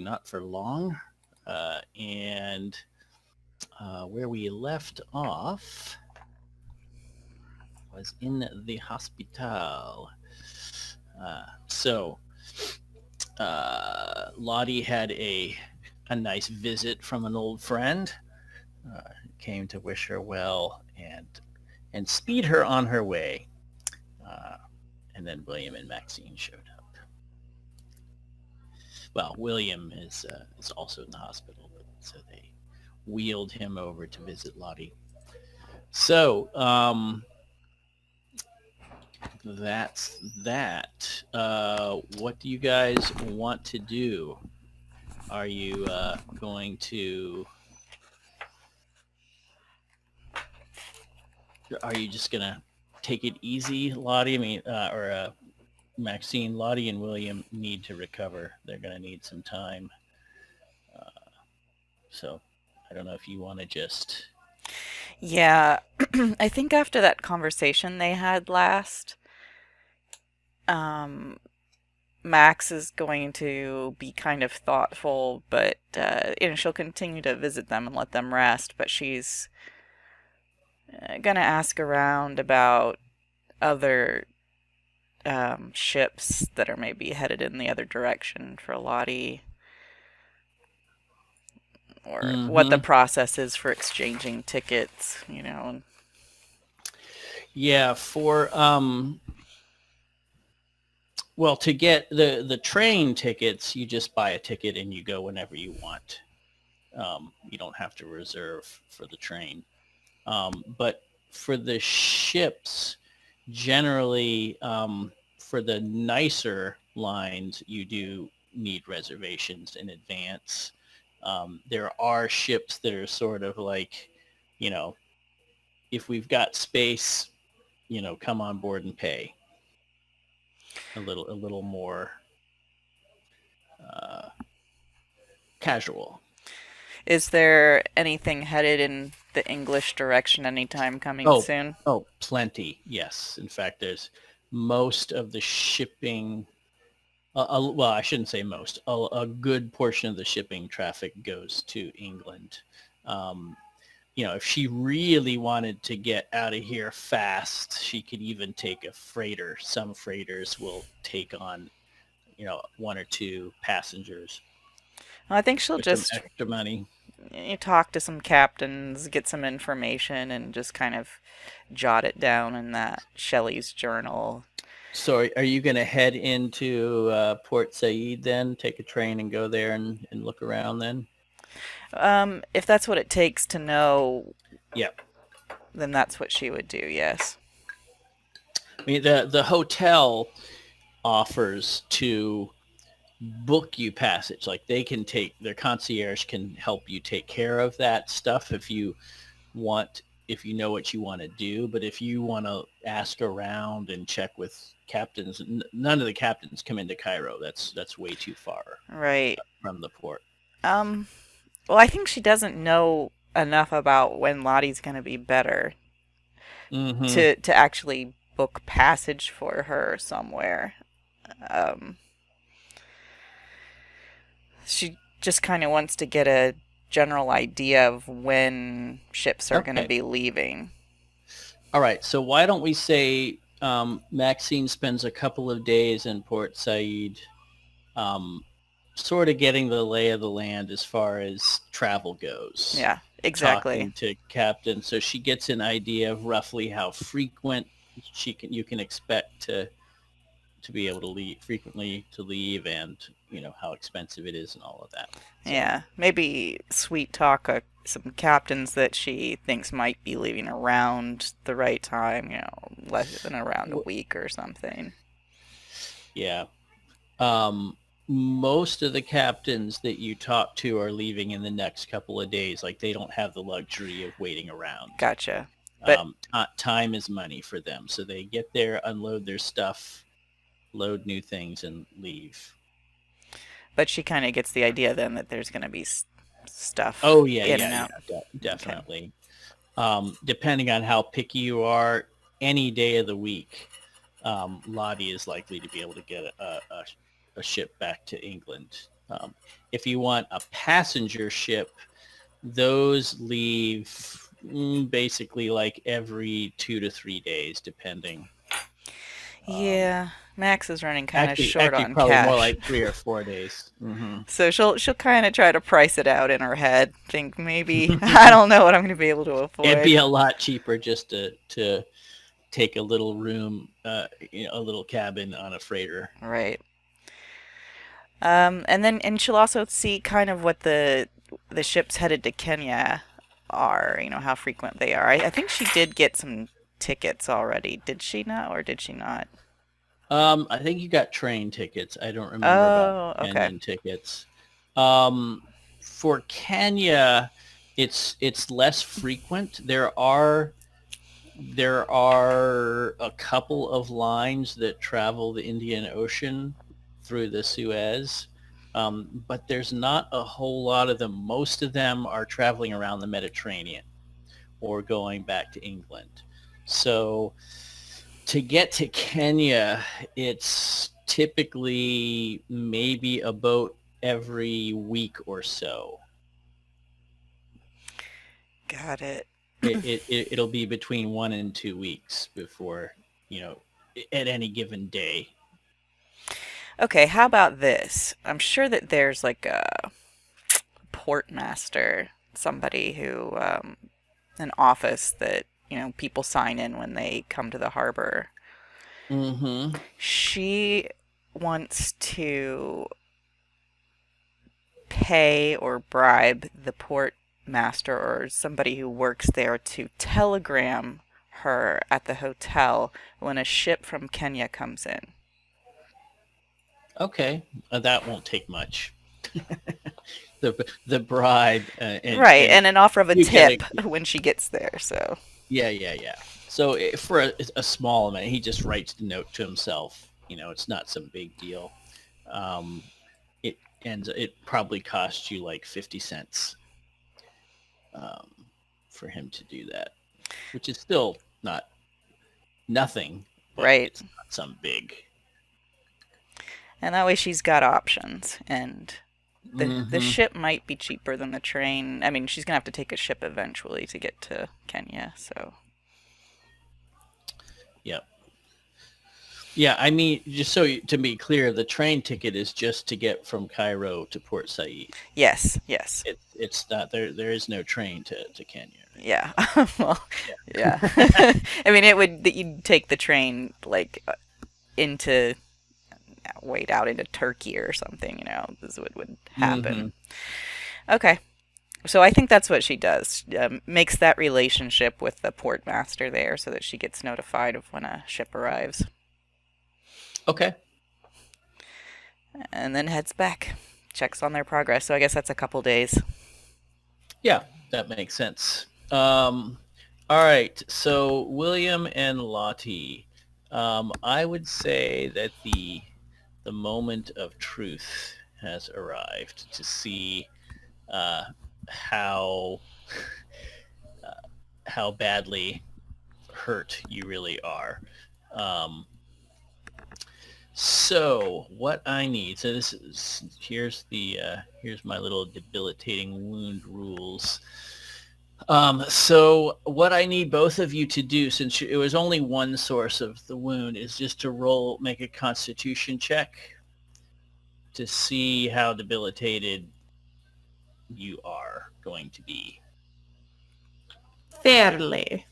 not for long. And where we left off was in the hospital. So Lottie had a nice visit from an old friend. Came to wish her well and speed her on her way. Uh, and then William and Maxine showed up. Well, William is also in the hospital, but so they wheeled him over to visit Lottie. So that's that. What do you guys want to do? Are you going to? Are you just gonna take it easy, Lottie? I mean, or Maxine? Lottie and William need to recover. They're gonna need some time. So I don't know if you want to just. Yeah, I think after that conversation they had last, um, Max is going to be kind of thoughtful, but she'll continue to visit them and let them rest. But she's gonna ask around about other ships that are maybe headed in the other direction for Lottie, or what the Mm-hmm. process is for exchanging tickets. You know. Yeah, for well, to get the train tickets, you just buy a ticket and you go whenever you want. You don't have to reserve for the train. But for the ships, generally, for the nicer lines, you do need reservations in advance. There are ships that are sort of like, you know, if we've got space, come on board and pay a little more uh, casual. Is there anything headed in the English direction anytime coming Oh, soon? oh, plenty. Yes. In fact, there's most of the shipping. Well, I shouldn't say most. A good portion of the shipping traffic goes to England. Um, if she really wanted to get out of here fast, she could even take a freighter. Some freighters will take on, one or two passengers Well, I think she'll for some just extra money. talk to some captains, get some information, and just kind of jot it down in that Shelley's journal. So are you going to head into Port Said then, take a train and go there and look around then? If that's what it takes to know, Yeah. then that's what she would do, yes. I mean, the hotel offers to book you passage. Like they can take their concierge can help you take care of that stuff if you know what you want to do. But if you want to ask around and check with captains, none of the captains come into Cairo. That's way too far Right. from the port. Um, well, I think she doesn't know enough about when Lottie's going to be better Mm-hmm. to actually book passage for her somewhere. Um, she just kind of wants to get a general idea of when ships are going to Okay. be leaving. All right. So why don't we say Maxine spends a couple of days in Port Said, um, sort of getting the lay of the land as far as travel goes, Yeah, exactly. talking to captain, so she gets an idea of roughly how frequent you can expect to be able to leave frequently to leave, and how expensive it is and all of that. So Yeah, maybe sweet talk some captains that she thinks might be leaving around the right time, less than around a week or something. yeah. Um, Most of the captains that you talk to are leaving in the next couple of days. Like they don't have the luxury of waiting around. Gotcha. But Time is money for them, so they get there, unload their stuff, load new things, and leave. but she kind of gets the idea then that there's going to be stuff Oh yeah, in yeah, and out. yeah, Okay. definitely. Depending on how picky you are, any day of the week, Lottie is likely to be able to get a ship back to England. Um, if you want a passenger ship, those leave basically like every 2 to 3 days, depending. Um, Yeah, Max is running kind of short actually, on probably more cash. like 3 or 4 days. So she'll kind of try to price it out in her head. Think maybe I don't know what I'm going to be able to It'd be afford. a lot cheaper just to take a little room, a little cabin on a freighter. Right. And she'll also see kind of what the ships headed to Kenya are. You know how frequent they are. I think she did get some tickets already. Did she not, or did she not? I think you got train tickets. I don't remember about Oh, okay. Kenyan tickets. Um, for Kenya, it's less frequent. There are a couple of lines that travel the Indian Ocean through the Suez, but there's not a whole lot of them. Most of them are traveling around the Mediterranean or going back to England. So to get to Kenya, it's typically maybe a boat every week or so. Got it. It'll be between 1 and 2 weeks before, you know, at any given day. Okay, how about this? I'm sure that there's like a port master, somebody who, an office that, people sign in when they come to the harbor. Mm-hmm. She wants to pay or bribe the port master or somebody who works there to telegram her at the hotel when a ship from Kenya comes in. Okay, that won't take much. The bribe Right, and and an offer of a you get tip when she gets there. So, yeah. So for a small amount, he just writes the note to himself. It's not some big deal. Um, it it probably costs you like 50 cents um, for him to do that, which is still not nothing, but right. it's not some big. And that way she's got options. And the Mm-hmm. ship might be cheaper than the train. I mean, she's going to have to take a ship eventually to get to Kenya. So, Yep. Yeah, I mean, just to be clear, the train ticket is just to get from Cairo to Port Said. yes, yes. It's not there. There is no train to Kenya. Right? Yeah. Well, yeah. Yeah. I mean, it would that you'd take the train like into wait out into Turkey or something. This would Mm-hmm. happen. Okay. So I think that's what she does. Makes that relationship with the port master there so that she gets notified of when a ship arrives, Okay. and then heads back, checks on their progress. So I guess that's a couple days. Yeah, that makes sense. All right. So William and Lottie, I would say that the moment of truth has arrived to see uh, how how badly hurt you really are. Um, so what I need, so this is here's my little debilitating wound rules. So what I need both of you to do, since it was only one source of the wound, is just to make a Constitution check to see how debilitated you are going to be. Fairly.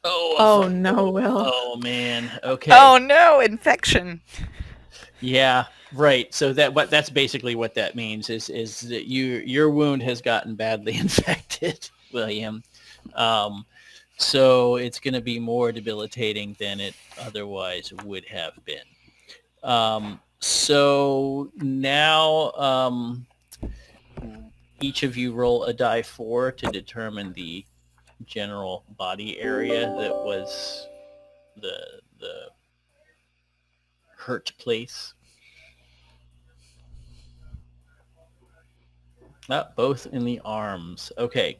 Oh, a Oh no, fumble. Will. Oh man. Okay. Oh no, infection. Yeah. Right. So that's basically what that means is that your wound has gotten badly infected, William. Um, so it's going to be more debilitating than it otherwise would have been. So now each of you roll a die 4 to determine the general body area that was the hurt place. Both in the arms. Okay.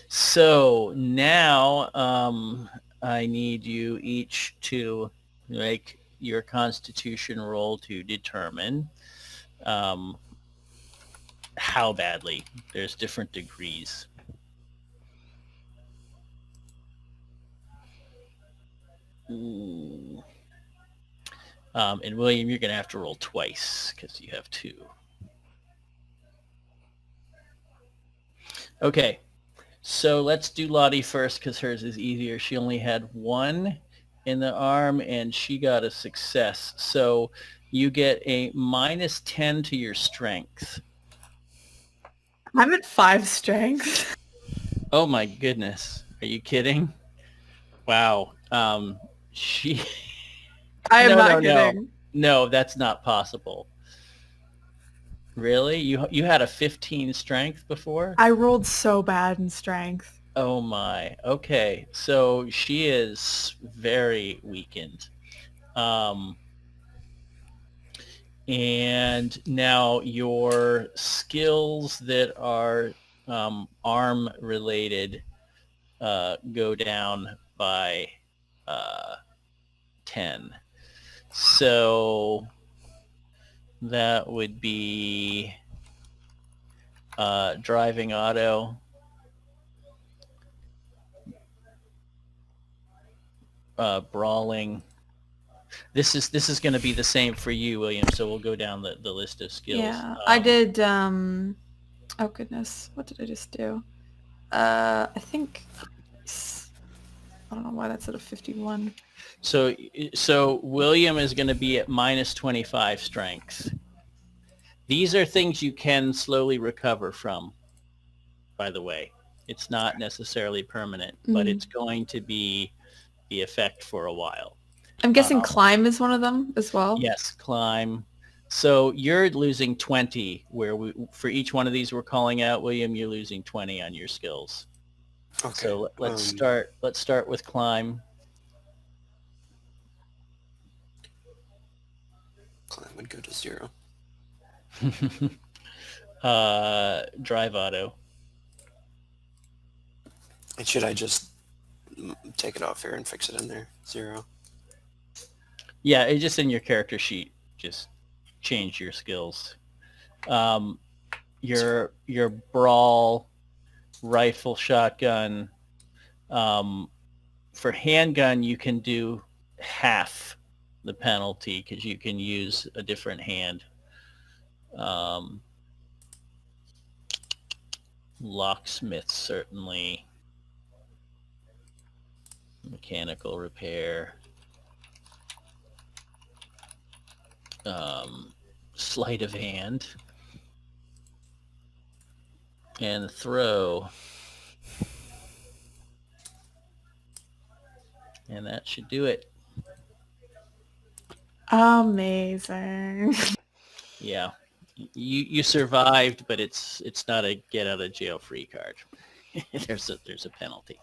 So now I need you each to your Constitution roll to determine how badly. There's different degrees. Ooh. And William, you're going to have to roll twice because you have 2. Okay, so let's do Lottie first because hers is easier. She only had 1 in the arm and she got a success. So you get a -10 to your strength. I'm at 5 strength. Oh my goodness. Are you kidding? Wow. She... I am No, not no, no. kidding. No, that's not possible. Really? You had a 15 strength before? I rolled so bad in strength. Oh my. Okay. So she is very weakened. And now your skills that are arm related go down by 10. So that would be driving auto, brawling. This is going to be the same for you, William. So we'll go down the list of skills. Yeah, I did. Oh goodness, what did I just do? I think. I don't know why that's at a 51. So William is going to be at -25 strength. These are things you can slowly recover from, by the way. It's not necessarily permanent, but it's going to be the effect for a while. I'm guessing climb is one of them as well. Yes, climb. So you're losing 20, where for each one of these we're calling out, William, you're losing 20 on your skills. Okay. So let's start with climb. Climb would go to 0. Drive auto. And should I just take it off here and fix it in there? 0. Yeah, it's just in your character sheet. Just change your skills. Your brawl, rifle, shotgun. For handgun, you can do half the penalty because you can use a different hand. Locksmith, certainly. Mechanical repair. Sleight of hand. And throw. And that should do it. Amazing. Yeah. You survived, but it's not a get out of jail free card. there's a penalty.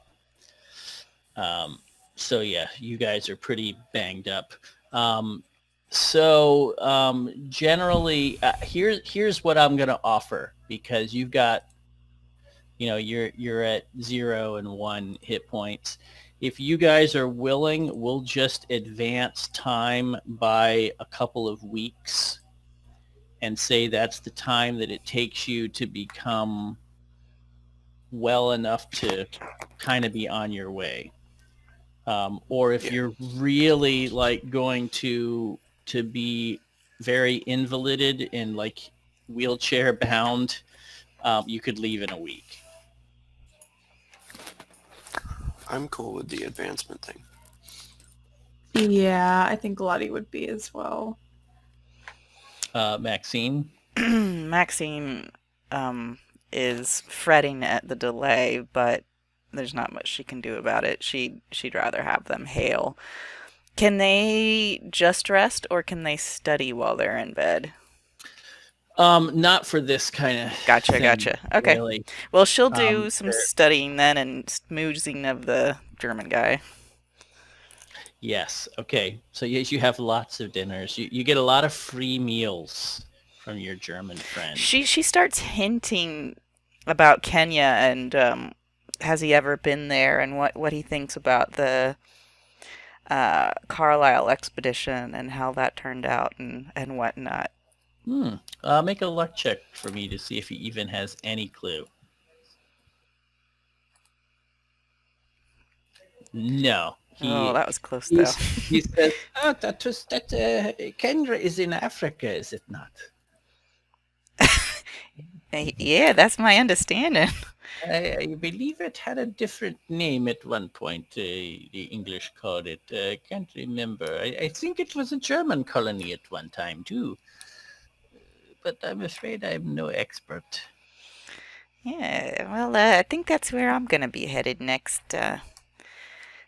So yeah, you guys are pretty banged up. Generally, here's what I'm gonna offer, because you've got, you're at 0 and 1 hit points. If you guys are willing, we'll just advance time by a couple of weeks and say that's the time that it takes you to become well enough to kind of be on your way. Or if you're really going to be very invalided and wheelchair bound, you could leave in a week. I'm cool with the advancement thing. Yeah, I think Lottie would be as well. Maxine? Maxine is fretting at the delay, but there's not much she can do about it. She'd rather have them hail. Can they just rest, or can they study while they're in bed? Not for this kind of Gotcha. Okay. Really. Well, she'll do some studying then and smoozing of the German guy. Yes. Okay. So yes, you have lots of dinners. You get a lot of free meals from your German friend. She starts hinting about Kenya and has he ever been there, and what he thinks about the Carlyle expedition and how that turned out and whatnot. Make a luck check for me to see if he even has any clue. No. Oh, that was close though. He says, Kendra is in Africa, is it not? Yeah, that's my understanding. I believe it had a different name at one point. The English called it. I can't remember. I think it was a German colony at one time too. But I'm afraid I'm no expert. Yeah, well, I think that's where I'm gonna be headed next.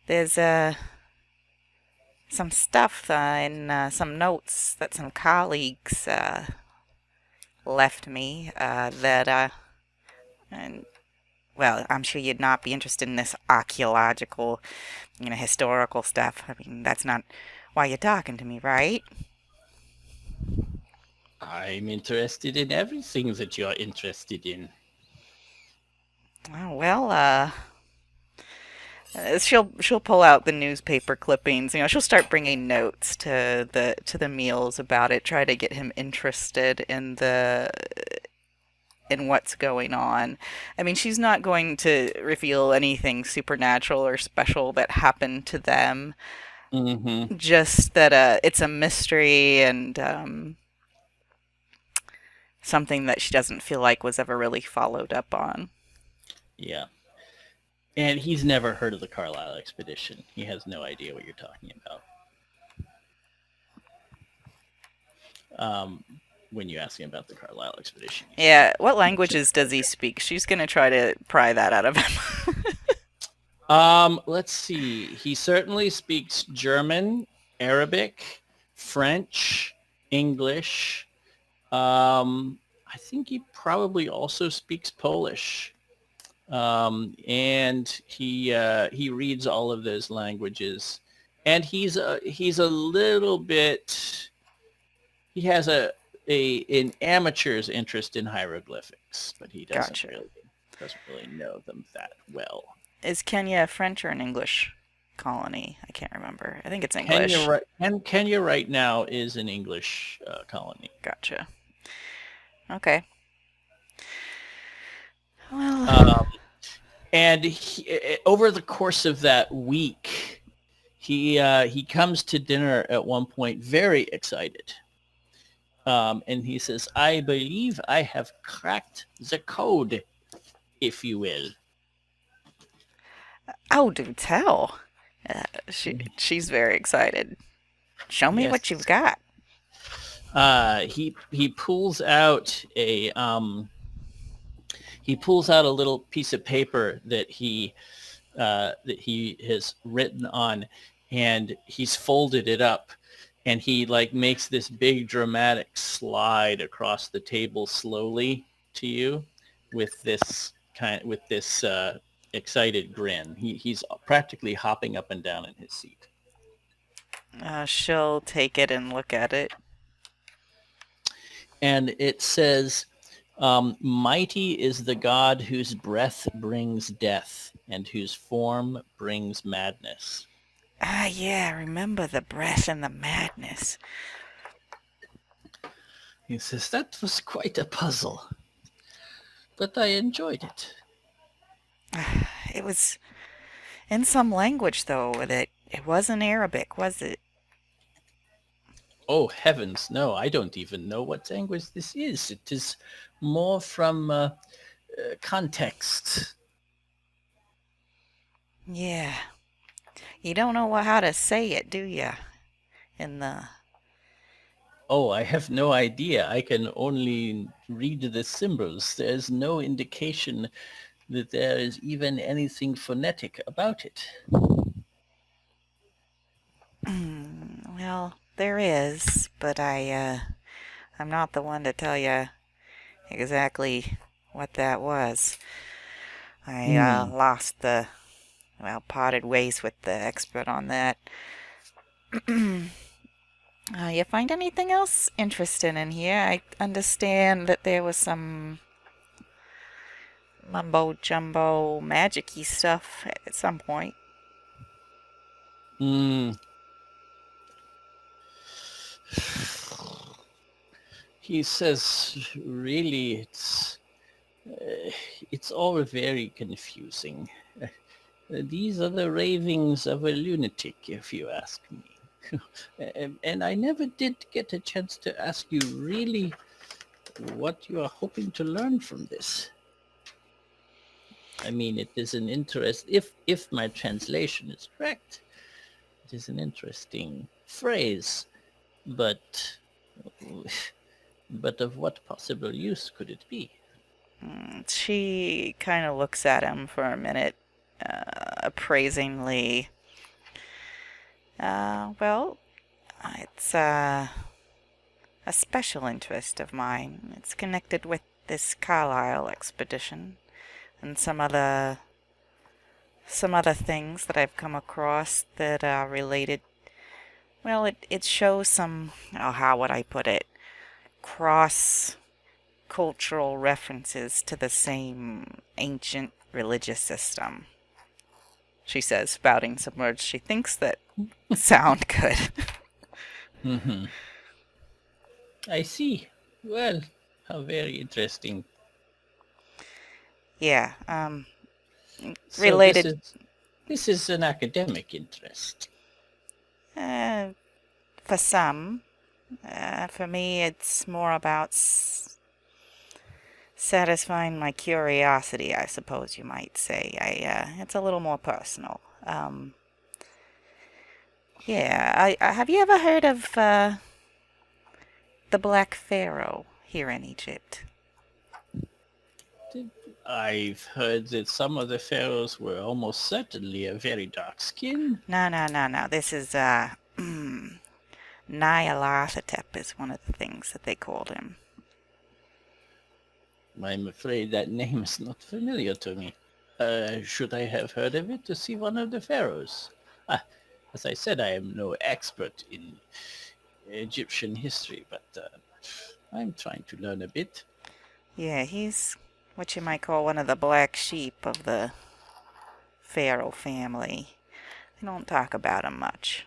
There's some stuff in some notes that some colleagues left me and well, I'm sure you'd not be interested in this archaeological, historical stuff. I mean, that's not why you're talking to me, right? I'm interested in everything that you're interested in. Oh, well, she'll pull out the newspaper clippings. She'll start bringing notes to the meals about it. Try to get him interested in what's going on. I mean, she's not going to reveal anything supernatural or special that happened to them. Mm-hmm. Just that it's a mystery and something that she doesn't feel like was ever really followed up on. Yeah. And he's never heard of the Carlyle expedition. He has no idea what you're talking about. When you ask him about the Carlyle expedition. Yeah, what languages does he speak? She's going to try to pry that out of him. Let's see. He certainly speaks German, Arabic, French, English. I think he probably also speaks Polish. And he reads all of those languages. And he's a little bit, he has an amateur's interest in hieroglyphics, but he doesn't really know them that well. Is Kenya a French or an English colony? I can't remember. I think it's English. Kenya right now is an English colony. Gotcha. Okay. Well, and over the course of that week, he comes to dinner at one point very excited. And he says, I believe I have cracked the code, if you will. Oh, do tell. She's very excited. Show me what you've got. He pulls out a little piece of paper that he has written on, and he's folded it up. And he makes this big dramatic slide across the table slowly to you with this excited grin. He's practically hopping up and down in his seat. She'll take it and look at it. And it says, mighty is the god whose breath brings death and whose form brings madness. Ah, yeah, I remember the breath and the madness. He says, that was quite a puzzle, but I enjoyed it. It was in some language, though, that it wasn't Arabic, was it? Oh, heavens, no, I don't even know what language this is. It is more from context. Yeah. You don't know how to say it, do you? Oh, I have no idea. I can only read the symbols. There's no indication that there is even anything phonetic about it. Well, there is, but I'm not the one to tell you exactly what that was. I parted ways with the expert on that. You find anything else interesting in here? I understand that there was some mumbo-jumbo magic-y stuff at some point. He says, really, it's all very confusing. These are the ravings of a lunatic, if you ask me. And I never did get a chance to ask you really what you are hoping to learn from this. I mean, it is an interest, if my translation is correct, it is an interesting phrase, but of what possible use could it be? She kind of looks at him for a minute, appraisingly. Well, it's a special interest of mine. It's connected with this Carlyle expedition and some other things that I've come across that are related. Well, it shows some, how would I put it, cross-cultural references to the same ancient religious system. She says, spouting some words she thinks that sound good. Mm-hmm. I see. Well, how very interesting. Yeah, So related. This is an academic interest. For some. For me, it's more about satisfying my curiosity, I suppose you might say. It's a little more personal. Yeah, have you ever heard of the Black Pharaoh here in Egypt? I've heard that some of the pharaohs were almost certainly a very dark skin. No. This is Nyarlathotep is one of the things that they called him. I'm afraid that name is not familiar to me. Should I have heard of it to see one of the pharaohs? As I said, I am no expert in Egyptian history, but I'm trying to learn a bit. Yeah, he's what you might call one of the black sheep of the Pharaoh family. They don't talk about him much.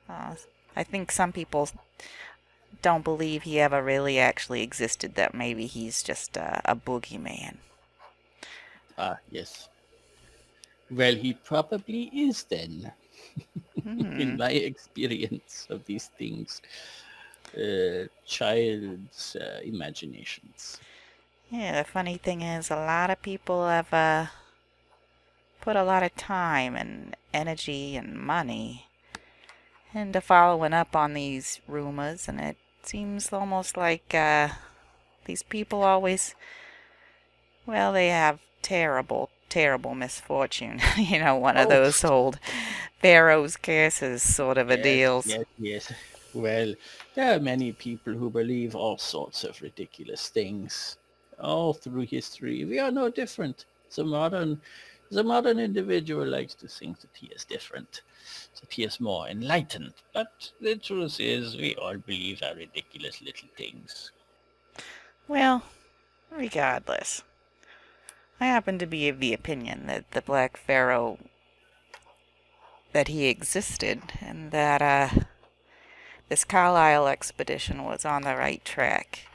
I think some people don't believe he ever really actually existed, that maybe he's just a boogeyman. Ah, yes. Well, he probably is then, in my experience of these things. Child's imaginations. Yeah, the funny thing is, a lot of people have put a lot of time and energy and money into following up on these rumors, and it seems almost like these people always, well, they have terrible misfortune. One of those old Pharaoh's curses sort of a deal. Yes. Well, there are many people who believe all sorts of ridiculous things all through history. We are no different. The modern individual likes to think that he is different, that he is more enlightened. But the truth is, we all believe our ridiculous little things. Well, regardless, I happen to be of the opinion that the Black Pharaoh, that he existed, and that this Carlyle expedition was on the right track.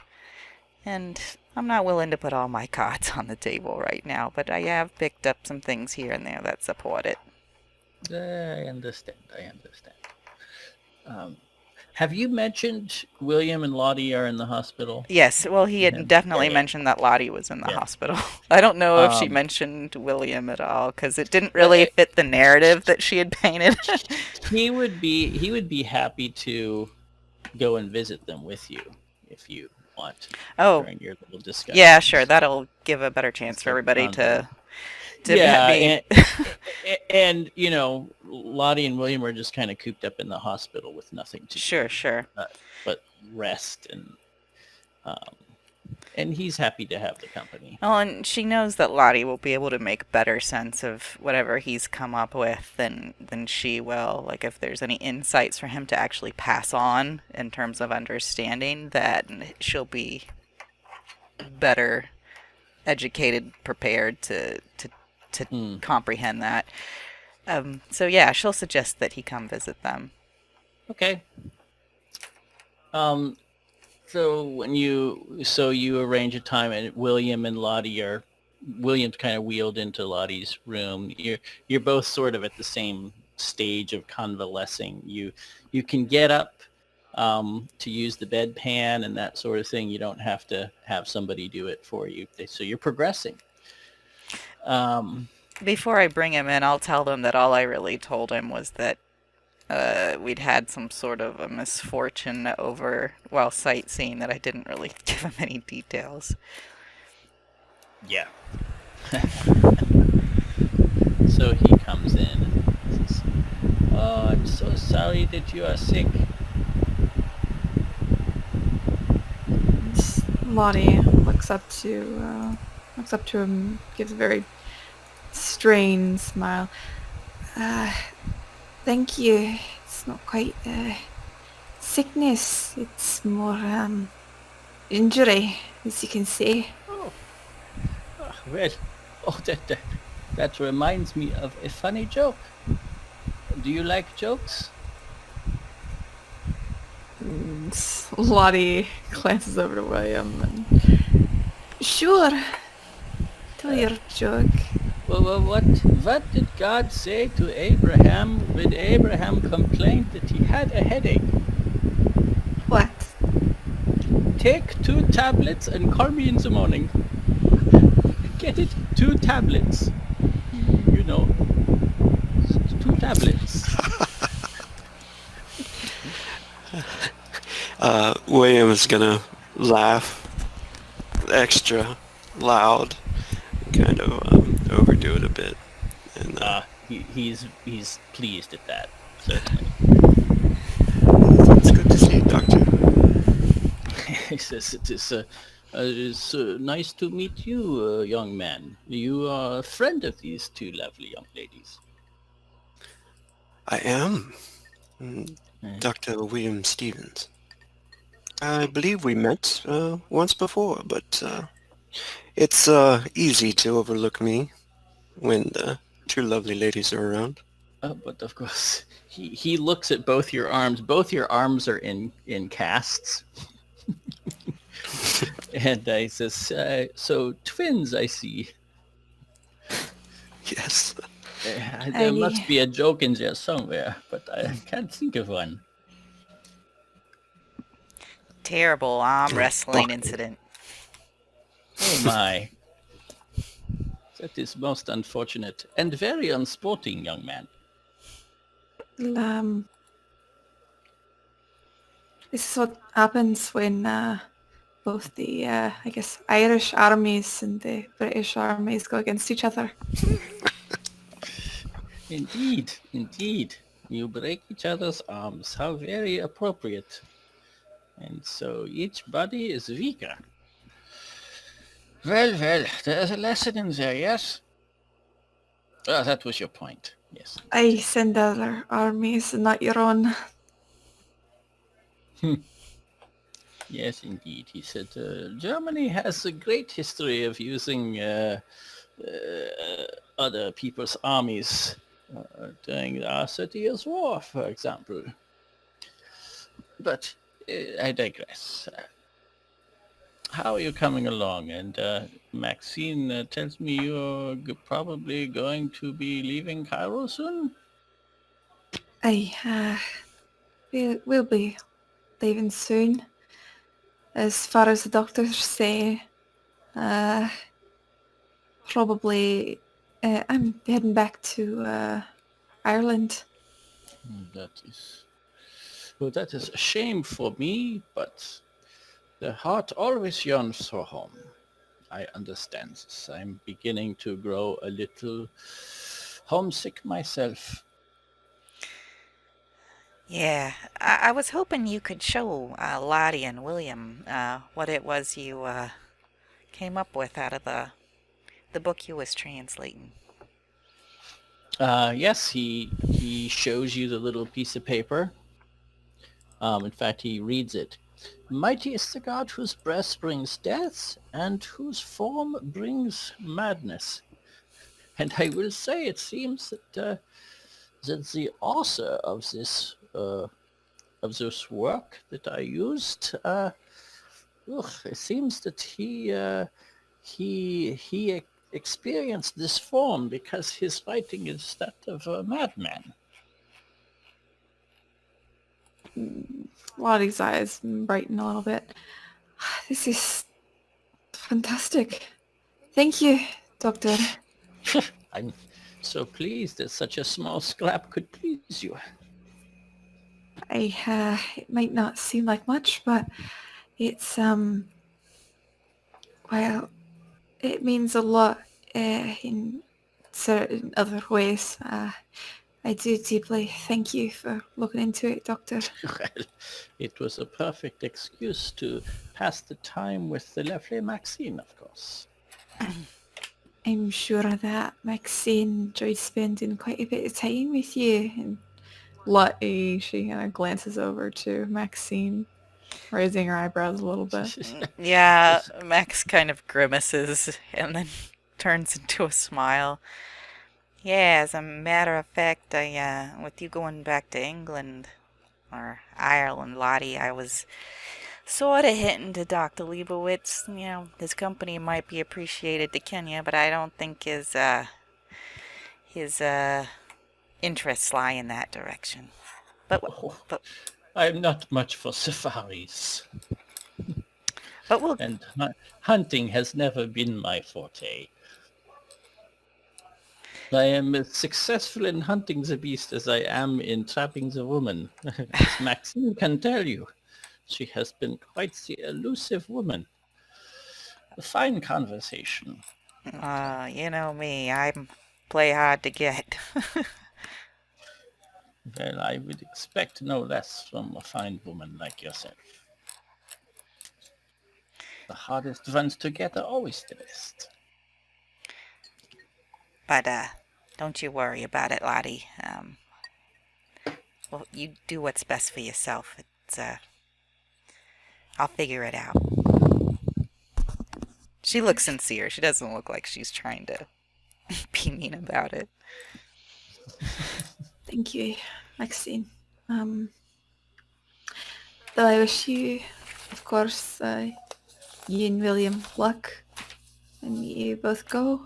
And I'm not willing to put all my cards on the table right now, but I have picked up some things here and there that support it. I understand. Have you mentioned William and Lottie are in the hospital? Yes, well, he had definitely mentioned that Lottie was in the hospital. I don't know if she mentioned William at all, because it didn't really fit the narrative that she had painted. He would be happy to go and visit them with you if you want. During your little discussion. Yeah, sure. That'll give a better chance for everybody to be. And Lottie and William are just kind of cooped up in the hospital with nothing to do. Sure. But rest and he's happy to have the company. Oh, and she knows that Lottie will be able to make better sense of whatever he's come up with than she will. Like, if there's any insights for him to actually pass on in terms of understanding, that she'll be better educated, prepared to comprehend that. So yeah, she'll suggest that he come visit them. Okay. So you arrange a time, and William and Lottie are William's kind of wheeled into Lottie's room. You're both sort of at the same stage of convalescing. You can get up to use the bedpan and that sort of thing. You don't have to have somebody do it for you. So you're progressing. Before I bring him in, I'll tell them that all I really told him was that we'd had some sort of a misfortune over while sightseeing, that I didn't really give him any details. Yeah. So he comes in and says, "Oh, I'm so sorry that you are sick." Lottie looks up to him, gives a very strained smile. Thank you. It's not quite sickness. It's more injury, as you can say. Oh, well, that reminds me of a funny joke. Do you like jokes? Lottie glances over to William and... Sure. Tell your joke. Well, what did God say to Abraham when Abraham complained that he had a headache? What? Take 2 tablets and call me in the morning. Get it? 2 tablets. You know, 2 tablets. William is gonna laugh extra loud, kind of overdo it a bit. And He's pleased at that, certainly. it's good to see you, Doctor. He says, "It is nice to meet you, young man. You are a friend of these 2 lovely young ladies." I am Eh. Dr. William Stevens. I believe we met once before, but it's easy to overlook me when the 2 lovely ladies are around. But of course, he looks at both your arms. Both your arms are in casts. And he says, "So twins, I see. Yes. There must be a joke in there somewhere, but I can't think of one." Terrible arm wrestling incident. Oh my. That is most unfortunate and very unsporting, young man. This is what happens when both the, I guess, Irish armies and the British armies go against each other. Indeed, indeed. You break each other's arms. How very appropriate. And so each body is weaker. Well, there's a lesson in there, yes? Ah, that was your point, yes. I send other armies, not your own. Yes, indeed. He said, Germany has a great history of using other people's armies during our 30 Years' War, for example. But I digress. How are you coming along? And Maxine tells me you're probably going to be leaving Cairo soon? We'll be leaving soon. As far as the doctors say, probably I'm heading back to Ireland. That is a shame for me, but the heart always yearns for home. I understand this. I'm beginning to grow a little homesick myself. Yeah, I was hoping you could show Lottie and William what it was you came up with out of the book you was translating. Yes, he shows you the little piece of paper. In fact, he reads it. "Mighty is the god whose breath brings death and whose form brings madness." And I will say, it seems that the author of this work that I used Ugh, it seems that he experienced this form because his writing is that of a madman. Lottie's eyes brighten a little bit. This is fantastic. Thank you, Doctor. I'm so pleased that such a small scrap could please you. It might not seem like much, but it's, well, it means a lot in certain other ways. I do deeply thank you for looking into it, Doctor. Well, it was a perfect excuse to pass the time with the lovely Maxine, of course. I'm sure that Maxine enjoyed spending quite a bit of time with you. And Lottie, she kind of glances over to Maxine, raising her eyebrows a little bit. Yeah, Max kind of grimaces and then turns into a smile. Yeah, as a matter of fact, with you going back to England or Ireland, Lottie, I was sort of hinting to Dr. Liebowitz. You know, his company might be appreciated to Kenya, but I don't think his interests lie in that direction. But I'm not much for safaris, we'll and hunting has never been my forte. I am as successful in hunting the beast as I am in trapping the woman. As Maxine can tell you, she has been quite the elusive woman. A fine conversation. you know me, I play hard to get. Well, I would expect no less from a fine woman like yourself. The hardest ones to get are always the best. But don't you worry about it, Lottie. Well, you do what's best for yourself. It's I'll figure it out. She looks sincere. She doesn't look like she's trying to be mean about it. Thank you, Maxine. Though I wish you, of course, you and William luck, and you both go.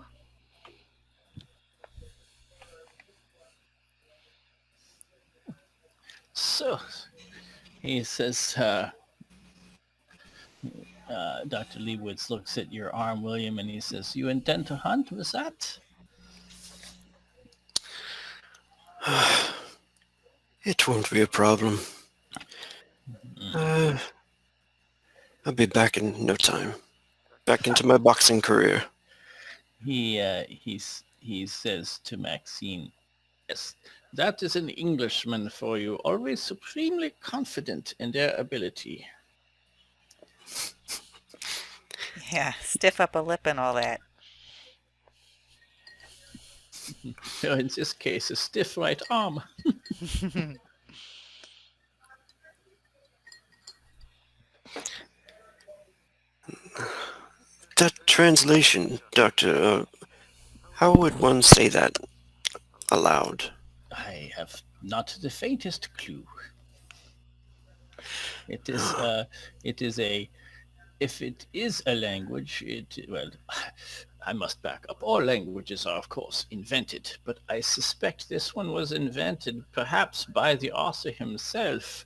So, he says, Dr. Liebowitz looks at your arm, William, and he says, you intend to hunt, was that? It won't be a problem. I'll be back in no time. Back into my boxing career. He says to Maxine, yes, that is an Englishman for you, always supremely confident in their ability. Yeah, stiff upper lip and all that. In this case, a stiff right arm. That translation, Doctor, how would one say that aloud? I have not the faintest clue. It is a, if it is a language, well, I must back up. All languages are, of course, invented, but I suspect this one was invented perhaps by the author himself.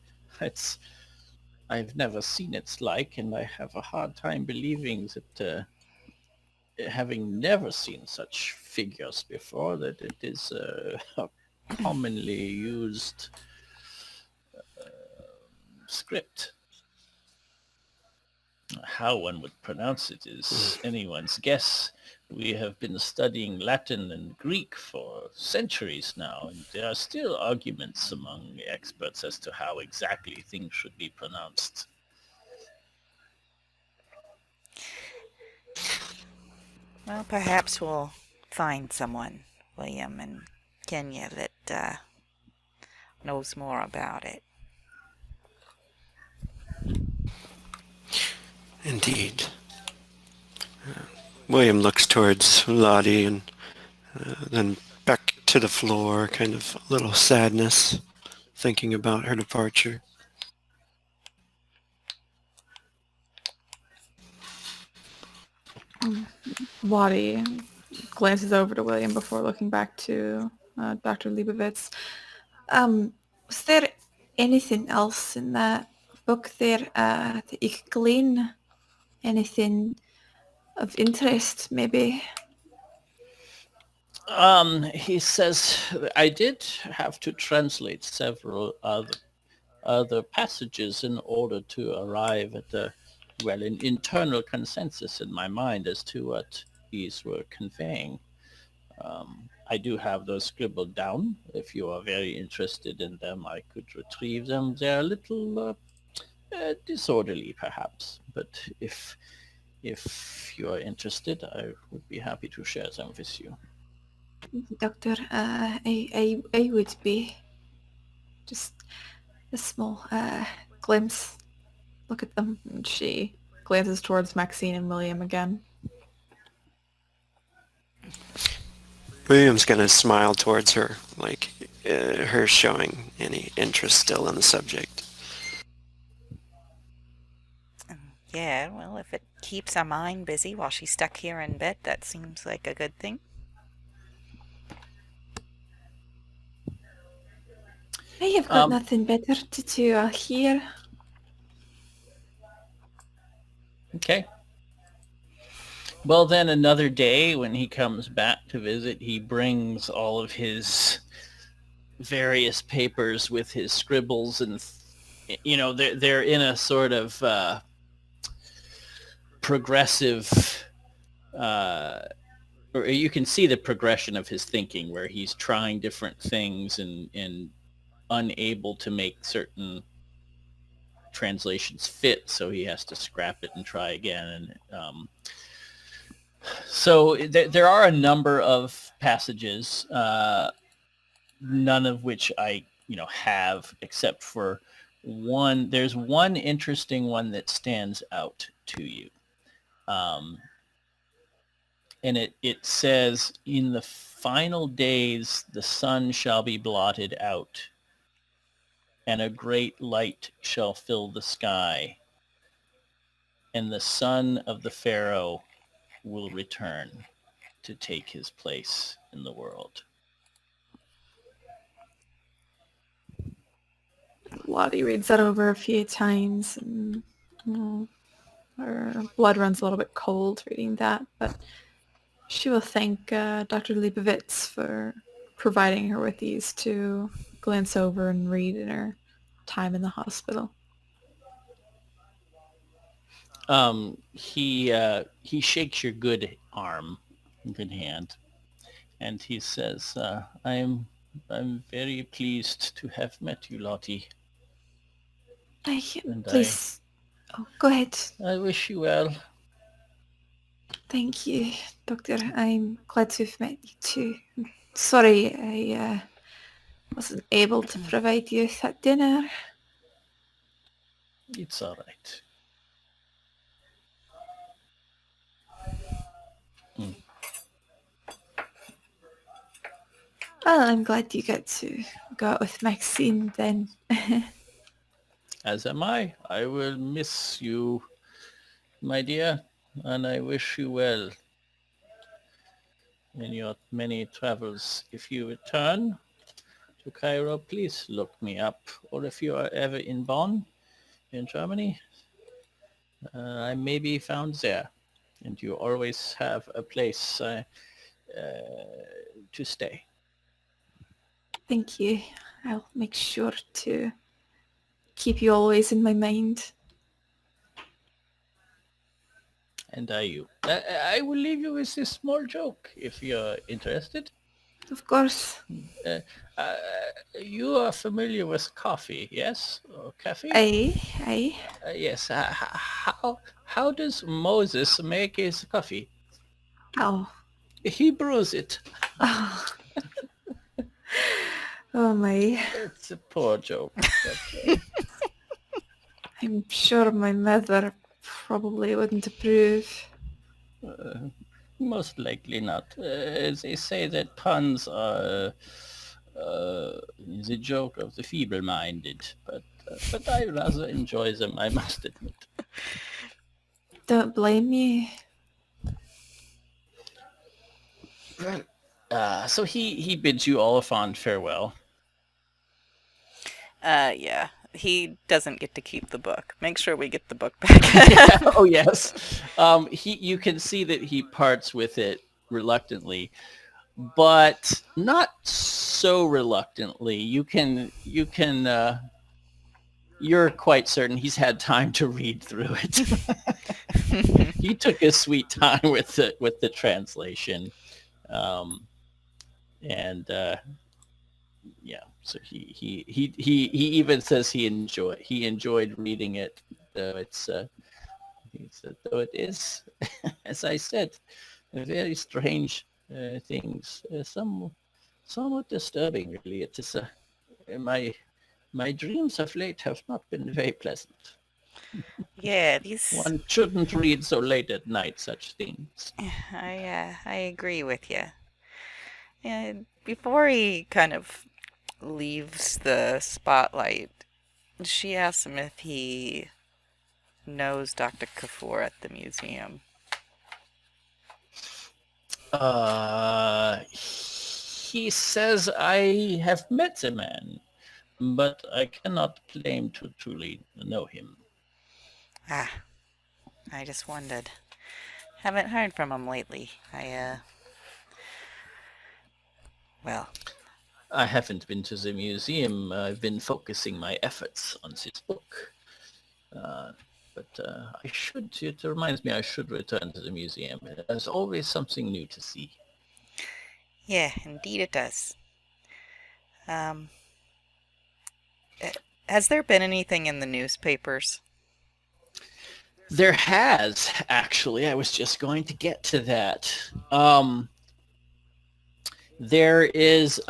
I've never seen its like, and I have a hard time believing that, having never seen such figures before, that it is a commonly used script. How one would pronounce it is anyone's guess. We have been studying Latin and Greek for centuries now, and there are still arguments among the experts as to how exactly things should be pronounced. Well, perhaps we'll find someone, William and Kenya, that knows more about it. Indeed. William looks towards Lottie and then back to the floor, kind of a little sadness, thinking about her departure. Lottie glances over to William before looking back to Dr. Liebowitz. Was there anything else in that book there that you could glean? Anything of interest, maybe? He says, I did have to translate several other passages in order to arrive at an internal consensus in my mind as to what these were conveying. I do have those scribbled down. If you are very interested in them, I could retrieve them. They're a little disorderly, perhaps, but if you are interested, I would be happy to share them with you. Doctor, I would be. Just a small glimpse. Look at them. And she glances towards Maxine and William again. William's gonna smile towards her, like her showing any interest still in the subject. Yeah, well, if it keeps our mind busy while she's stuck here in bed, that seems like a good thing. I have got nothing better to do here. Okay. Well, then another day when he comes back to visit, he brings all of his various papers with his scribbles, and they're in a sort of progressive, or you can see the progression of his thinking where he's trying different things and unable to make certain translations fit, so he has to scrap it and try again. And so there are a number of passages, none of which I have, except for one. There's one interesting one that stands out to you, and it says, in the final days the sun shall be blotted out, and a great light shall fill the sky, and the son of the Pharaoh will return to take his place in the world. Lottie reads that over a few times, and her blood runs a little bit cold reading that, but she will thank Dr. Liebowitz for providing her with these to glance over and read in her time in the hospital. He shakes your good hand, and he says, I'm very pleased to have met you, Lottie. Please. Go ahead. I wish you well. Thank you, Doctor. I'm glad to have met you too. Sorry I wasn't able to provide you with that dinner. It's all right. Well, I'm glad you get to go out with Maxine then. As am I. I will miss you, my dear, and I wish you well in your many travels. If you return to Cairo, please look me up, or if you are ever in Bonn, in Germany, I may be found there, and you always have a place to stay. Thank you. I'll make sure to keep you always in my mind. And I will leave you with this small joke, if you're interested. Of course. You are familiar with coffee, yes? Or cafe? Aye. Yes. How does Moses make his coffee? Oh. He brews it. Oh. Oh my. It's a poor joke. But, I'm sure my mother probably wouldn't approve. Most likely not. They say that puns are the joke of the feeble-minded, but I rather enjoy them, I must admit. Don't blame me. So he bids you all a fond farewell. Yeah. He doesn't get to keep the book. Make sure we get the book back. Yeah, oh yes. You can see that he parts with it reluctantly, but not so reluctantly. You're quite certain he's had time to read through it. He took his sweet time with the translation, and yeah. So he even says he enjoyed reading it, though he said, though it is, as I said, very strange things, somewhat disturbing, really. It is my dreams of late have not been very pleasant. Yeah, these. One shouldn't read so late at night such things. I agree with you. And before he kind of leaves the spotlight, she asks him if he knows Dr. Kafur at the museum. He says I have met the man, but I cannot claim to truly know him. Ah, I just wondered. Haven't heard from him lately. Well, I haven't been to the museum. I've been focusing my efforts on this book. But I should, it reminds me I should return to the museum. There's always something new to see. yeah, indeed it does. Has there been anything in the newspapers? There has, actually. I was just going to get to that. There is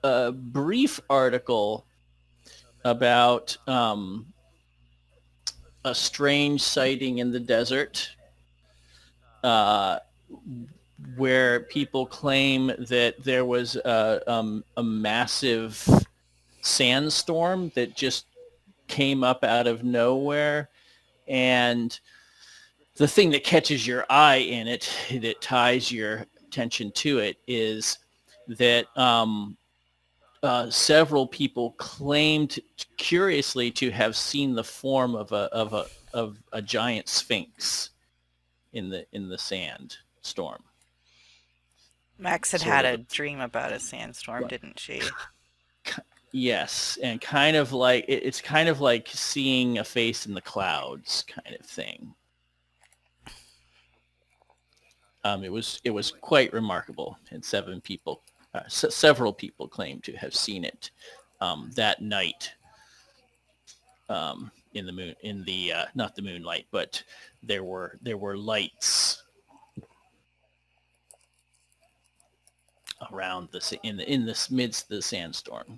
a brief article about a strange sighting in the desert, where people claim that there was a massive sandstorm that just came up out of nowhere. And the thing that catches your eye in it, that ties your attention to it, is that several people claimed curiously to have seen the form of a giant sphinx in the sandstorm. Max had Sort had of a dream about a sandstorm, didn't she? Yes, and kind of like it's kind of like seeing a face in the clouds, kind of thing. It was quite remarkable, and several people claim to have seen it that night in the moon, not the moonlight, but there were lights around in the midst of the sandstorm.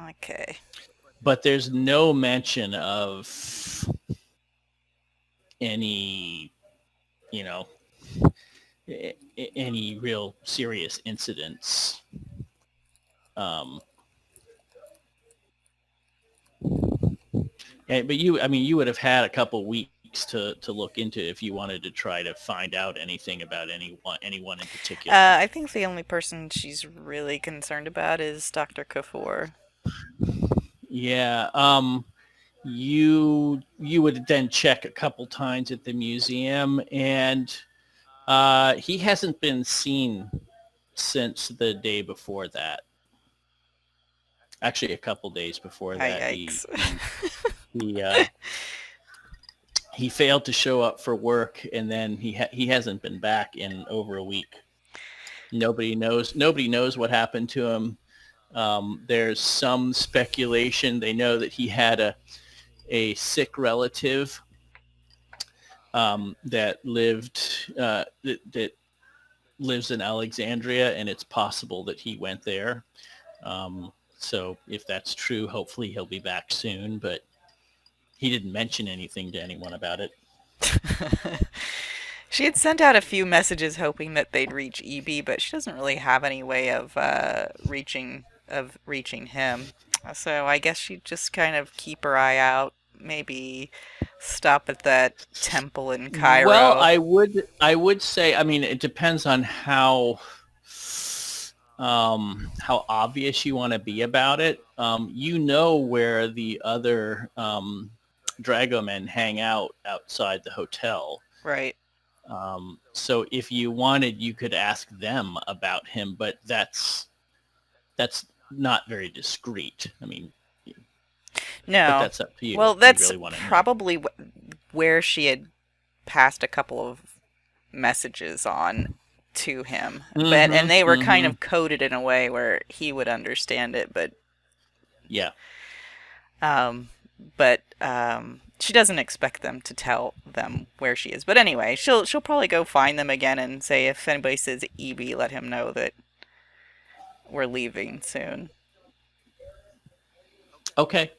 Okay. But there's no mention of any, any real serious incidents. But you would have had a couple weeks to look into if you wanted to try to find out anything about anyone in particular. I think the only person she's really concerned about is Dr. Kafur. Yeah. You would then check a couple times at the museum, and he hasn't been seen since the day before that. Actually, a couple days before that, Yikes. he failed to show up for work, and then he hasn't been back in over a week. Nobody knows what happened to him. There's some speculation. They know that he had a sick relative that lives in Alexandria, and it's possible that he went there. So if that's true, hopefully he'll be back soon. But he didn't mention anything to anyone about it. She had sent out a few messages hoping that they'd reach EB, but she doesn't really have any way of reaching him. So I guess she'd just kind of keep her eye out. Maybe stop at that temple in Well, Cairo. I would say, I mean, it depends on how obvious you want to be about it. You know where the other dragomen hang out outside the hotel. Right. So if you wanted, you could ask them about him, but that's not very discreet. I mean, but No. that's up to you Well, if you that's really want to know. probably where she had passed a couple of messages on to him. And they were kind of coded in a way where he would understand it, but Yeah. she doesn't expect them to tell them where she is. But anyway, she'll probably go find them again and say, if anybody says EB, let him know that we're leaving soon. Okay.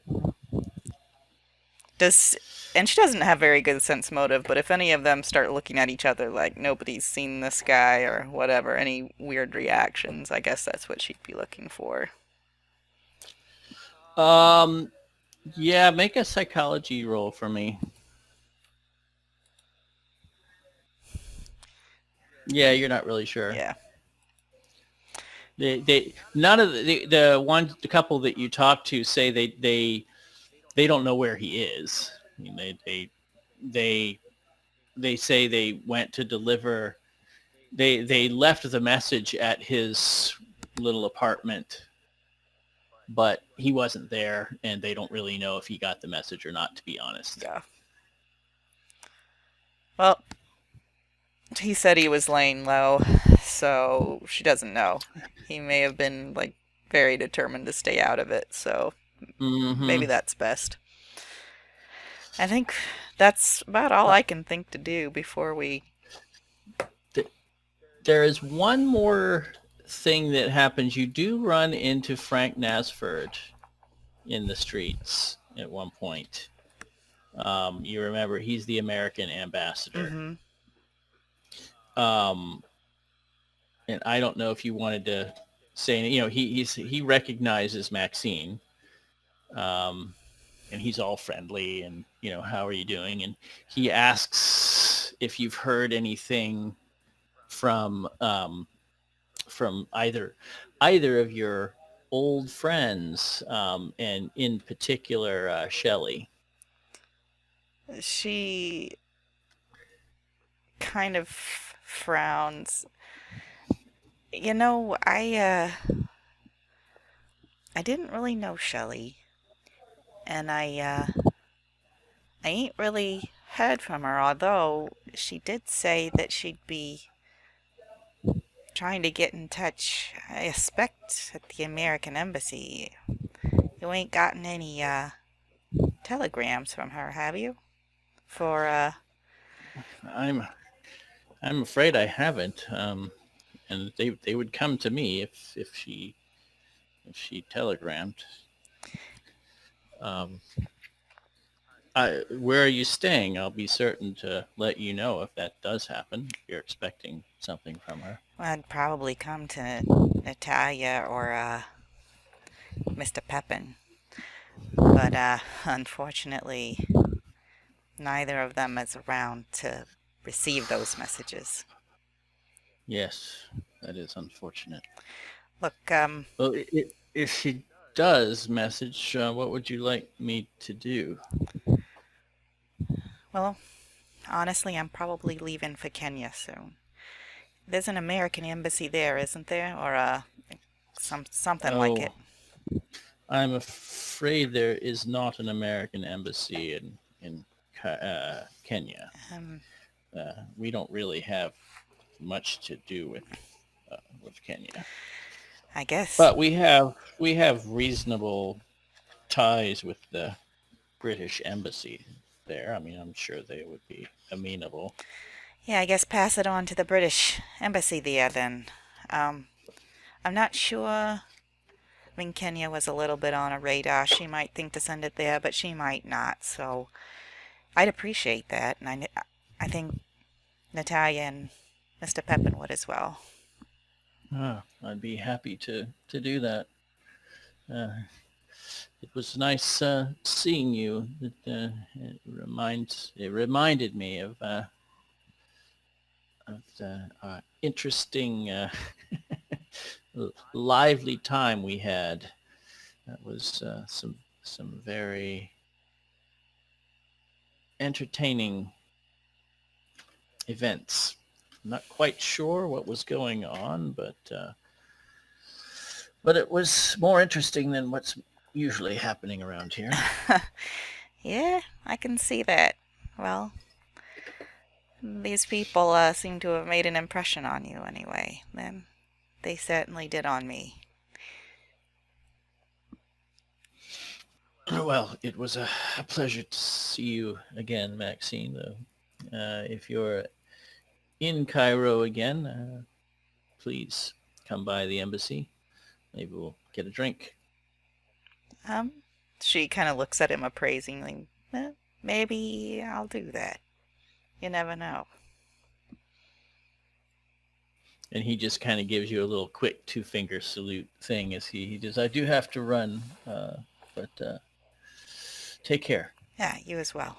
And she doesn't have very good sense motive, but if any of them start looking at each other like nobody's seen this guy or whatever, any weird reactions, I guess that's what she'd be looking for. Yeah, make a psychology roll for me. Yeah, you're not really sure. Yeah. They none of the couple that you talk to say they don't know where he is. I mean, they say they went to deliver. They left the message at his little apartment, but he wasn't there, and they don't really know if he got the message or not, to be honest. Yeah. Well, he said he was laying low, so she doesn't know. He may have been like very determined to stay out of it, so maybe that's best. I think that's about all I can think to do before we... There is one more thing that happens. You do run into Frank Nasford in the streets at one point. You remember he's the American ambassador. And I don't know if you wanted to say, he recognizes Maxine. And he's all friendly and, how are you doing? And he asks if you've heard anything from either of your old friends, and in particular, Shelley. She kind of frowns. I didn't really know Shelley, and I ain't really heard from her, although she did say that she'd be trying to get in touch, I expect, at the American Embassy. You ain't gotten any telegrams from her, have you? I'm afraid I haven't. And they would come to me if she telegrammed. Where are you staying? I'll be certain to let you know if that does happen. If you're expecting something from her. Well, I'd probably come to Natalia or Mr. Pepin. But unfortunately, neither of them is around to receive those messages. Yes, that is unfortunate. Look, well, if she does message, what would you like me to do? Well, honestly, I'm probably leaving for Kenya soon. There's an American embassy there, isn't there? Or something like it. I'm afraid there is not an American embassy in Kenya. We don't really have much to do with Kenya. I guess. But we have reasonable ties with the British embassy there. I mean, I'm sure they would be amenable. Yeah, I guess pass it on to the British embassy there then. I'm not sure. I mean, Kenya was a little bit on a radar. She might think to send it there, but she might not. So I'd appreciate that, and I think Natalia and Mr. Pepin would as well. I'd be happy to do that. it was nice seeing you. It reminded me of the interesting, lively time we had. That was some very entertaining events. I'm not quite sure what was going on, but it was more interesting than what's usually happening around here. Yeah, I can see that. Well, these people seem to have made an impression on you anyway. Then they certainly did on me. Well, it was a pleasure to see you again, Maxine. If you're in Cairo again, please come by the embassy. Maybe we'll get a drink. She kind of looks at him appraisingly. Maybe I'll do that. You never know. And he just kind of gives you a little quick 2-finger salute thing as he does. I do have to run, but take care. Yeah, you as well.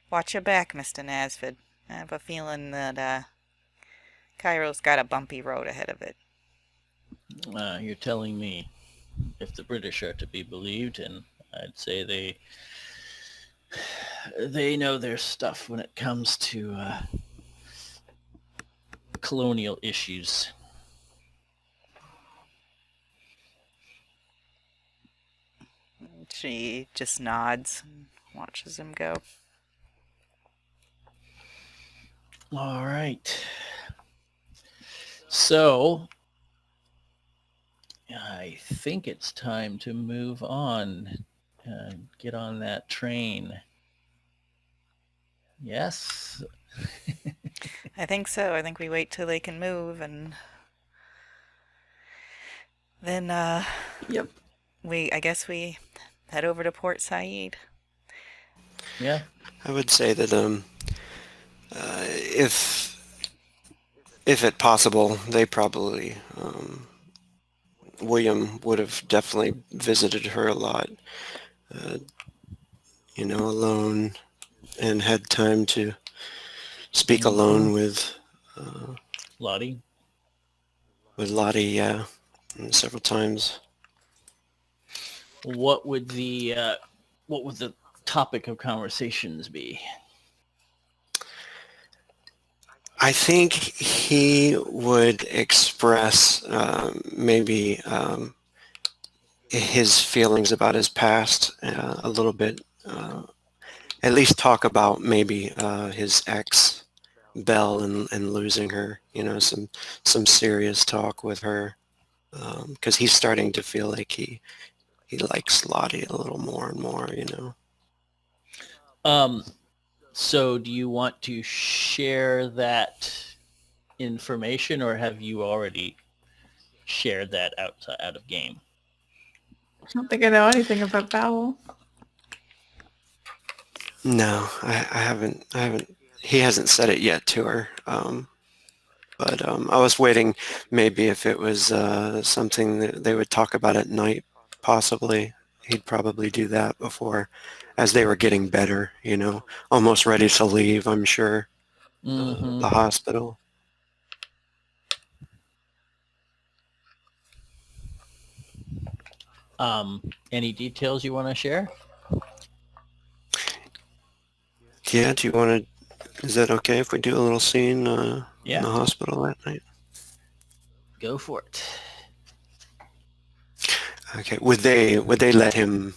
Watch your back, Mr. Nasford. I have a feeling that Cairo's got a bumpy road ahead of it. You're telling me, if the British are to be believed, and I'd say they know their stuff when it comes to colonial issues. She just nods and watches him go. All right. So I think it's time to move on. Get on that train. Yes? I think so. I think we wait till they can move and then Yep. I guess we head over to Port Said. Yeah. I would say that if it possible, they probably William would have definitely visited her a lot, alone, and had time to speak alone with Lottie? Lottie, several times. What would the topic of conversations be? I think he would express maybe his feelings about his past a little bit. At least talk about maybe his ex, Belle, and losing her. Some serious talk with her, because he's starting to feel like he likes Lottie a little more and more. So do you want to share that information, or have you already shared that out of game? I don't think I know anything about Bowel. No, I haven't. He hasn't said it yet to her. But I was waiting, maybe if it was something that they would talk about at night, possibly. He'd probably do that before, as they were getting better, almost ready to leave, I'm sure, the hospital. Any details you want to share? Yeah, do you want to, is that okay if we do a little scene in Yeah. the hospital that night? Go for it. Okay, would they let him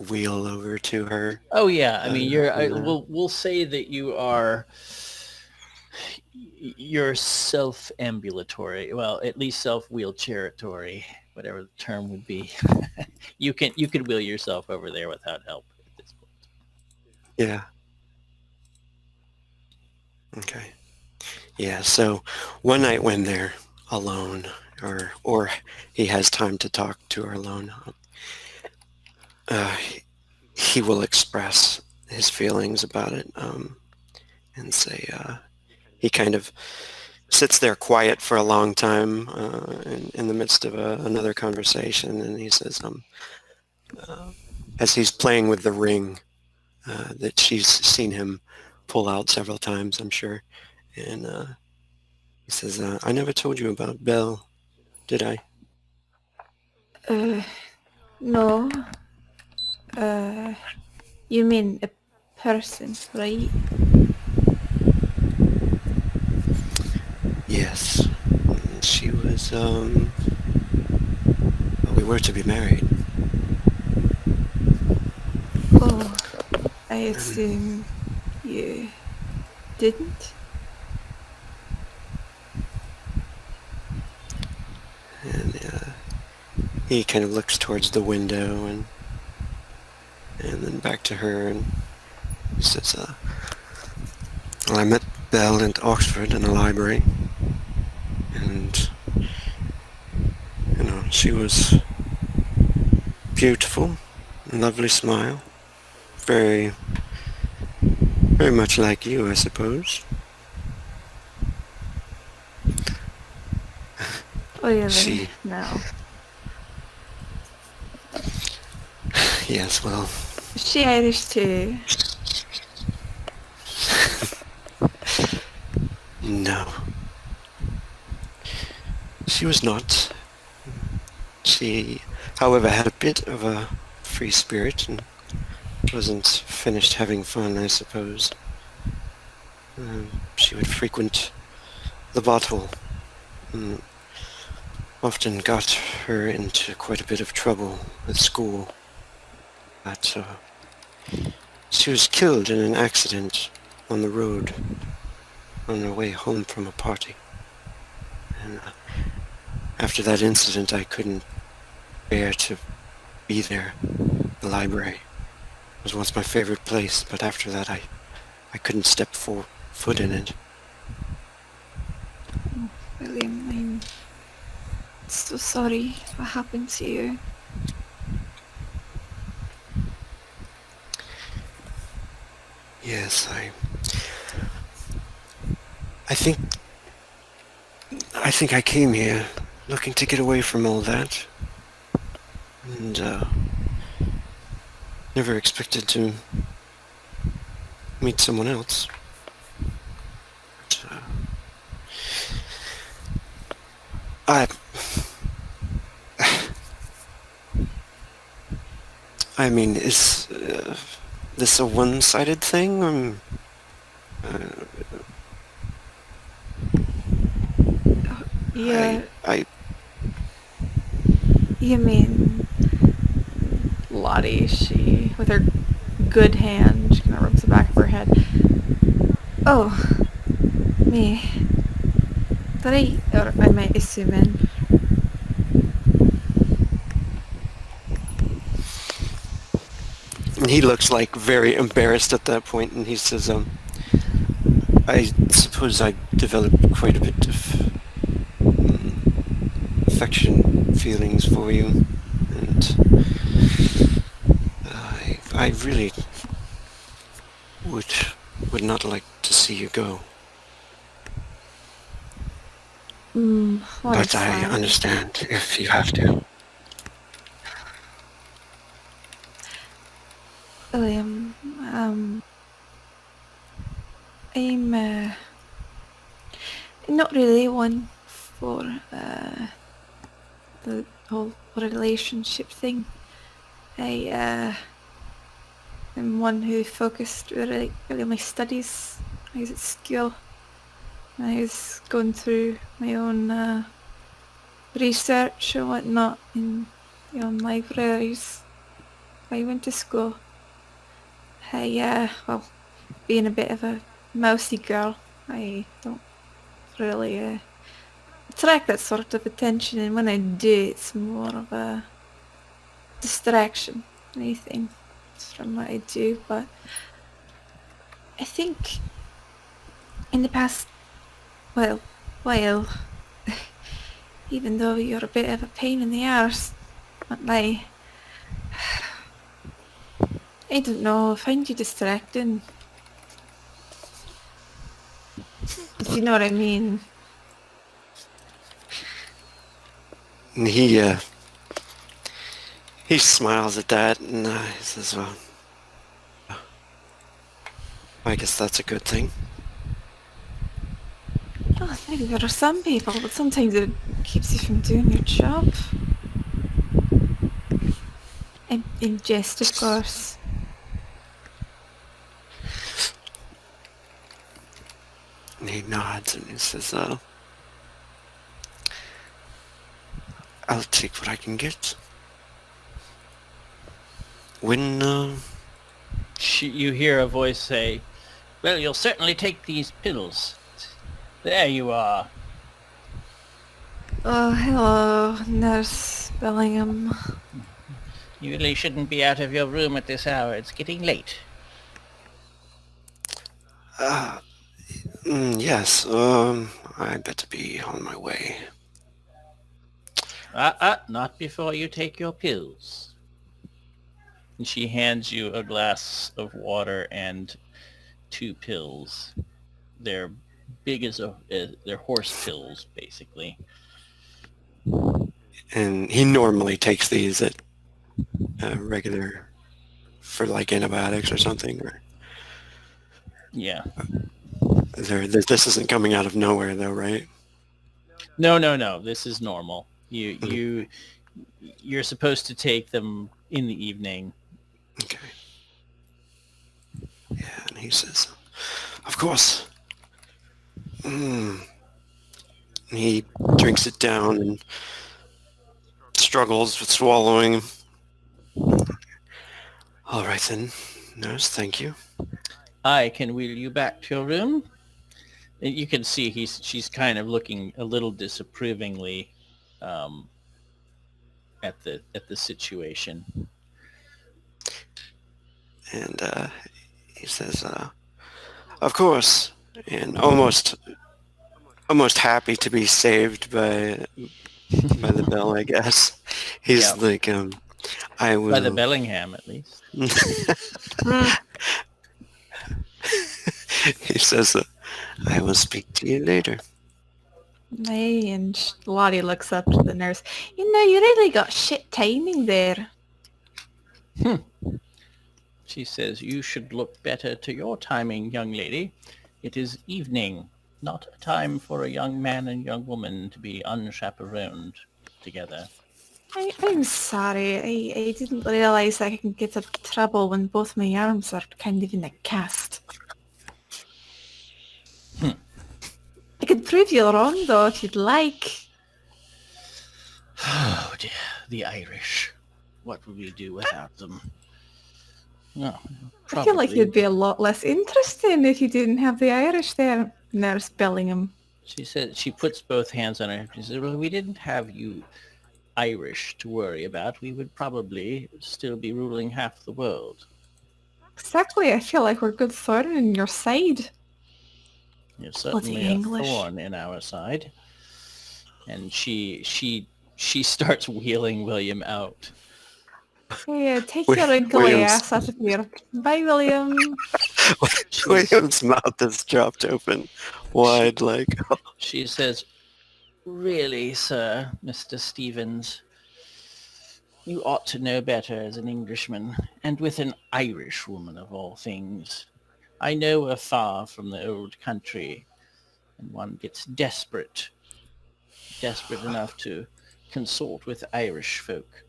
wheel over to her? Oh yeah, I mean we'll say that you're self-ambulatory. Well, at least self-wheelchairatory, whatever the term would be. you could wheel yourself over there without help at this point. Yeah. Okay. Yeah, so one night when they're alone, or he has time to talk to her alone, he will express his feelings about it, and say he kind of sits there quiet for a long time in the midst of another conversation, and he says, as he's playing with the ring that she's seen him pull out several times, I'm sure, and he says, I never told you about Belle, did I? No. You mean a person, right? Yes. She was, we were to be married. Oh, I assume you didn't? And he kind of looks towards the window and then back to her, and he says, well, I met Belle at Oxford in a library, and, she was beautiful, lovely smile, very, very much like you, I suppose. Oh, really? She- No. Yes, well, Is she Irish too? no. She was not. She, however, had a bit of a free spirit and wasn't finished having fun, I suppose. She would frequent the bottle and often got her into quite a bit of trouble at school. But she was killed in an accident on the road on her way home from a party. And after that incident, I couldn't bear to be there. The library was once my favorite place, but after that I couldn't step foot in it. William, I'm so sorry what happened to you. Yes, I think I came here looking to get away from all that, and never expected to meet someone else. But, I mean, is this a one-sided thing? Yeah, I you mean Lottie, she, with her good hand, she kind of rubs the back of her head. Oh, me. Or I might assume in. And he looks like very embarrassed at that point, and he says, I suppose I developed quite a bit of affection feelings for you, and I really would not like to see you go. What But a I sad. understand if you have to. William, I'm not really one for the whole relationship thing. I am one who focused really on my studies. I was at school. I was going through my own research and whatnot in my own libraries. I went to school. Well, being a bit of a mousy girl, I don't really attract that sort of attention, and when I do, it's more of a distraction than anything from what I do. But I think in the past, while even though you're a bit of a pain in the arse, not lie, I don't know, I find you distracting. If you know what I mean. And he smiles at that and he says, well, I guess that's a good thing. Oh, maybe there are some people, but sometimes it keeps you from doing your job. In jest, of course. And he nods and he says, I'll take what I can get. When, You hear a voice say, "Well, you'll certainly take these pills." There you are. Oh, hello, Nurse Bellingham. You really shouldn't be out of your room at this hour. It's getting late. yes, I'd better be on my way. Not before you take your pills. And she hands you a glass of water and 2 pills. They're big as they're horse pills, basically. And he normally takes these at regular, for like antibiotics or something. Or Yeah. this isn't coming out of nowhere though, right? No. This is normal. Mhm. You're supposed to take them in the evening. Okay. Yeah, and he says, of course. He drinks it down and struggles with swallowing. All right then, nurse, thank you. I can wheel you back to your room. And you can see she's kind of looking a little disapprovingly at the situation. And he says, of course, and almost happy to be saved by the bell, I guess. He's Yeah. like, I will. By the Bellingham, at least. He says, I will speak to you later. Hey, and Lottie looks up to the nurse. You know, you really got shit timing there. She says, you should look better to your timing, young lady. It is evening, not a time for a young man and young woman to be unchaperoned together. I'm sorry. I didn't realise I can get into trouble when both my arms are kind of in a cast. I could prove you wrong, though, if you'd like. Oh dear, the Irish. What would we do without them? No, I feel like probably. you'd be a lot less interesting if you didn't have the Irish there, Nurse Bellingham. She said, she puts both hands on her hip. She said, well, we didn't have you Irish to worry about. We would probably still be ruling half the world. Exactly. I feel like we're good thorn in your side. You're certainly a English. thorn in our side. And she starts wheeling William out. Hey, take your wrinkly ass out of here. Bye, William. William's mouth is dropped open wide, like. She says, really, sir, Mr. Stevens, you ought to know better as an Englishman, and with an Irish woman of all things. I know we're far from the old country, and one gets desperate enough to consort with Irish folk.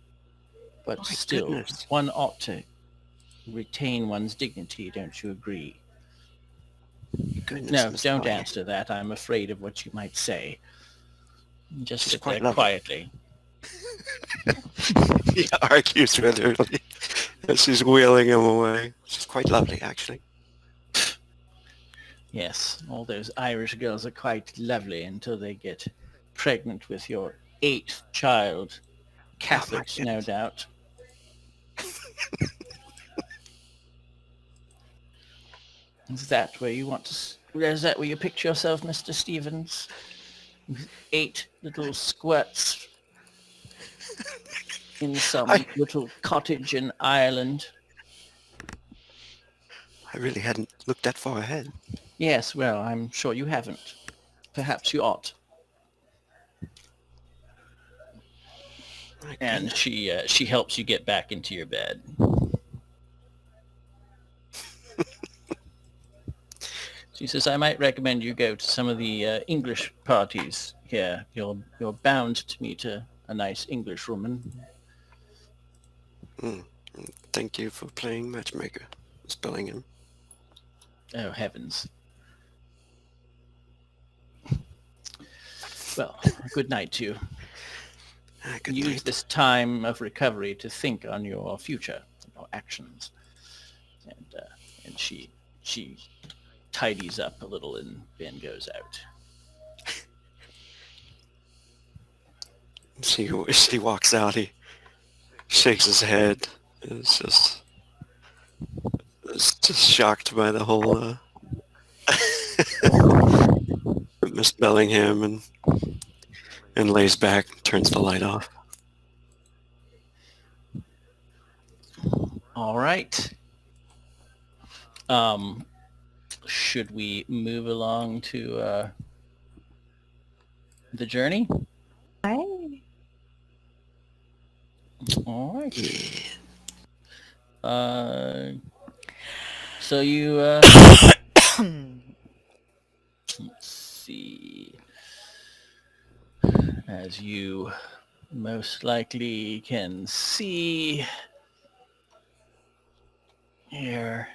But My still, goodness. one ought to retain one's dignity, don't you agree? Goodness, No, Miss don't Lottie. answer that. I'm afraid of what you might say. Just She's sit quite there lovely. quietly. He argues with her as she's wheeling him away. She's quite lovely, actually. Yes, all those Irish girls are quite lovely until they get pregnant with your 8th child. Catholics, no goodness. doubt. Is that where you want to? Is that where you picture yourself, Mr. Stevens? With 8 little squirts in some little cottage in Ireland. I really hadn't looked that far ahead. Yes, well, I'm sure you haven't. Perhaps you ought. And she helps you get back into your bed. She says, "I might recommend you go to some of the English parties here. You're bound to meet a nice English woman." Thank you for playing matchmaker, Miss Bellingham. Oh, heavens. Well, good night to you. Good Use night. this time of recovery to think on your future, your actions. And she tidies up a little, and Ben goes out. She walks out. He shakes his head. It's just shocked by the whole Miss Bellingham, and lays back, turns the light off. All right. Should we move along to the journey? Hi. All right. Yeah. So you let's see. As you most likely can see here,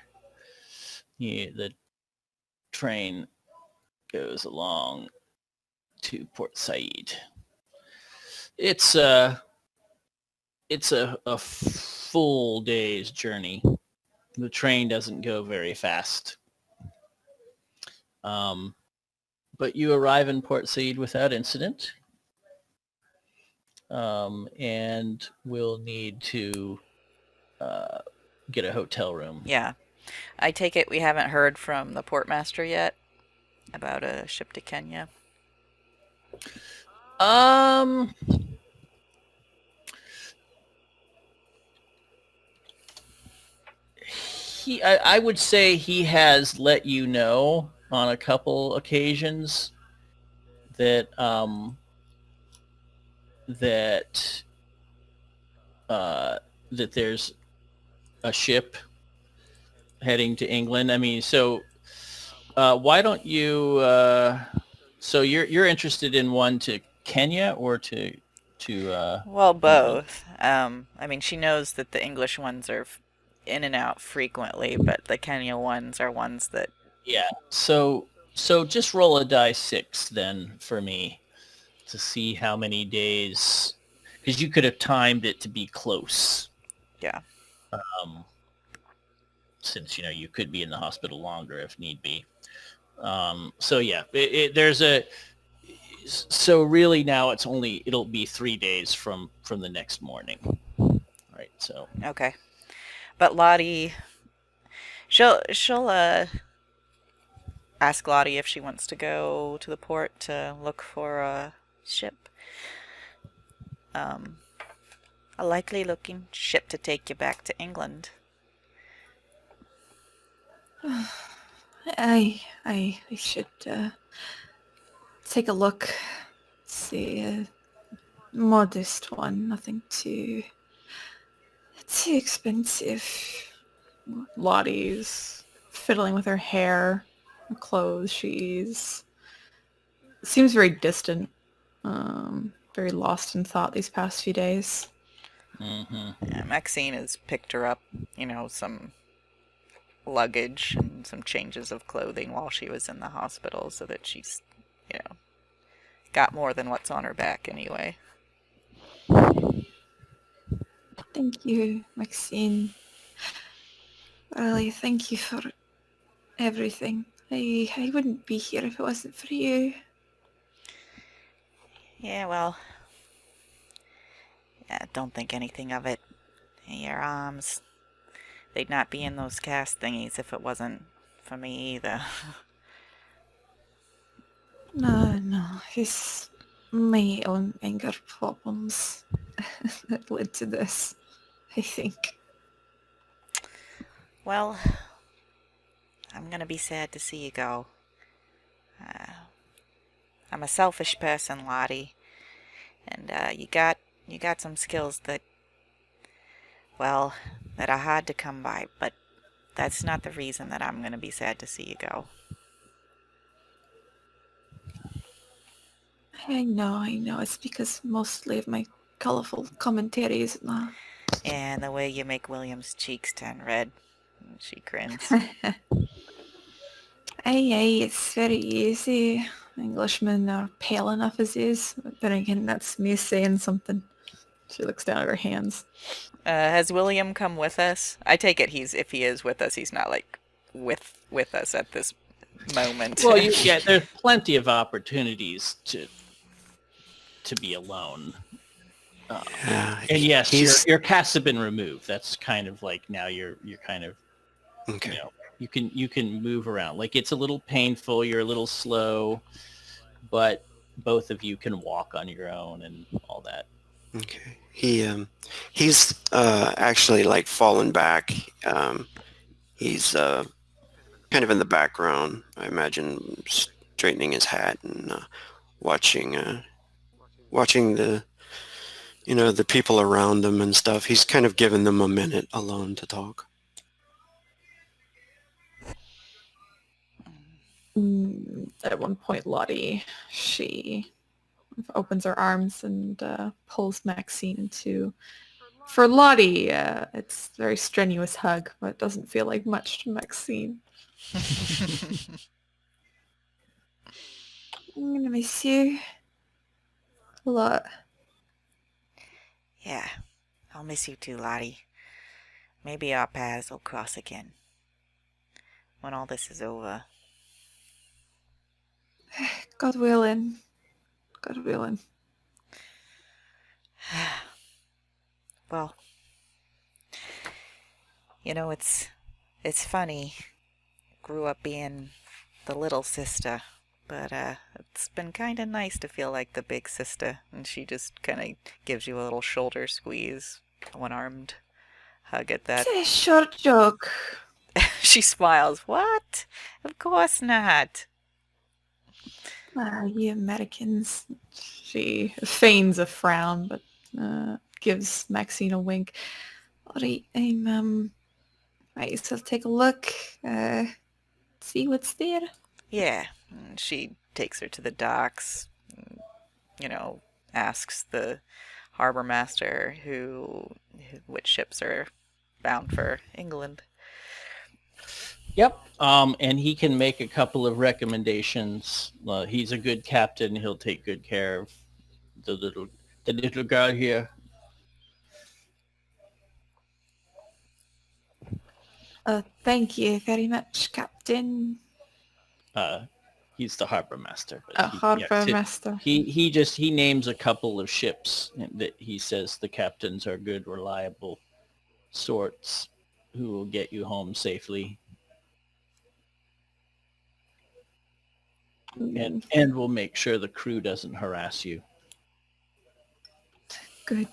the train goes along to Port Said. It's a full day's journey. The train doesn't go very fast. But you arrive in Port Said without incident. And we'll need to get a hotel room. Yeah. I take it we haven't heard from the portmaster yet about a ship to Kenya. I would say he has let you know on a couple occasions that that there's a ship heading to England. I mean, so why don't you? So you're interested in one to Kenya or to Well, England? both. I mean, she knows that the English ones are in and out frequently, but the Kenya ones are ones that... Yeah. So just roll a die 6 then for me to see how many days, because you could have timed it to be close. Yeah. Since you could be in the hospital longer if need be. So yeah, there's a. So really now it'll be 3 days from the next morning. Right. So. Okay. But Lottie, she'll ask Lottie if she wants to go to the port to look for a ship. A likely looking ship to take you back to England. I should take a look. See, a modest one, nothing too expensive. Lottie's fiddling with her hair, her clothes. Seems very distant, very lost in thought these past few days. Mm-hmm. Yeah, Maxine has picked her up, some luggage and some changes of clothing while she was in the hospital so that she's, got more than what's on her back anyway. Thank you, Maxine. Really, thank you for everything. I wouldn't be here if it wasn't for you. Yeah, well, don't think anything of it. Your arms, they'd not be in those cast thingies if it wasn't for me either. No, it's my own anger problems that led to this, I think. Well, I'm gonna be sad to see you go. I'm a selfish person, Lottie, and you got You got some skills that, well, that are hard to come by, but that's not the reason that I'm going to be sad to see you go. I know. It's because mostly of my colorful commentaries. And the way you make William's cheeks turn red. She grins. Aye, it's very easy. Englishmen are pale enough as is. But then again, that's me saying something. She looks down at her hands. Has William come with us? I take it if he is with us, he's not like with us at this moment. Well, there's plenty of opportunities to be alone. And yes, your casts have been removed. That's kind of like now you're kind of Okay. You can move around. Like it's a little painful. You're a little slow, but both of you can walk on your own and all that. Okay. He's actually like fallen back. He's kind of in the background. I imagine straightening his hat and watching the the people around him and stuff. He's kind of giving them a minute alone to talk. At one point, Lottie, she opens her arms and pulls Maxine into... For Lottie, it's a very strenuous hug, but it doesn't feel like much to Maxine. I'm gonna miss you a lot. Yeah, I'll miss you too, Lottie. Maybe our paths will cross again when all this is over. God willing. God willing. Well, it's funny. Grew up being the little sister, but it's been kind of nice to feel like the big sister. And she just kind of gives you a little shoulder squeeze, one-armed hug at that. It's a short joke. She smiles. What? Of course not. You Americans. She feigns a frown, but gives Maxine a wink. Alright, I shall take a look. See what's there. Yeah. And she takes her to the docks. Asks the harbor master which ships are bound for England. Yep. And he can make a couple of recommendations. He's a good captain. He'll take good care of the little girl here. Thank you very much, Captain. He's the harbor master. Harbor master. He names a couple of ships that he says the captains are good, reliable sorts who will get you home safely. And we'll make sure the crew doesn't harass you. Good.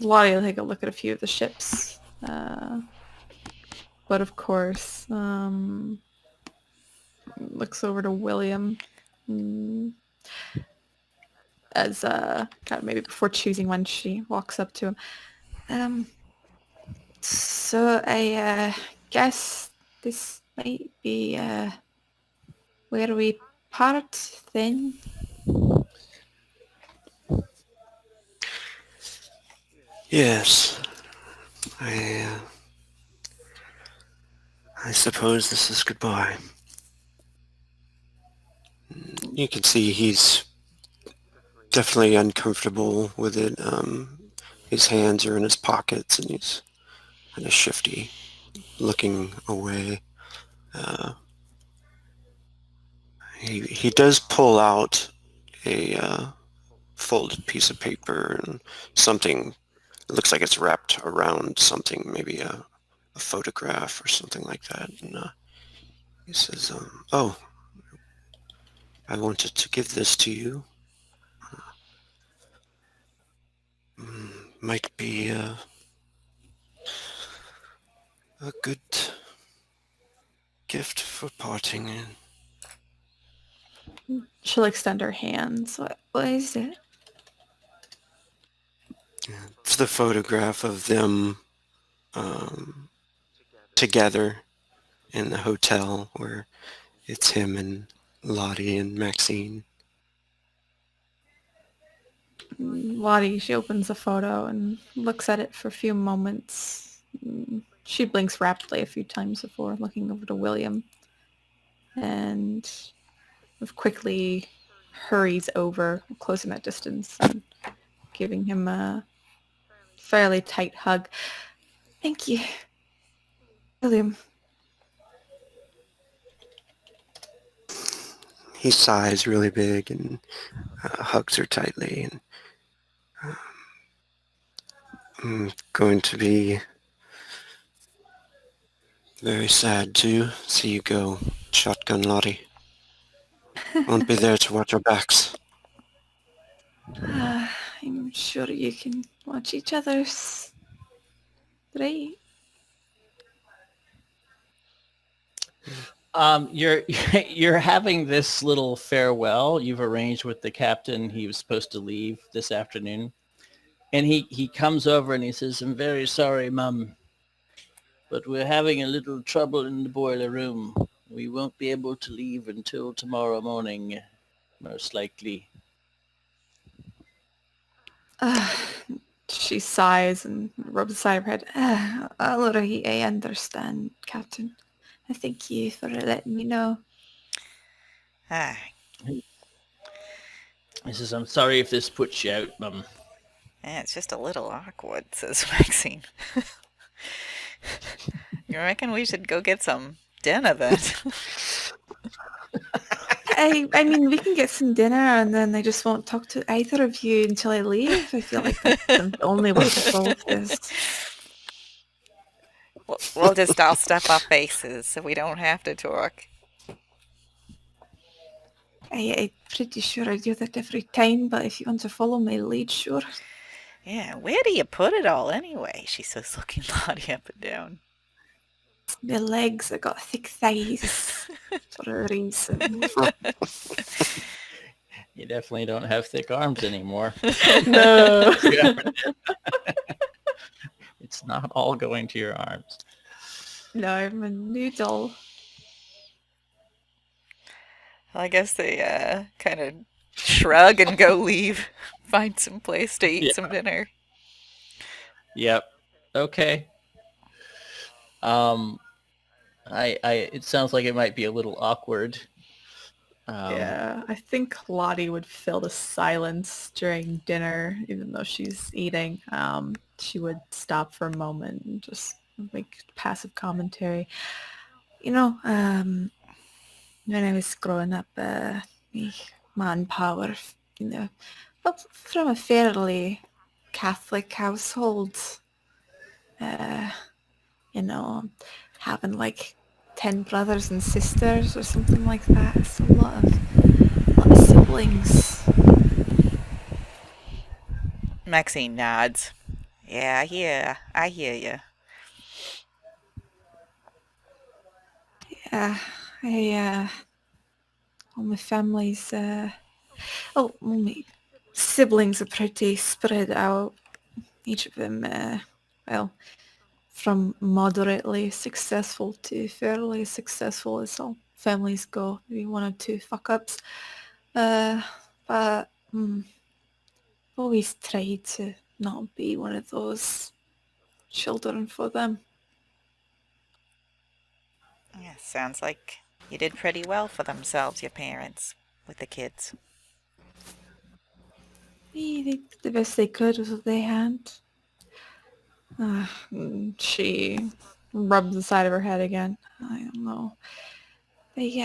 Lottie will take a look at a few of the ships. But of course, looks over to William. As kind of maybe before choosing one, she walks up to him. So I guess this might be where we part then. Yes. I suppose this is goodbye. You can see he's definitely uncomfortable with it. His hands are in his pockets and he's kind of shifty, looking away. He does pull out a folded piece of paper and something. It looks like it's wrapped around something, maybe a photograph or something like that. And he says, "Oh, I wanted to give this to you. Might be a good gift for parting." She'll extend her hands. What is it? It's the photograph of them together in the hotel where it's him and Lottie and Maxine. Lottie, she opens the photo and looks at it for a few moments. She blinks rapidly a few times before looking over to William. And quickly hurries over, close him at distance, and giving him a fairly tight hug. Thank you, William. He sighs really big and hugs her tightly. And I'm going to be very sad to see you go, Shotgun Lottie. Won't be there to watch our backs. I'm sure you can watch each other's. Right? You're you're having this little farewell you've arranged with the captain. He was supposed to leave this afternoon, and he comes over and he says, "I'm very sorry, Mum, but we're having a little trouble in the boiler room. We won't be able to leave until tomorrow morning, most likely." She sighs and rubs the side of her head. Alright, I understand, Captain. Thank you for letting me know. Ah, He says, "I'm sorry if this puts you out, Mum." yeah, it's just a little awkward, says Maxine. You reckon we should go get some dinner then? I mean, we can get some dinner and then I just won't talk to either of you until I leave. I feel like that's the only way to solve this. We'll just all stuff our faces so we don't have to talk. I'm pretty sure I do that every time, but if you want to follow my lead, sure. Yeah, where do you put it all anyway? She says, looking Lottie up and down. My legs, I got thick thighs for a reason. You definitely don't have thick arms anymore. No. It's not all going to your arms. No, I'm a noodle. I guess they kind of shrug and go leave. Find some place to eat some dinner. Yep. Okay. It sounds like it might be a little awkward. Yeah, I think Lottie would fill the silence during dinner, even though she's eating. She would stop for a moment and just make passive commentary. You know, when I was growing up, me manpower, you know, but from a fairly Catholic household, you know, having like 10 brothers and sisters or something like that. It's a lot of siblings. Maxine nods. Yeah, I hear you. Yeah, all my family's, my siblings are pretty spread out. Each of them, from moderately successful to fairly successful as all families go. Maybe one or two fuck-ups. But always tried to not be one of those children for them. Yeah, sounds like you did pretty well for themselves, your parents, with the kids. They did the best they could with what they had. She rubs the side of her head again. I don't know. They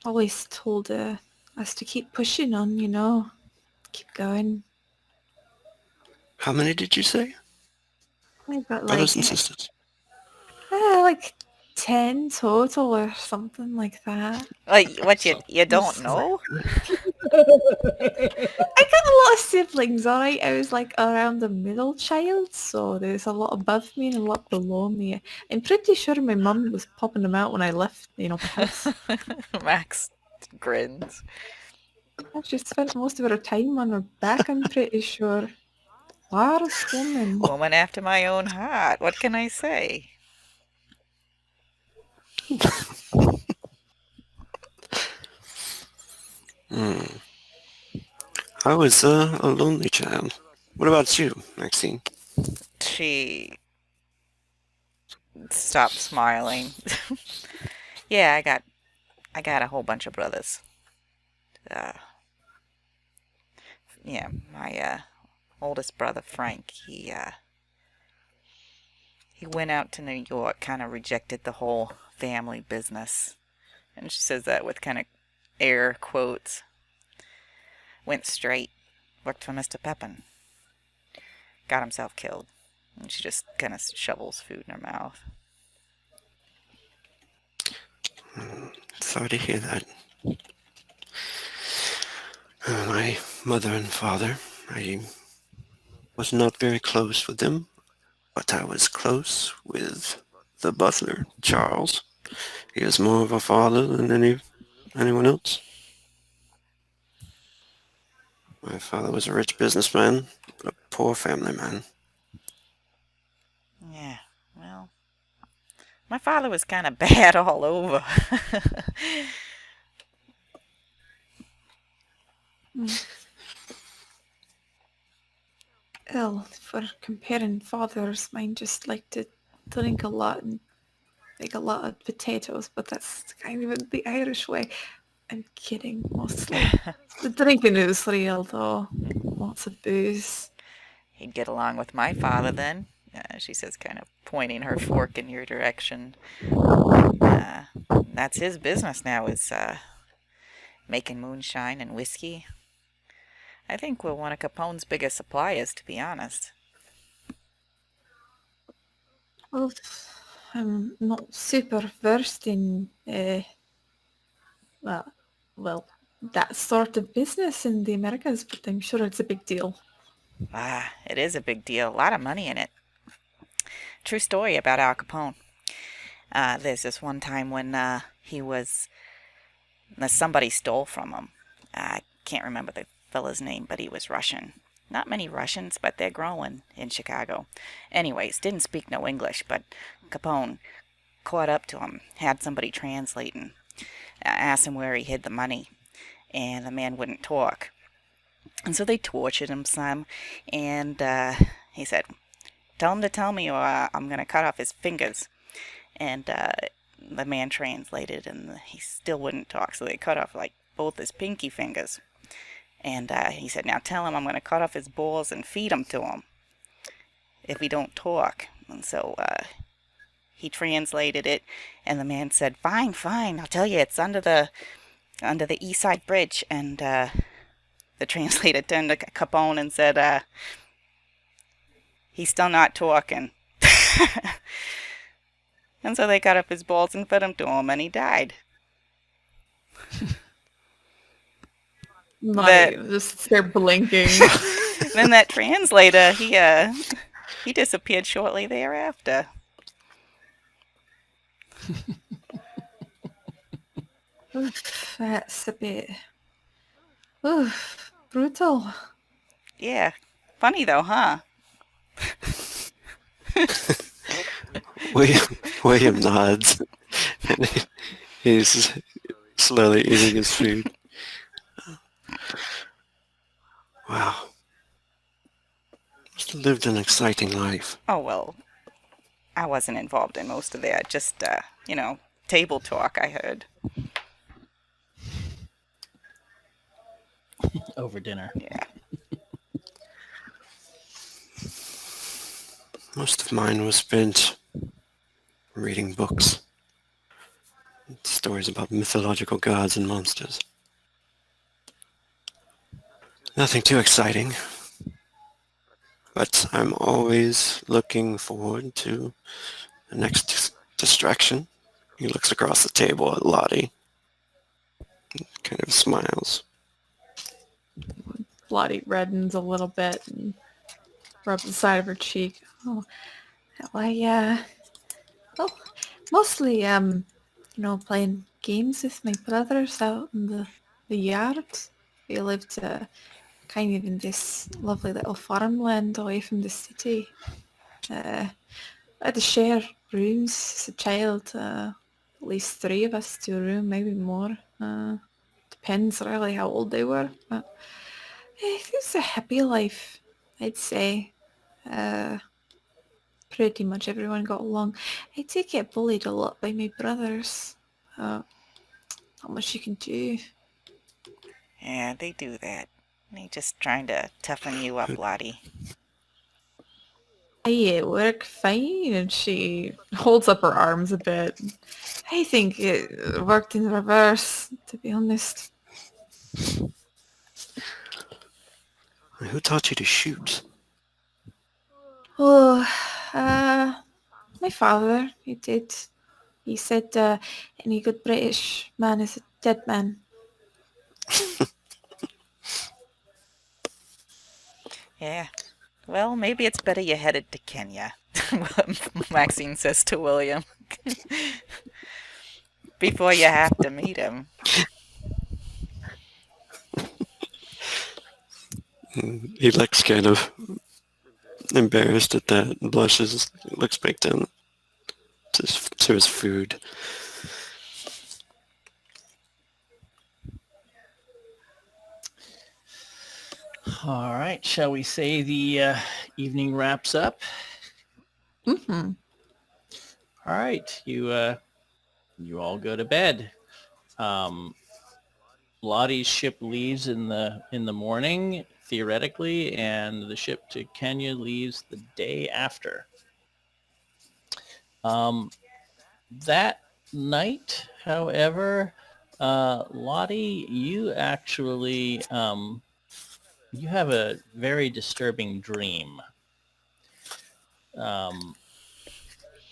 always told us to keep pushing on, you know. Keep going. How many did you say? I've got Brothers and sisters. like 10 total or something like that. Like, what, you don't know? I got a lot of siblings, alright? I was like around the middle child, so there's a lot above me and a lot below me. I'm pretty sure my mum was popping them out when I left, the house. Max grins. She spent most of her time on her back, I'm pretty sure. Smartest woman. Woman after my own heart. What can I say? I was a lonely child. What about you, Maxine? She stopped smiling. Yeah, I got a whole bunch of brothers. Uh, yeah, my oldest brother Frank, he went out to New York, kind of rejected the whole family business. And she says that with kind of air quotes. Went straight, worked for Mr. Pepin. Got himself killed. And she just kind of shovels food in her mouth. Sorry to hear that. My mother and father, I was not very close with them, but I was close with the butler, Charles. He is more of a father than anyone else. My father was a rich businessman, but a poor family man. Yeah, well, my father was kind of bad all over. Well, for comparing fathers, mine just like to drink a lot and make a lot of potatoes, but that's kind of the Irish way. I'm kidding, mostly. The drinking is real, though. Lots of booze. He'd get along with my father then. She says, kind of pointing her fork in your direction. That's his business now, is making moonshine and whiskey. I think we're one of Capone's biggest suppliers, to be honest. Well, I'm not super versed in, well, that sort of business in the Americas, but I'm sure it's a big deal. It is a big deal. A lot of money in it. True story about Al Capone. There's this one time when somebody stole from him. I can't remember the fella's name, but he was Russian. Not many Russians, but they're growing in Chicago. Anyways, didn't speak no English, but Capone caught up to him, had somebody translating, asked him where he hid the money, and the man wouldn't talk. And so they tortured him some, and he said, "Tell him to tell me, or I'm going to cut off his fingers." And the man translated, and he still wouldn't talk, so they cut off like both his pinky fingers. And he said, "Now tell him I'm going to cut off his balls and feed them to him if he don't talk." And so he translated it, and the man said, "Fine, fine, I'll tell you, it's under the East Side Bridge." And the translator turned to Capone and said, "He's still not talking." And so they cut up his balls and fed him to him, and he died. Just start blinking. Then that translator, he disappeared shortly thereafter. Oof, that's a bit... Oof, brutal. Yeah. Funny though, huh? William nods, and he's slowly eating his food. Wow. Must have lived an exciting life. Oh, well, I wasn't involved in most of that. Just, table talk, I heard. Over dinner. Yeah. Most of mine was spent reading books. Stories about mythological gods and monsters. Nothing too exciting. But I'm always looking forward to the next distraction. He looks across the table at Lottie. Kind of smiles. Lottie reddens a little bit and rubs the side of her cheek. Oh, well, mostly, playing games with my brothers out in the yard. We lived kind of in this lovely little farmland away from the city. I had to share rooms as a child. At least 3 of us to a room, maybe more. Depends really how old they were. But it was a happy life, I'd say. Pretty much everyone got along. I did get bullied a lot by my brothers. Not much you can do. Yeah, they do that. They just trying to toughen you up, Lottie. It worked fine, and she holds up her arms a bit. I think it worked in reverse, to be honest. Who taught you to shoot? Oh, my father, he did. He said any good British man is a dead man. Yeah. Well, maybe it's better you headed to Kenya, Maxine says to William. Before you have to meet him. He looks kind of embarrassed at that and blushes, looks back down to his food. All right, shall we say the evening wraps up? Mm-hmm. All right, you all go to bed. Lottie's ship leaves in the morning, theoretically, and the ship to Kenya leaves the day after. That night, however, Lottie, you actually you have a very disturbing dream.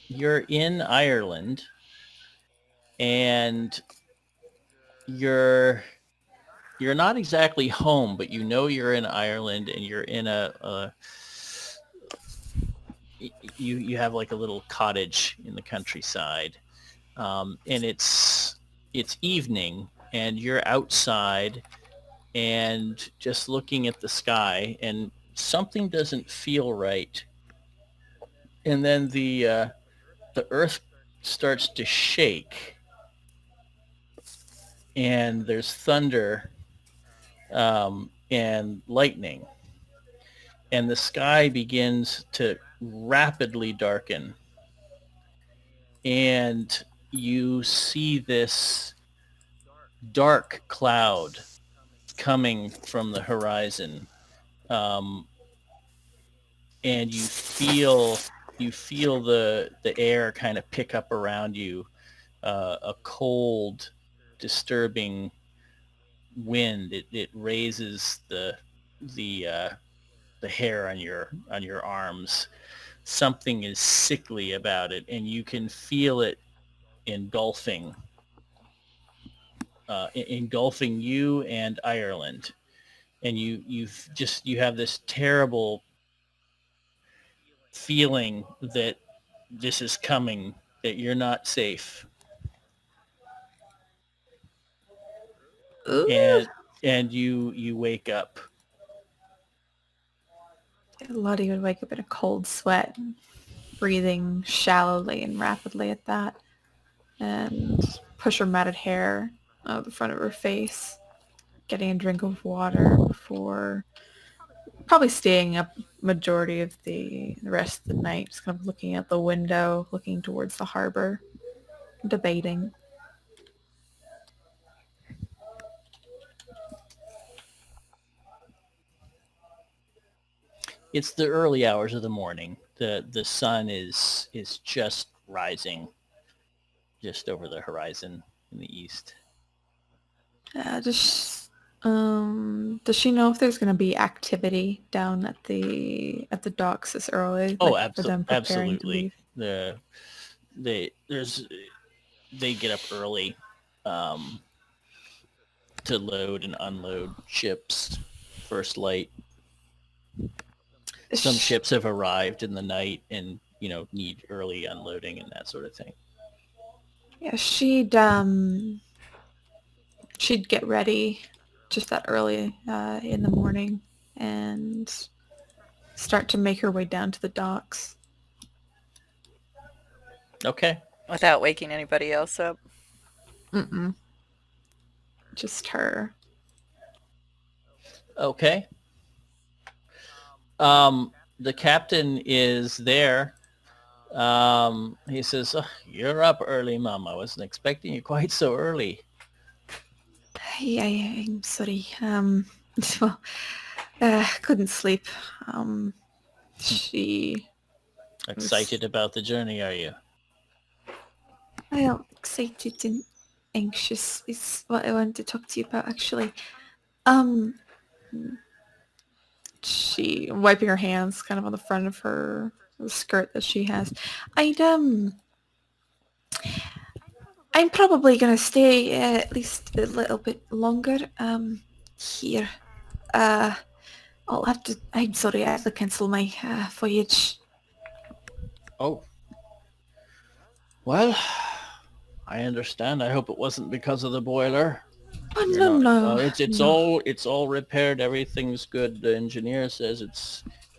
You're in Ireland, and you're not exactly home, but you know you're in Ireland, and you're in you have like a little cottage in the countryside, and it's evening, and you're outside and just looking at the sky, and something doesn't feel right, and then the earth starts to shake, and there's thunder and lightning, and the sky begins to rapidly darken, and you see this dark cloud coming from the horizon, and you feel the air kind of pick up around you, a cold, disturbing wind. It raises the hair on your arms. Something is sickly about it, and you can feel it engulfing you and Ireland, and you have this terrible feeling that this is coming, that you're not safe, Ooh. and you wake up. Lottie would wake up in a cold sweat, breathing shallowly and rapidly at that, and push her matted hair out the front of her face, getting a drink of water before probably staying up majority of the rest of the night, just kind of looking out the window, looking towards the harbor, debating. It's the early hours of the morning. The sun is just rising, just over the horizon in the east. Does she know if there's going to be activity down at the docks this early? Oh, like, for them preparing absolutely. To leave? They get up early to load and unload ships. First light. Some ships have arrived in the night and need early unloading and that sort of thing. Yeah, she'd get ready just that early in the morning, and start to make her way down to the docks. Okay. Without waking anybody else up? Mm-mm. Just her. Okay. The captain is there. He says, "Oh, you're up early, Mum. I wasn't expecting you quite so early." I'm sorry. Well, couldn't sleep. She... Excited about the journey, are you? Well, excited and anxious is what I wanted to talk to you about, actually. She wiping her hands kind of on the front of her skirt that she has. I'm probably gonna stay at least a little bit longer here. I'll have to... I'm sorry, I have to cancel my voyage. Oh. Well, I understand. I hope it wasn't because of the boiler. Oh, You're no. It's all repaired. Everything's good. The engineer says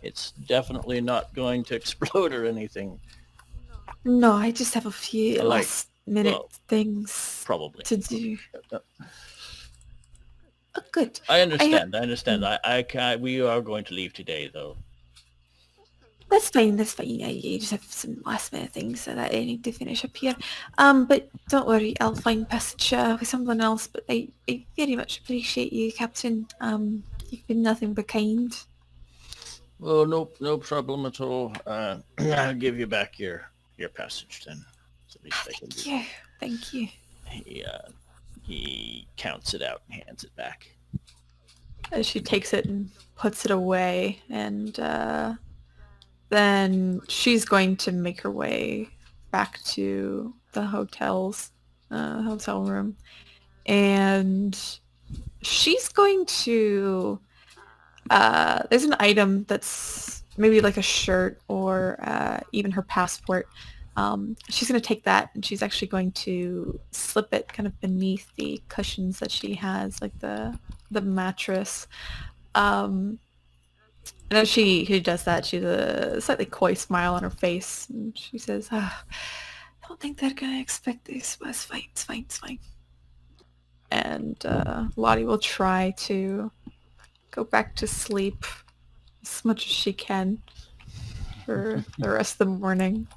it's definitely not going to explode or anything. No, I just have a few last minute things Probably to do. Oh, good. I understand. We are going to leave today, though. That's fine. I just have some last minute things that I need to finish up here. But don't worry, I'll find passage with someone else. But I very much appreciate you, Captain. You've been nothing but kind. Well, no problem at all. I'll give you back your passage then. It's the least I can do. Thank you. He counts it out and hands it back. As she takes it and puts it away, and then she's going to make her way back to the hotel room, and she's going to... there's an item that's maybe like a shirt or even her passport. She's going to take that, and she's actually going to slip it kind of beneath the cushions that she has, like the mattress. And as she does that, she's a slightly coy smile on her face, and she says, I don't think they're going to expect this, but it's fine. And Lottie will try to go back to sleep as much as she can for the rest of the morning.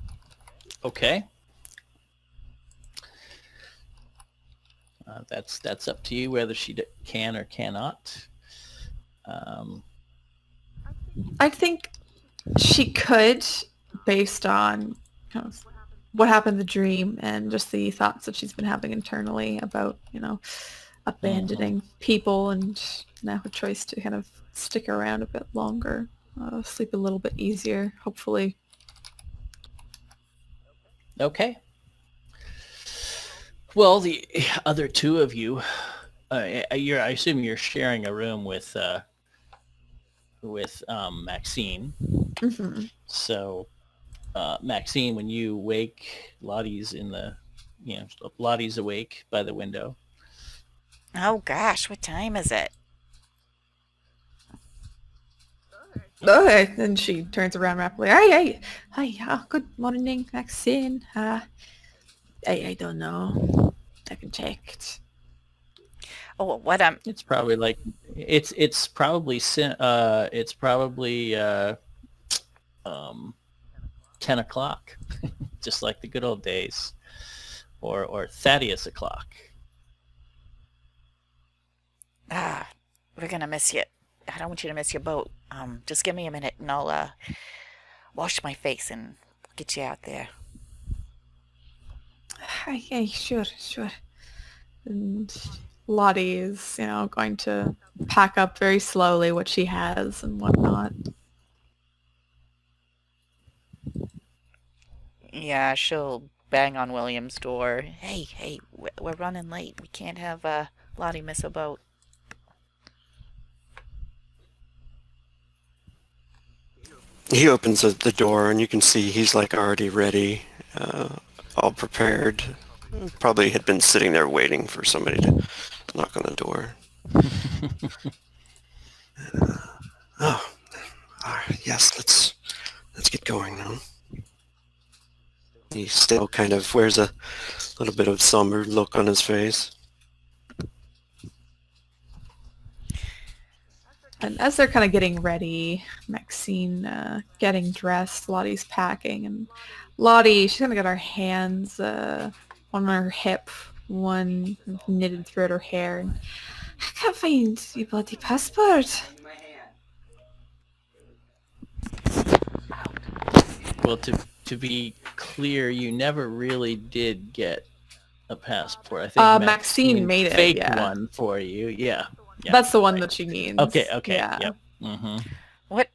Okay. That's up to you whether she can or cannot. I think she could, based on kind of what happened in the dream and just the thoughts that she's been having internally about, abandoning people, and now her choice to kind of stick around a bit longer, sleep a little bit easier, hopefully. Okay. Well, the other two of you, I assume you're sharing a room with Maxine. Mm-hmm. So, Maxine, when you wake, Lottie's Lottie's awake by the window. Oh gosh, what time is it? Okay, then she turns around rapidly. Hi, good morning, Maxine. I don't know. I haven't checked. Oh, It's probably like it's probably 10 o'clock, just like the good old days, or Thaddeus o'clock. We're gonna miss you. I don't want you to miss your boat. Just give me a minute and I'll wash my face and get you out there. Hey, sure. And Lottie is, going to pack up very slowly what she has and whatnot. Yeah, she'll bang on William's door. Hey, we're running late. We can't have Lottie miss a boat. He opens the door, and you can see he's like already ready, all prepared. Probably had been sitting there waiting for somebody to knock on the door. Oh, yes, let's get going now. He still kind of wears a little bit of somber look on his face. And as they're kind of getting ready, Maxine getting dressed, Lottie's packing, and Lottie, she's gonna get her hands on her hip, one knitted throughout her hair. And I can't find your bloody passport. Well, to be clear, you never really did get a passport. I think Maxine made it, faked yeah. one for you. Yeah. That's the one that she needs. Okay. Yeah. Yep. Mm-hmm. What?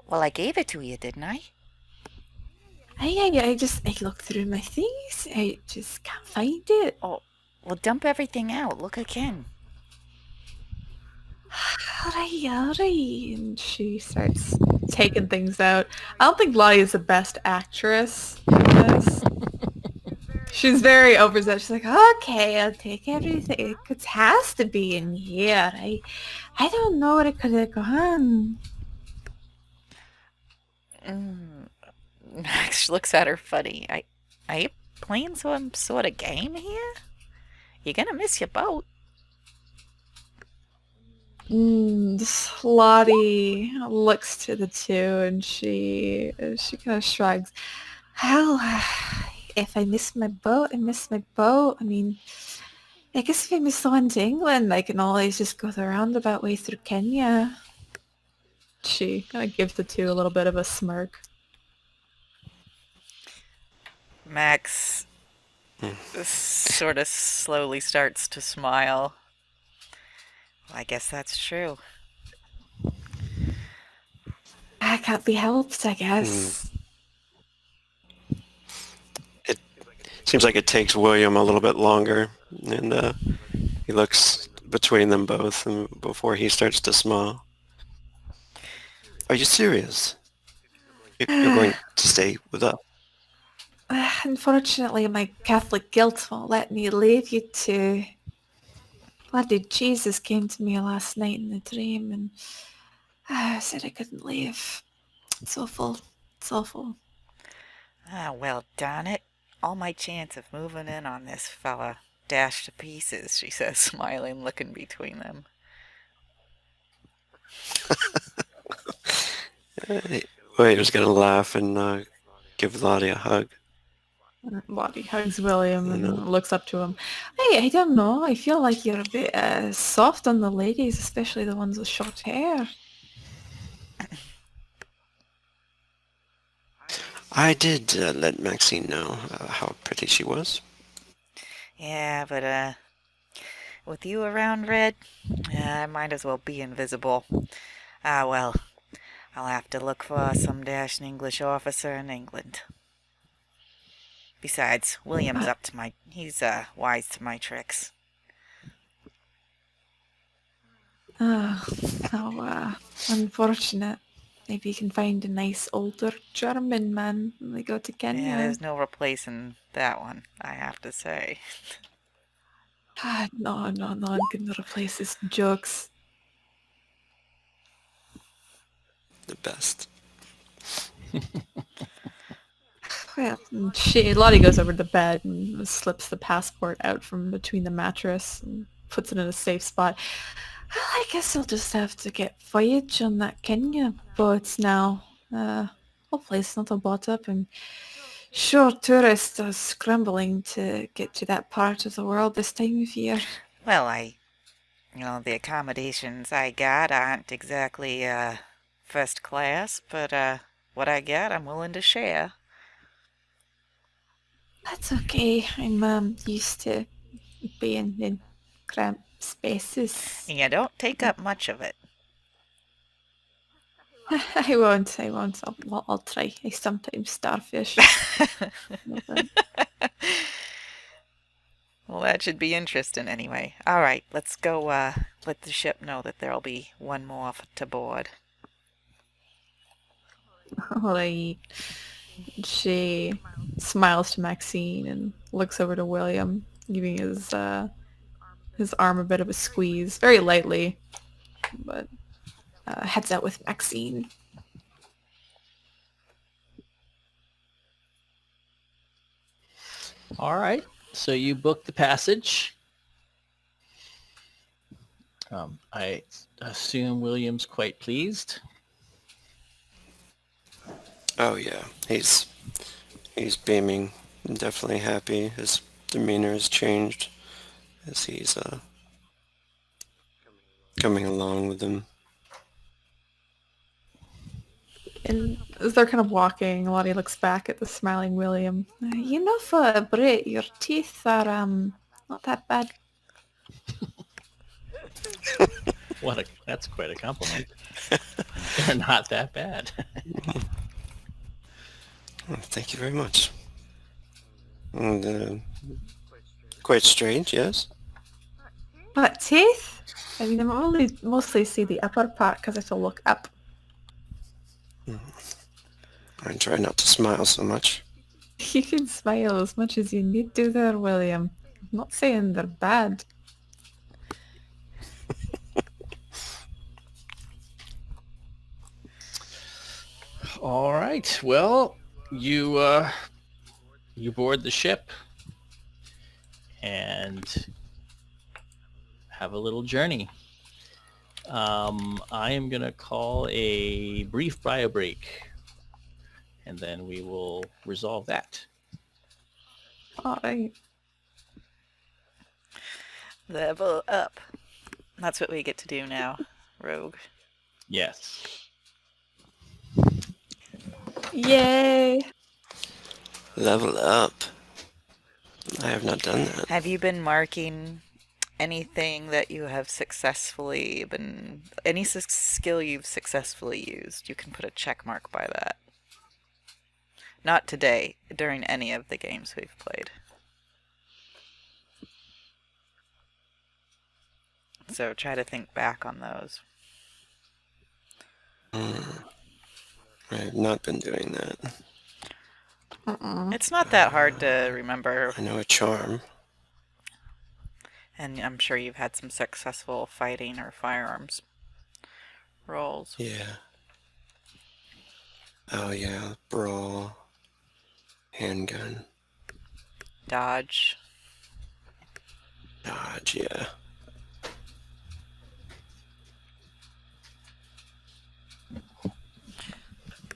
Well, I gave it to you, didn't I? I looked through my things. I just can't find it. Oh, well, dump everything out. Look again. Alright. And she starts taking things out. I don't think Lottie is the best actress in this. She's very overzealous. She's like, okay, I'll take everything. It has to be in here. I don't know where it could have gone. Max looks at her funny. Are you playing some sort of game here? You're gonna miss your boat. Lottie looks to the two and she kind of shrugs. Well, if I miss my boat, I miss my boat. I mean, I guess if I miss the one to England, I can always just go the roundabout way through Kenya. She kind of gives the two a little bit of a smirk. Max sort of slowly starts to smile. Well, I guess that's true. I can't be helped, I guess. It seems like it takes William a little bit longer, and he looks between them both and before he starts to smile. Are you serious? You're going to stay with us? Unfortunately, my Catholic guilt won't let me leave you two. Bloody Jesus came to me last night in a dream and said I couldn't leave. It's awful. It's awful. Ah, well, darn it. All my chance of moving in on this fella dashed to pieces, she says, smiling, looking between them. William's gonna laugh and give Lottie a hug. Lottie hugs William and looks up to him. Hey, I don't know. I feel like you're a bit soft on the ladies, especially the ones with short hair. I did let Maxine know how pretty she was. Yeah, but with you around, Red, I might as well be invisible. Ah, well, I'll have to look for some dashing English officer in England. Besides, William's he's wise to my tricks. How unfortunate. Maybe you can find a nice older German man when we go to Kenya. Yeah, there's no replacing that one, I have to say. No one can replace his jokes. The best. Well, Lottie goes over to the bed and slips the passport out from between the mattress and puts it in a safe spot. Well, I guess I'll just have to get voyage on that Kenya boat now. Hopefully it's not all bought up and sure tourists are scrambling to get to that part of the world this time of year. Well, the accommodations I got aren't exactly first class, but what I got I'm willing to share. That's okay. I'm used to being in cramped spaces. And you don't take up much of it. I won't. I'll try. I sometimes starfish. Well, that should be interesting anyway. All right, let's go let the ship know that there'll be one more to board. Alright. She smiles to Maxine and looks over to William, giving his arm a bit of a squeeze, very lightly, but heads out with Maxine. All right. So you book the passage. I assume William's quite pleased. Oh yeah, he's beaming, definitely happy. His demeanor has changed as he's coming along with them. And as they're kind of walking, Lottie looks back at the smiling William. You know, for a Brit, your teeth are not that bad. That's quite a compliment. They're not that bad. Oh, thank you very much. And quite strange, yes. What, teeth? I mean, I mostly see the upper part because I have to look up. I try not to smile so much. You can smile as much as you need to there, William. I'm not saying they're bad. All right. Well, you board the ship and have a little journey. I am going to call a brief bio break, and then we will resolve that. All right. Level up. That's what we get to do now, Rogue. Yes. Yay! Level up. I have not done that. Have you been marking anything that you have successfully been... Any skill you've successfully used? You can put a check mark by that. Not today, during any of the games we've played. So try to think back on those. I have not been doing that. It's not that hard to remember, I know a charm. and I'm sure you've had some successful fighting or firearms rolls. Yeah. Oh yeah, brawl, handgun, Dodge. dodge, yeah.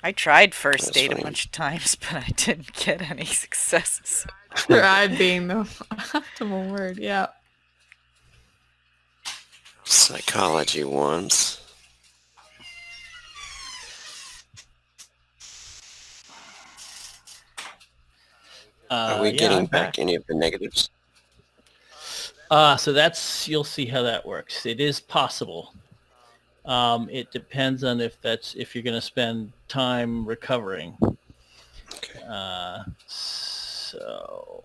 I tried first That's aid a funny. bunch of times, but I didn't get any successes. Tried being the optimal word, yeah. Psychology once. Are we getting I'm back any of the negatives? So you'll see how that works. It is possible. It depends on if you're going to spend time recovering. Okay. So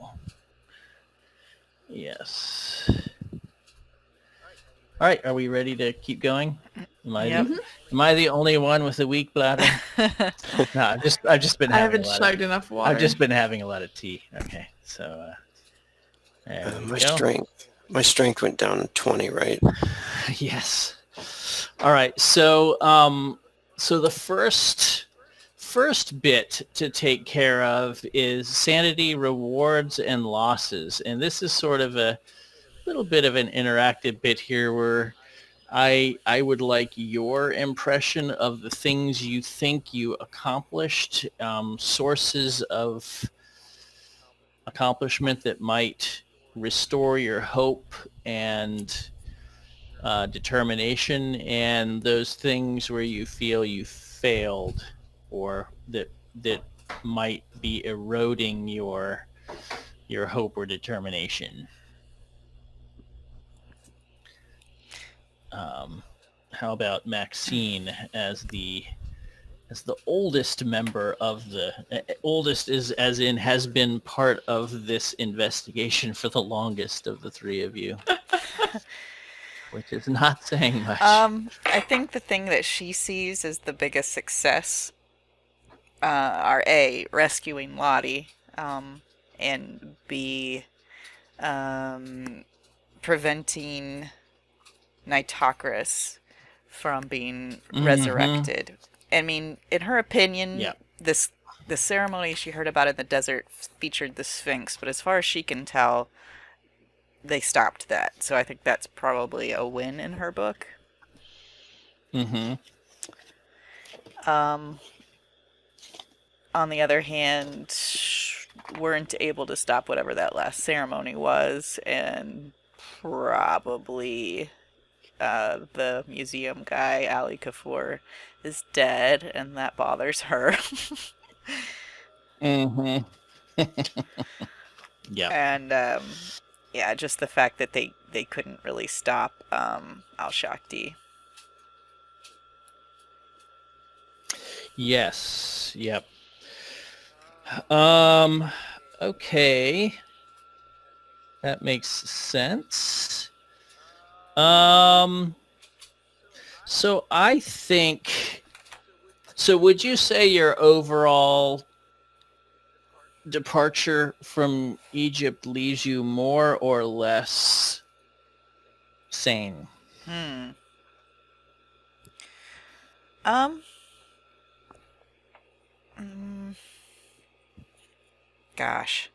yes. All right. Are we ready to keep going? Yep. Am I the only one with a weak bladder? No, I've just been. I having haven't a lot chugged enough water. I've just been having a lot of tea. Okay, so there we go. My strength went down to 20, right? Yes. All right. So so the first bit to take care of is sanity, rewards, and losses, and this is sort of a little bit of an interactive bit here where I would like your impression of the things you think you accomplished, sources of accomplishment that might restore your hope and determination, and those things where you feel you failed or that might be eroding your hope or determination. How about Maxine as the oldest member of the oldest is as in has been part of this investigation for the longest of the three of you, which is not saying much. I think the thing that she sees as the biggest success are A, rescuing Lottie, and B, preventing Nitocris from being Mhm. resurrected. I mean, in her opinion, Yeah. the ceremony she heard about in the desert featured the Sphinx, but as far as she can tell, they stopped that. So I think that's probably a win in her book. Mm-hmm. On the other hand, weren't able to stop whatever that last ceremony was, and probably the museum guy, Ali Kafur, is dead, and that bothers her. Mm-hmm. Yeah. And yeah, just the fact that they couldn't really stop Al Shakti. Yes. Yep. Okay. That makes sense. So I think, so would you say your overall departure from Egypt leaves you more or less sane? Um, Gosh.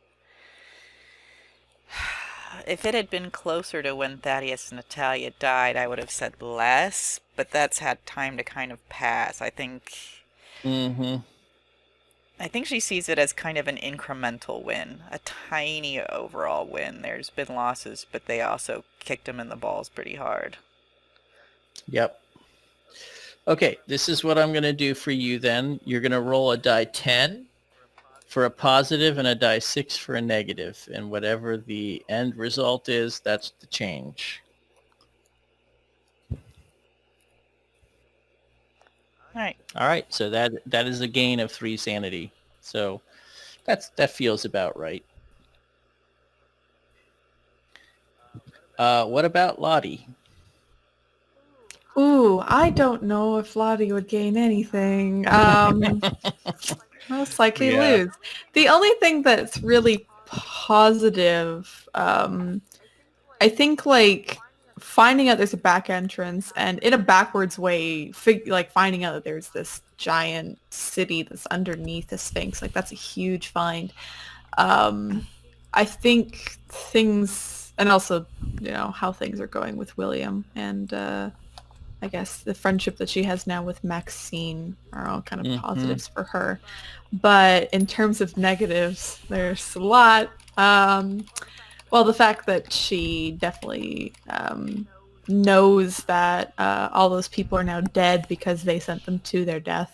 If it had been closer to when Thaddeus and Natalia died, I would have said less, but that's had time to kind of pass. Mm-hmm. I think she sees it as kind of an incremental win, a tiny overall win. There's been losses, but they also kicked him in the balls pretty hard. Yep. Okay, this is what I'm going to do for you then. You're going to roll a die 10 for a positive and a die 6 for a negative. And whatever the end result is, that's the change. All right. So that is a gain of 3 sanity. So that feels about right. What about Lottie? Ooh, I don't know if Lottie would gain anything. Most likely Yeah. lose. The only thing that's really positive, I think, like, finding out there's a back entrance and in a backwards way, like finding out that there's this giant city that's underneath the Sphinx, like that's a huge find. I think things, and also, how things are going with William and I guess the friendship that she has now with Maxine are all kind of positives for her. But in terms of negatives, there's a lot. Well, the fact that she definitely knows that all those people are now dead because they sent them to their death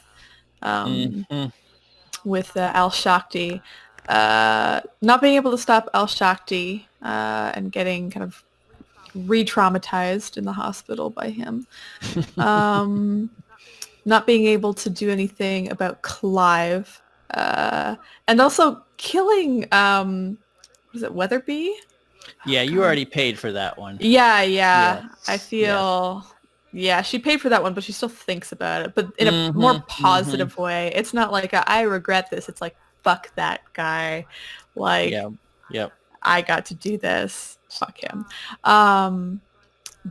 with Al Shakti. Not being able to stop Al Shakti and getting kind of re-traumatized in the hospital by him. Not being able to do anything about Clive. And also killing, was it Weatherby? Yeah, you already paid for that one. Yeah. Yes, I feel... Yeah, she paid for that one, but she still thinks about it. But in a more positive way. It's not like I regret this. It's like, fuck that guy. Like, Yep. I got to do this. Fuck him.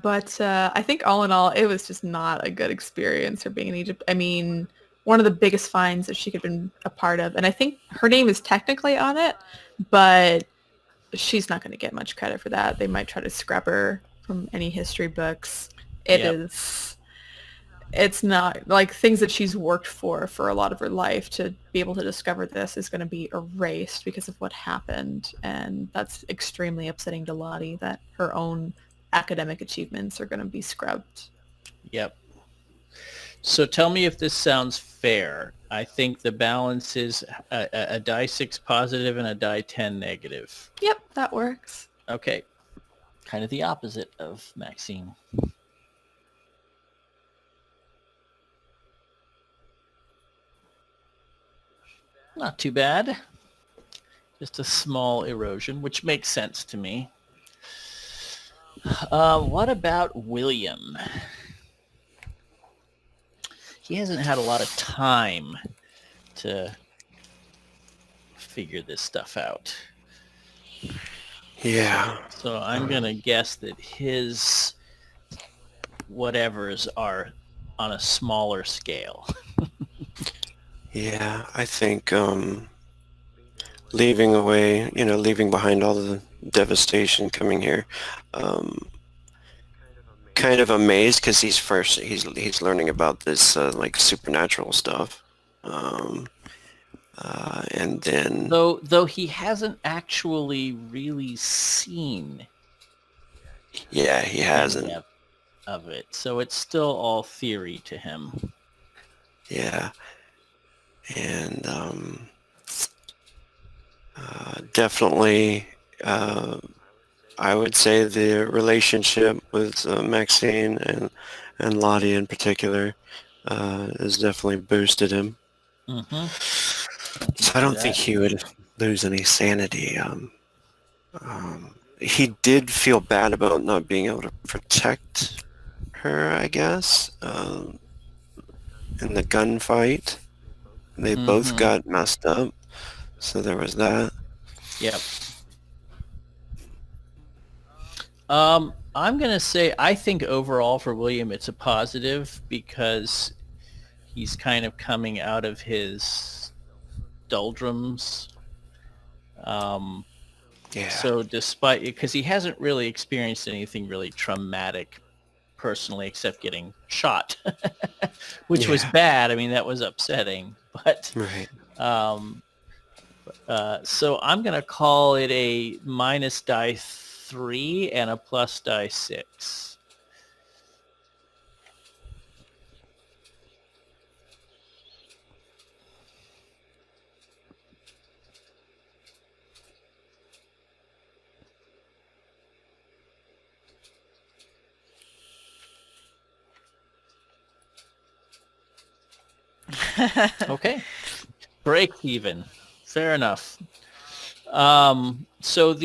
But I think all in all, it was just not a good experience for being in Egypt. I mean, one of the biggest finds that she could have been a part of. And I think her name is technically on it, but she's not going to get much credit for that. They might try to scrub her from any history books. It's not like things that she's worked for a lot of her life. To be able to discover this is going to be erased because of what happened. And that's extremely upsetting to Lottie, that her own academic achievements are going to be scrubbed. Yep. So tell me if this sounds fair. I think the balance is a die 6 positive and a die 10 negative. Yep, that works. Okay. Kind of the opposite of Maxine. Not too bad. Just a small erosion, which makes sense to me. What about William? He hasn't had a lot of time to figure this stuff out. Yeah. So I'm going to guess that his whatevers are on a smaller scale. Yeah, I think leaving behind all the devastation coming here, um, kind of amazed because he's learning about this like supernatural stuff, and then Though he hasn't actually really seen yeah, he any hasn't. of it, so it's still all theory to him. Yeah, and definitely, I would say the relationship with Maxine and Lottie in particular has definitely boosted him. Mm-hmm. So I don't think he would lose any sanity. He did feel bad about not being able to protect her, I guess, in the gunfight. They both Mm-hmm. got messed up, so there was that. Yep. I'm gonna say I think overall for William it's a positive because he's kind of coming out of his doldrums. Um, Yeah, so despite, because he hasn't really experienced anything really traumatic personally except getting shot, which was yeah, bad. I mean, that was upsetting. But right. um, so I'm going to call it a minus die 3 and a plus die 6. Okay. Break even. Fair enough. So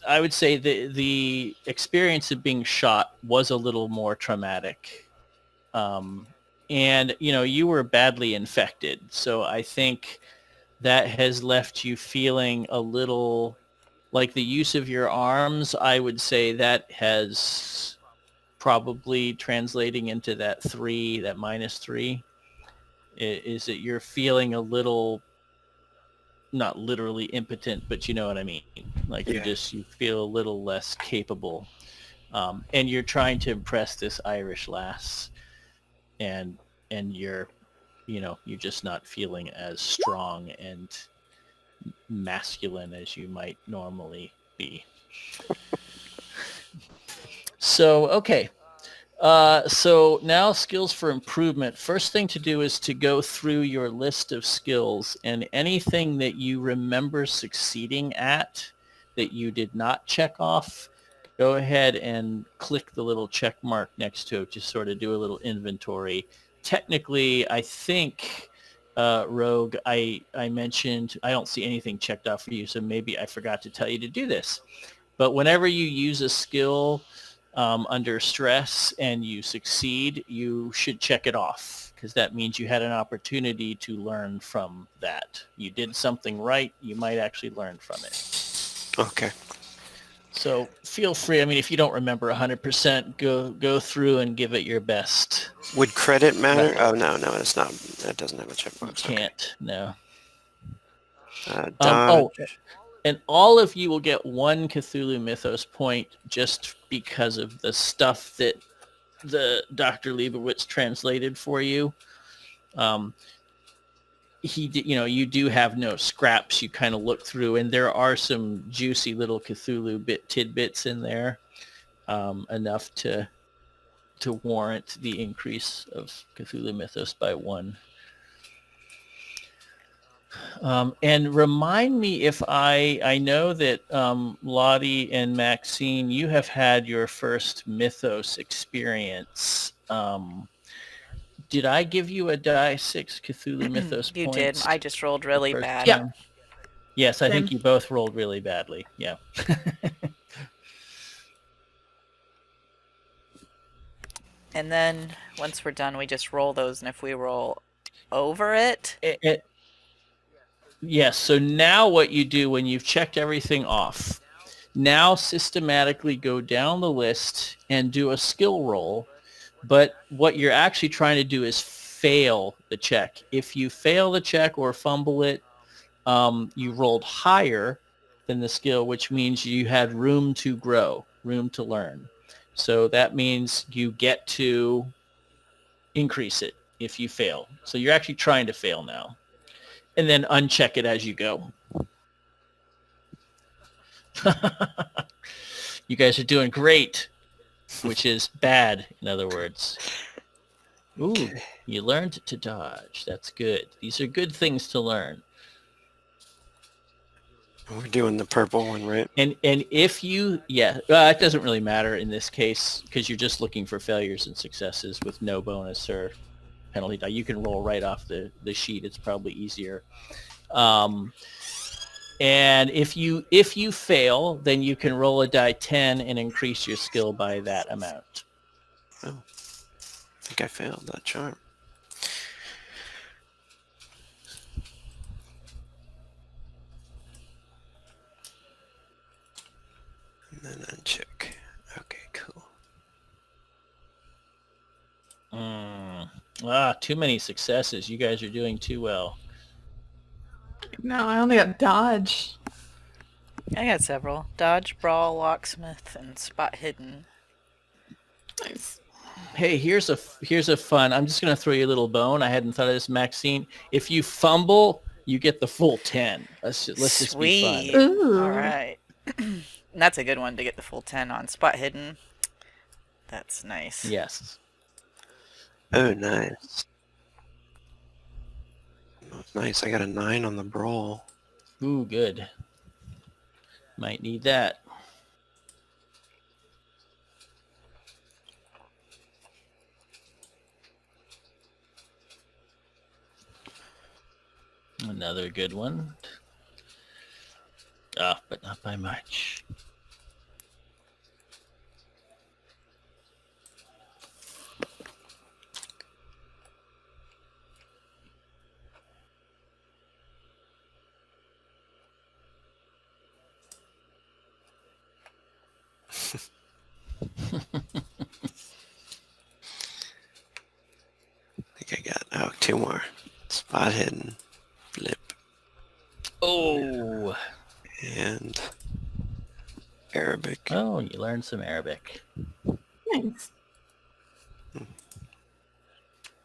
I would say the experience of being shot was a little more traumatic. And you were badly infected. So I think that has left you feeling a little like the use of your arms. I would say that has probably translating into that minus 3 is that you're feeling a little, not literally impotent, but you know what I mean? Like Yeah. you feel a little less capable. And you're trying to impress this Irish lass, and you're just not feeling as strong and masculine as you might normally be. So, okay. So now skills for improvement. First thing to do is to go through your list of skills, and anything that you remember succeeding at that you did not check off, go ahead and click the little check mark next to it to sort of do a little inventory. Technically, I think, Rogue, I mentioned I don't see anything checked off for you, so maybe I forgot to tell you to do this. But whenever you use a skill under stress and you succeed, you should check it off, because that means you had an opportunity to learn from that. You did something right, you might actually learn from it. Okay. So feel free. I mean, if you don't remember 100%, go through and give it your best. Would credit matter? Oh, no, it's not. That doesn't have a checkbox. You can't, no. Dodge. And all of you will get 1 Cthulhu Mythos point just because of the stuff that the Dr. Liebowitz translated for you. You do have no scraps. You kind of look through, and there are some juicy little Cthulhu tidbits in there, enough to warrant the increase of Cthulhu Mythos by 1. And remind me if I know that Lottie and Maxine, you have had your first Mythos experience. Did I give you a die 6 Cthulhu Mythos You points? did. I just rolled really first bad. time? Yes, I think you both rolled really badly. Yeah. And then once we're done, we just roll those, and if we roll over it, Yes, so now what you do when you've checked everything off, now systematically go down the list and do a skill roll But what you're actually trying to do is fail the check. If you fail the check or fumble it, you rolled higher than the skill, which means you had room to grow, room to learn. So that means you get to increase it if you fail. So you're actually trying to fail now. And then uncheck it as you go. You guys are doing great, which is bad, in other words. Ooh, Okay. you learned to dodge. That's good. These are good things to learn. We're doing the purple one, right? And if you, it doesn't really matter in this case because you're just looking for failures and successes with no bonus or penalty die. You can roll right off the sheet. It's probably easier. And if you fail, then you can roll a die 10 and increase your skill by that amount. Oh, I think I failed that charm. And then uncheck. Okay, cool. Too many successes. You guys are doing too well. No, I only got dodge. I got several. Dodge, brawl, locksmith, and spot hidden. Nice. Hey, here's a fun. I'm just gonna throw you a little bone. I hadn't thought of this, Maxine. If you fumble, you get the full 10. Let's just be Sweet. fun. Ooh. All right. And that's a good one to get the full 10 on. Spot hidden. That's nice. Yes. Oh, nice. Oh, nice. I got a 9 on the brawl. Ooh, good. Might need that. Another good one. But not by much. I think I got 2 more. Spot hidden, lip, Oh. and Arabic. Oh, you learned some Arabic. Nice.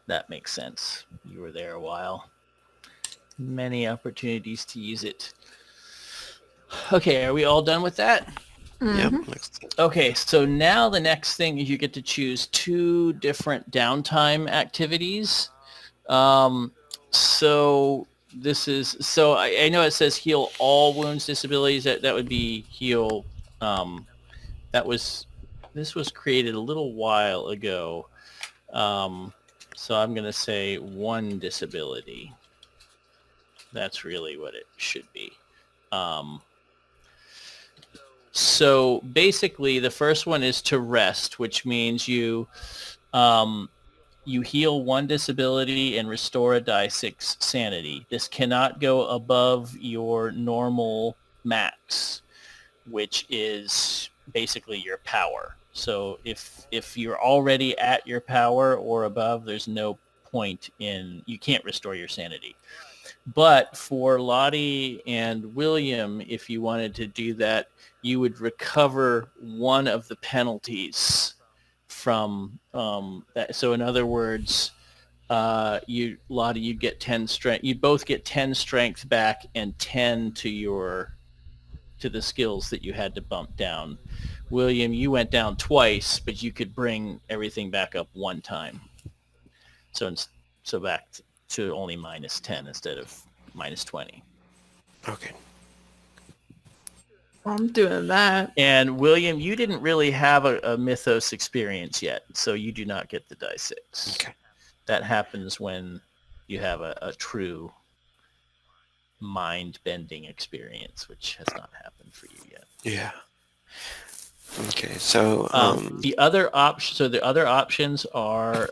That makes sense. You were there a while. Many opportunities to use it. Okay, are we all done with that? Yep. Mhm. Next. Okay, so now the next thing is you get to choose 2 different downtime activities. So this is, so I know it says heal all wounds, disabilities. That would be heal. This was created a little while ago. So I'm going to say 1 disability. That's really what it should be. So basically, the first one is to rest, which means you heal 1 disability and restore a die 6 sanity. This cannot go above your normal max, which is basically your power. So if you're already at your power or above, there's no point in, you can't restore your sanity. But for Lottie and William, if you wanted to do that, you would recover 1 of the penalties from that. So in other words, Lottie, you'd get 10 strength. You both get 10 strength back and 10 to the skills that you had to bump down. William, you went down twice, but you could bring everything back up 1 time. So back to only -10 instead of -20. Okay. I'm doing that. And William, you didn't really have a mythos experience yet, so you do not get the die 6. Okay. That happens when you have a true mind-bending experience, which has not happened for you yet. Yeah. Okay. So The other options are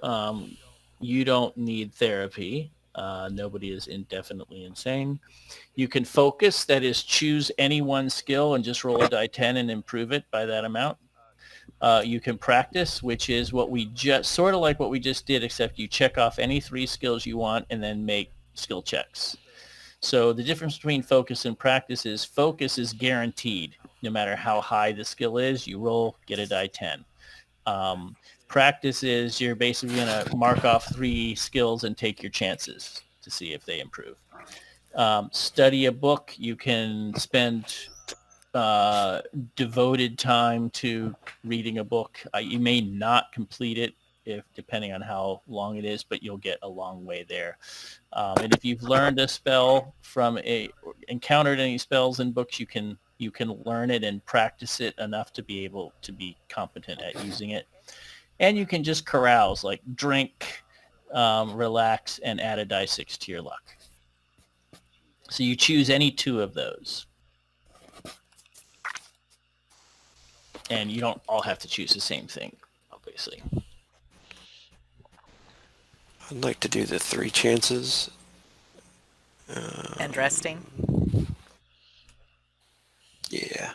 you don't need therapy. Nobody is indefinitely insane. You can focus, that is choose any 1 skill and just roll a die 10 and improve it by that amount. You can practice, which is what we just sort of like what we just did, except you check off any 3 skills you want and then make skill checks. So the difference between focus and practice is focus is guaranteed. No matter how high the skill is, you roll, get a die 10. Practice is you're basically going to mark off 3 skills and take your chances to see if they improve. Study a book. You can spend devoted time to reading a book. You may not complete it depending on how long it is, but you'll get a long way there. And if you've learned a spell encountered any spells in books, you can learn it and practice it enough to be able to be competent at using it. And you can just carouse, like drink, relax, and add a die 6 to your luck. So you choose any 2 of those. And you don't all have to choose the same thing, obviously. I'd like to do the 3 chances. And resting. Yeah.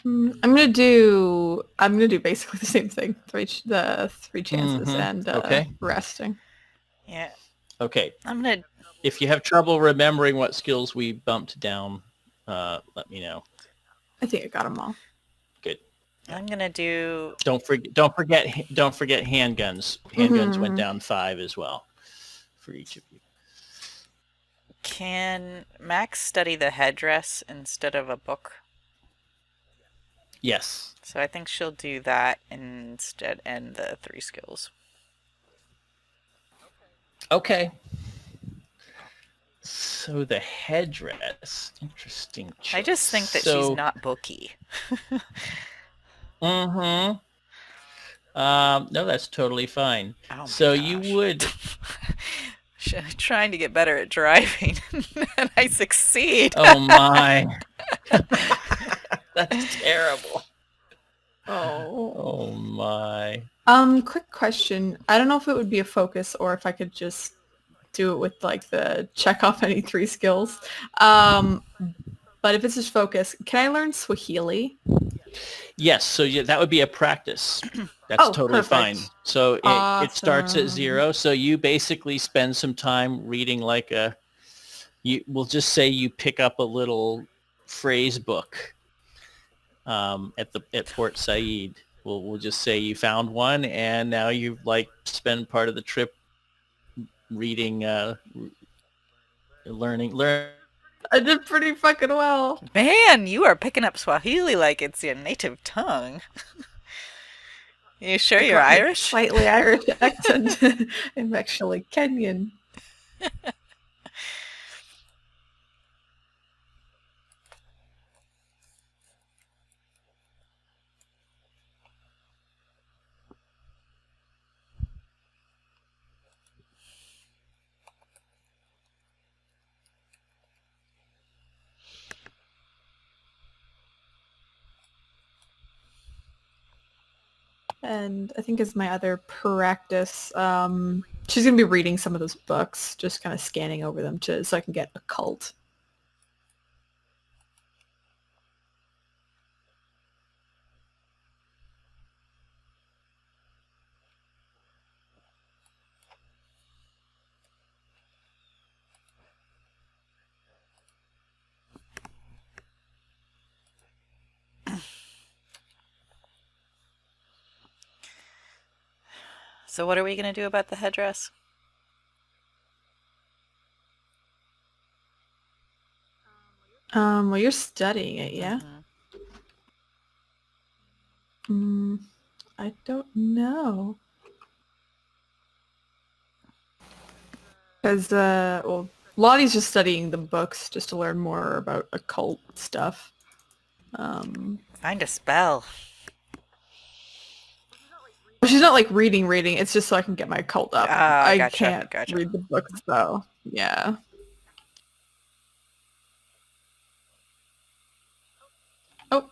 I'm gonna do basically the same thing. The 3 chances and Okay. resting. Yeah. Okay. I'm gonna. If you have trouble remembering what skills we bumped down, let me know. I think I got them all. Good. I'm gonna do. Don't forget handguns. Handguns went down 5 as well for each of you. Can Max study the headdress instead of a book? Yes. So I think she'll do that instead, and the 3 skills. Okay. So the headdress, interesting choice. I just think that she's not booky. No, that's totally fine. Oh my So gosh. you would... Trying to get better at driving, and I succeed. Oh my. That's terrible. Oh my. Quick question. I don't know if it would be a focus or if I could just do it with like the check off any 3 skills. But if it's just focus, can I learn Swahili? Yes, so that would be a practice. That's totally perfect. fine. So it starts at Awesome. 0. So you basically spend some time reading we'll just say you pick up a little phrase book at Port Said. We'll just say you found one, and now you spend part of the trip reading, learning. I did pretty fucking well. Man, you are picking up Swahili like it's your native tongue. You sure you're Got my Irish? Slightly Irish accent. I'm actually Kenyan. And I think as my other practice, she's going to be reading some of those books, just kind of scanning over them so I can get occult. So what are we going to do about the headdress? Well, you're studying it, yeah? I don't know. Because, Lottie's just studying the books just to learn more about occult stuff. Find a spell. She's not like reading. It's just so I can get my occult up. I Gotcha, can't gotcha. read the books though. Yeah. Oh.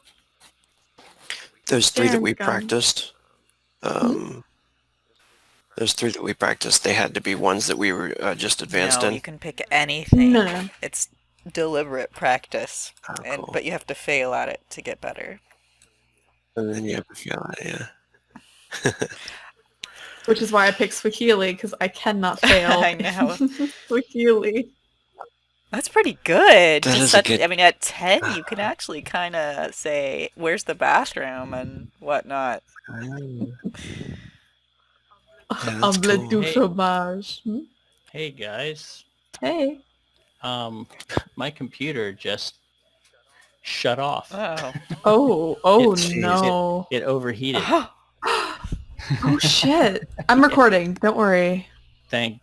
There's 3 that Darren's we gone. practiced. There's 3 that we practiced. They had to be ones that we were just advanced No, in. you can pick anything. No. It's deliberate practice, Cool. but you have to fail at it to get better. And then you have to feel it, yeah. Which is why I picked Swahili, because I cannot fail. I know. Swahili. That's pretty good. That Just is a such, good... I mean, at 10, you can actually kind of say, where's the bathroom and whatnot. Yeah, that's Omelette cool. du Hey. fromage. Hey guys, Hey. my computer just shut off. Oh. Oh It- no. It overheated. Oh shit. I'm recording. Don't worry. Thank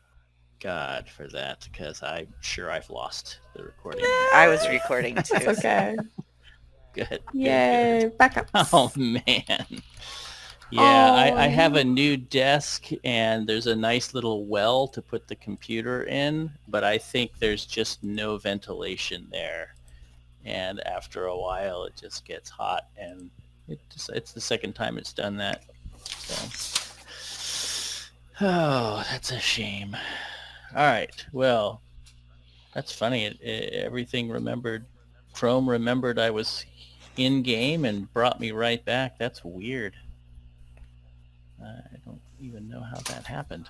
God for that, because I'm sure I've lost the recording. I was recording too. It's okay. Good. Yay. Back up. Oh man. Yeah, I Oh. have a new desk and there's a nice little well to put the computer in, but I think there's just no ventilation there. And after a while it just gets hot, and it's the second time it's done that. So oh, that's a shame. All right. Well, that's funny. Everything remembered. Chrome remembered I was in game and brought me right back. That's weird. I don't even know how that happened.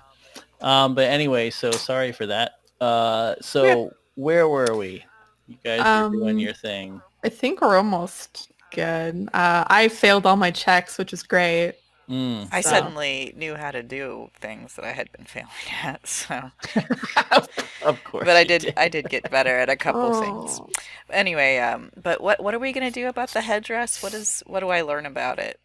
But anyway, so sorry for that. So where were we? You guys were doing your thing. I think we're almost good. I failed all my checks, which is great. I So. suddenly knew how to do things that I had been failing at, so. Of course. But you I did get better at a couple things. Oh. Anyway, but what are we gonna do about the headdress? What do I learn about it?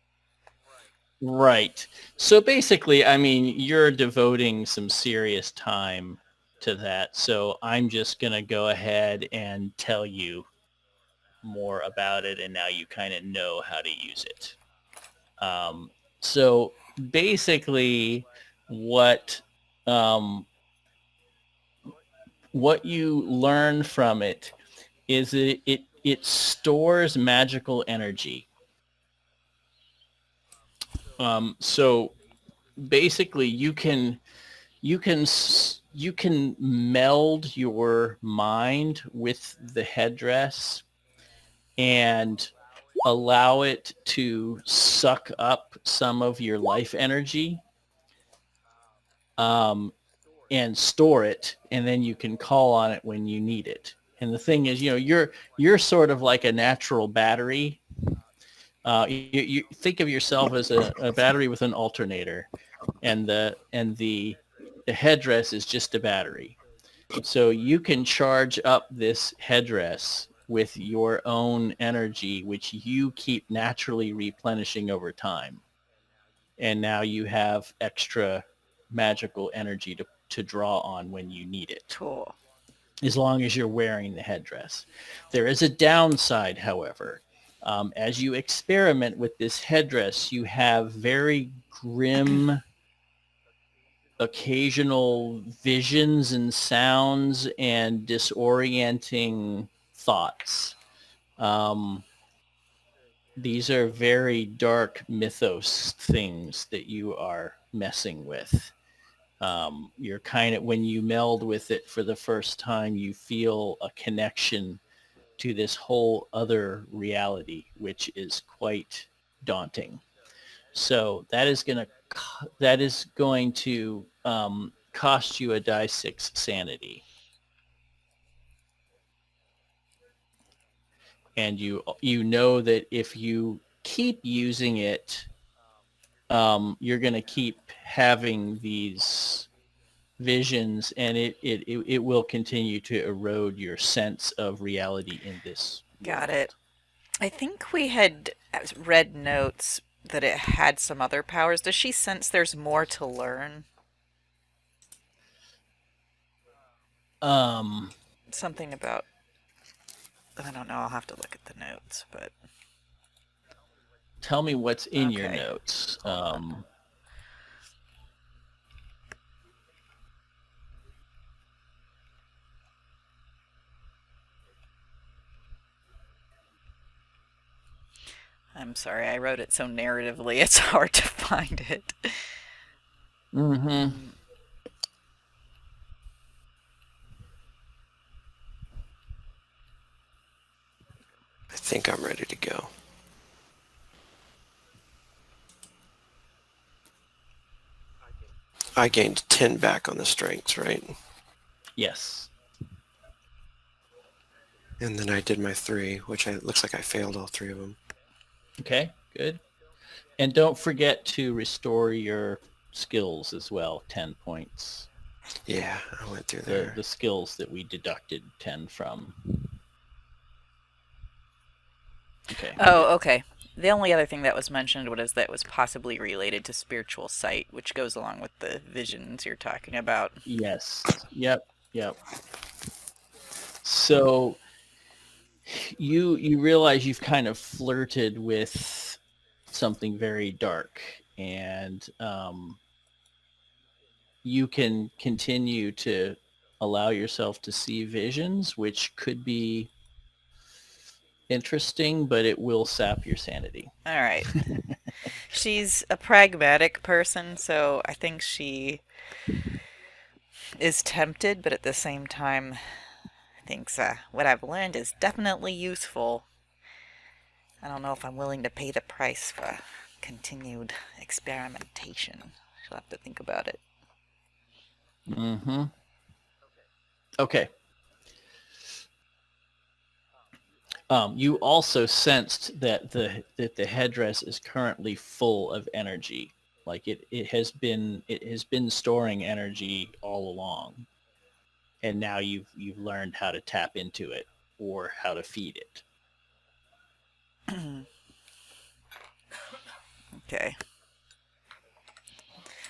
Right. So basically, I mean, you're devoting some serious time to that. So I'm just going to go ahead and tell you more about it, and now you kind of know how to use it. So basically, what you learn from it is it stores magical energy. So basically, you can meld your mind with the headdress and allow it to suck up some of your life energy, and store it, and then you can call on it when you need it. And the thing is, you're sort of like a natural battery. You think of yourself as a battery with an alternator, and the headdress is just a battery. So you can charge up this headdress with your own energy, which you keep naturally replenishing over time. And now you have extra magical energy to draw on when you need it. Cool. As long as you're wearing the headdress. There is a downside, however. As you experiment with this headdress, you have very grim occasional visions and sounds and disorienting thoughts. These are very dark mythos things that you are messing with. You're kind of, when you meld with it for the first time, you feel a connection to this whole other reality, which is quite daunting. So that is going to cost you a die 6 sanity. And you know that if you keep using it, you're going to keep having these visions, and it will continue to erode your sense of reality in this Got world. it. I think we had read notes that it had some other powers. Does she sense there's more to learn? Something about, I don't know, I'll have to look at the notes, but tell me what's in your Okay. notes. I'm sorry, I wrote it so narratively, it's hard to find it. Mm-hmm. think I'm ready to go. I gained 10 back on the strengths, right? Yes. And then I did my 3, which looks like I failed all 3 of them. Okay, good. And don't forget to restore your skills as well, 10 points. Yeah, I went through The, there. the skills that we deducted 10 from. Okay. Oh, okay. The only other thing that was mentioned was that it was possibly related to spiritual sight, which goes along with the visions you're talking about. Yes. Yep. So you realize you've kind of flirted with something very dark, and you can continue to allow yourself to see visions, which could be interesting, but it will sap your sanity. All right. She's a pragmatic person, so I think she is tempted, but at the same time thinks what I've learned is definitely useful. I don't know if I'm willing to pay the price for continued experimentation. She'll have to think about it. Mm-hmm. Okay. You also sensed that the headdress is currently full of energy. Like it has been storing energy all along, and now you've learned how to tap into it or how to feed it. Okay.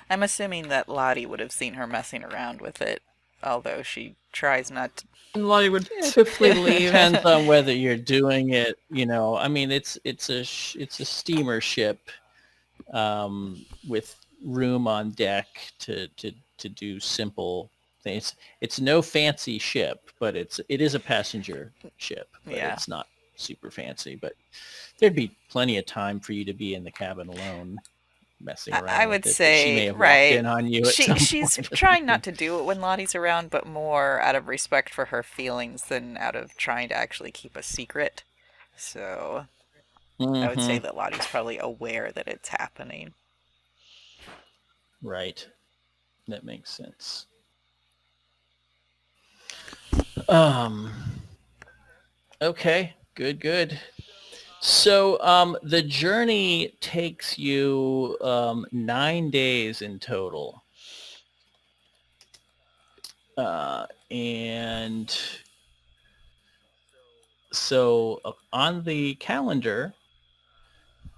I'm assuming that Lottie would have seen her messing around with it, although she tries not to. And Lottie would swiftly leave. Depends on whether you're doing it. I mean, it's a steamer ship with room on deck to do simple things. It's no fancy ship, but it is a passenger ship, but Yeah. it's not super fancy. But there'd be plenty of time for you to be in the cabin alone, messing around I with would it. say, She may have right. walked in on you at some She's point. trying not to do it when Lottie's around, but more out of respect for her feelings than out of trying to actually keep a secret. So I would say Mhm. that Lottie's probably aware that it's happening. Right. That makes sense. Okay. Good. So the journey takes you 9 days in total. And so on the calendar,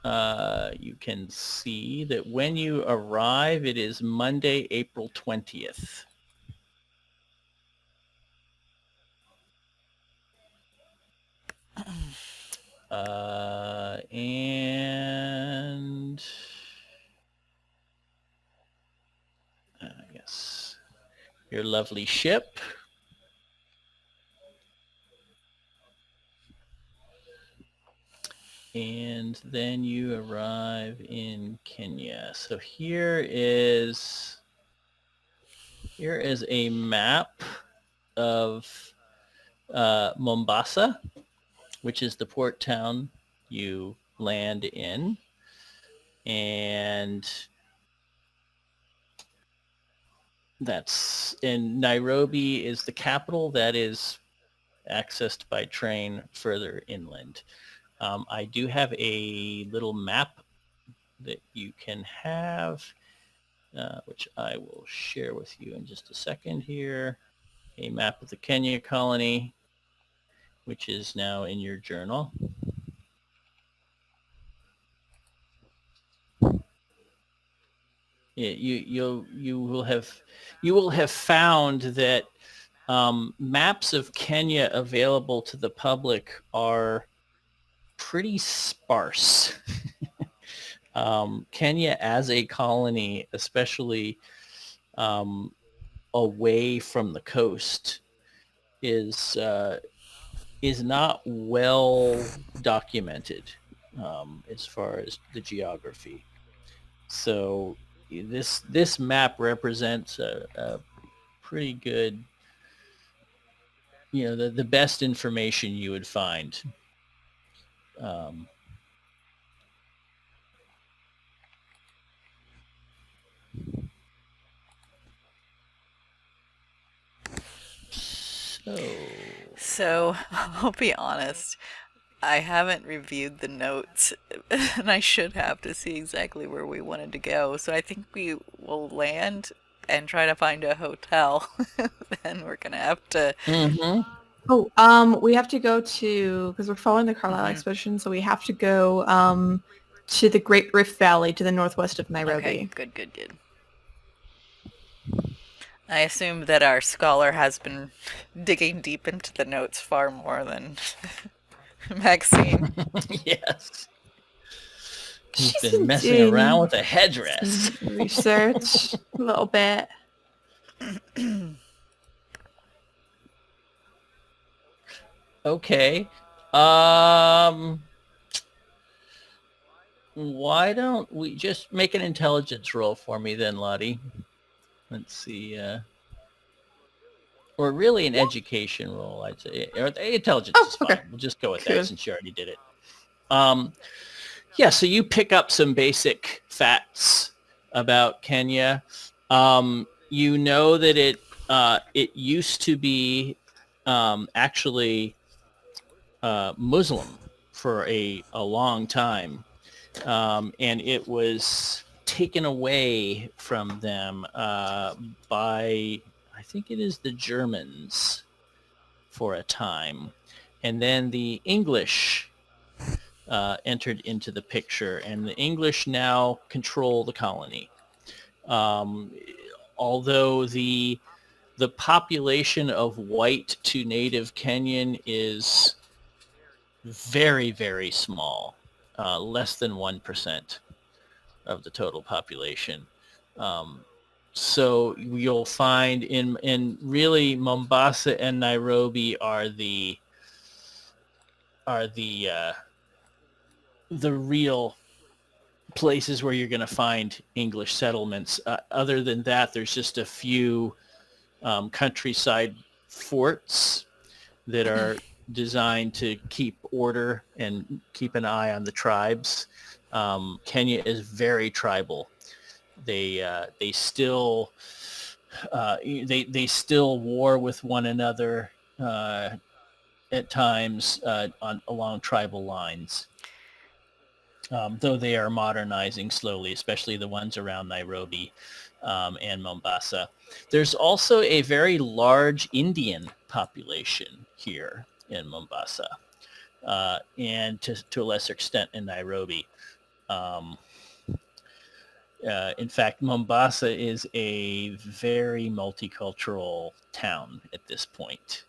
you can see that when you arrive, it is Monday, April 20th. And yes, your lovely ship. And then you arrive in Kenya. So here is a map of Mombasa, which is the port town you land in. And Nairobi is the capital that is accessed by train further inland. I do have a little map that you can have, which I will share with you in just a second here. A map of the Kenya colony, which is now in your journal. You will have found that maps of Kenya available to the public are pretty sparse. Kenya as a colony, especially away from the coast, is not well documented as far as the geography. So this map represents a pretty good, the best information you would find. Um, So, I'll be honest. I haven't reviewed the notes, and I should have to see exactly where we wanted to go. So I think we will land and try to find a hotel. Then we're gonna have to. mhm. Oh, we have to go to, because we're following the Carlyle Mhm. expedition, so we have to go to the Great Rift Valley to the northwest of Nairobi. Okay, good. I assume that our scholar has been digging deep into the notes far more than Maxine. Yes. He's She's been messing doing around with a headdress. some research a little bit. Okay. Why don't we just make an intelligence roll for me then, Lottie? Let's see. Or really an education roll, I'd say. Or intelligence is fine. Okay. We'll just go with Cool. that since you already did it. Yeah, so you pick up some basic facts about Kenya. You know that it used to be actually Muslim for a long time, and it was taken away from them by, I think it is the Germans for a time, and then the English entered into the picture, and the English now control the colony. Although the population of white to native Kenyan is very, very small, less than 1% of the total population. So you'll find in really Mombasa and Nairobi are the real places where you're going to find English settlements. Other than that, there's just a few countryside forts that are designed to keep order and keep an eye on the tribes. Kenya is very tribal. They still still war with one another at times along tribal lines. Though they are modernizing slowly, especially the ones around Nairobi and Mombasa. There's also a very large Indian population here in Mombasa, and to a lesser extent in Nairobi. In fact, Mombasa is a very multicultural town at this point.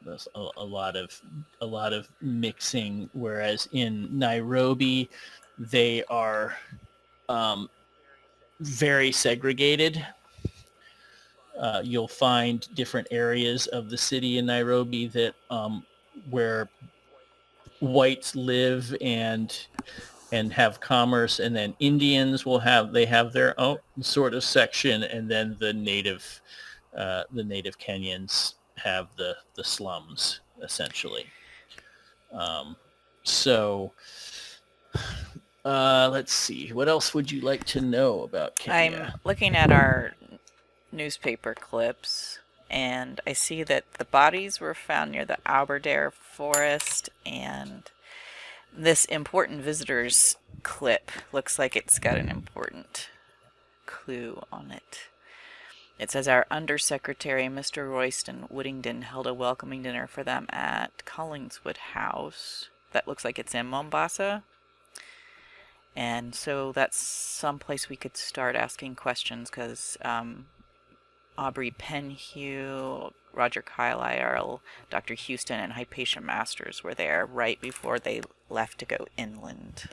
There's a lot of mixing, whereas in Nairobi, they are very segregated. You'll find different areas of the city in Nairobi that where whites live and have commerce, and then Indians have their own sort of section, and then the native Kenyans have the slums essentially. So let's see, what else would you like to know about Kenya? I'm looking at our newspaper clips, and I see that the bodies were found near the Aberdare forest, and this important visitors clip looks like it's got an important clue on it. It says our Undersecretary, Mr. Royston Whittington, held a welcoming dinner for them at Collingswood House. That looks like it's in Mombasa. And so that's someplace we could start asking questions, because Aubrey Penhue, Roger Carlyle, Dr. Houston, and Hypatia Masters were there right before they left to go inland.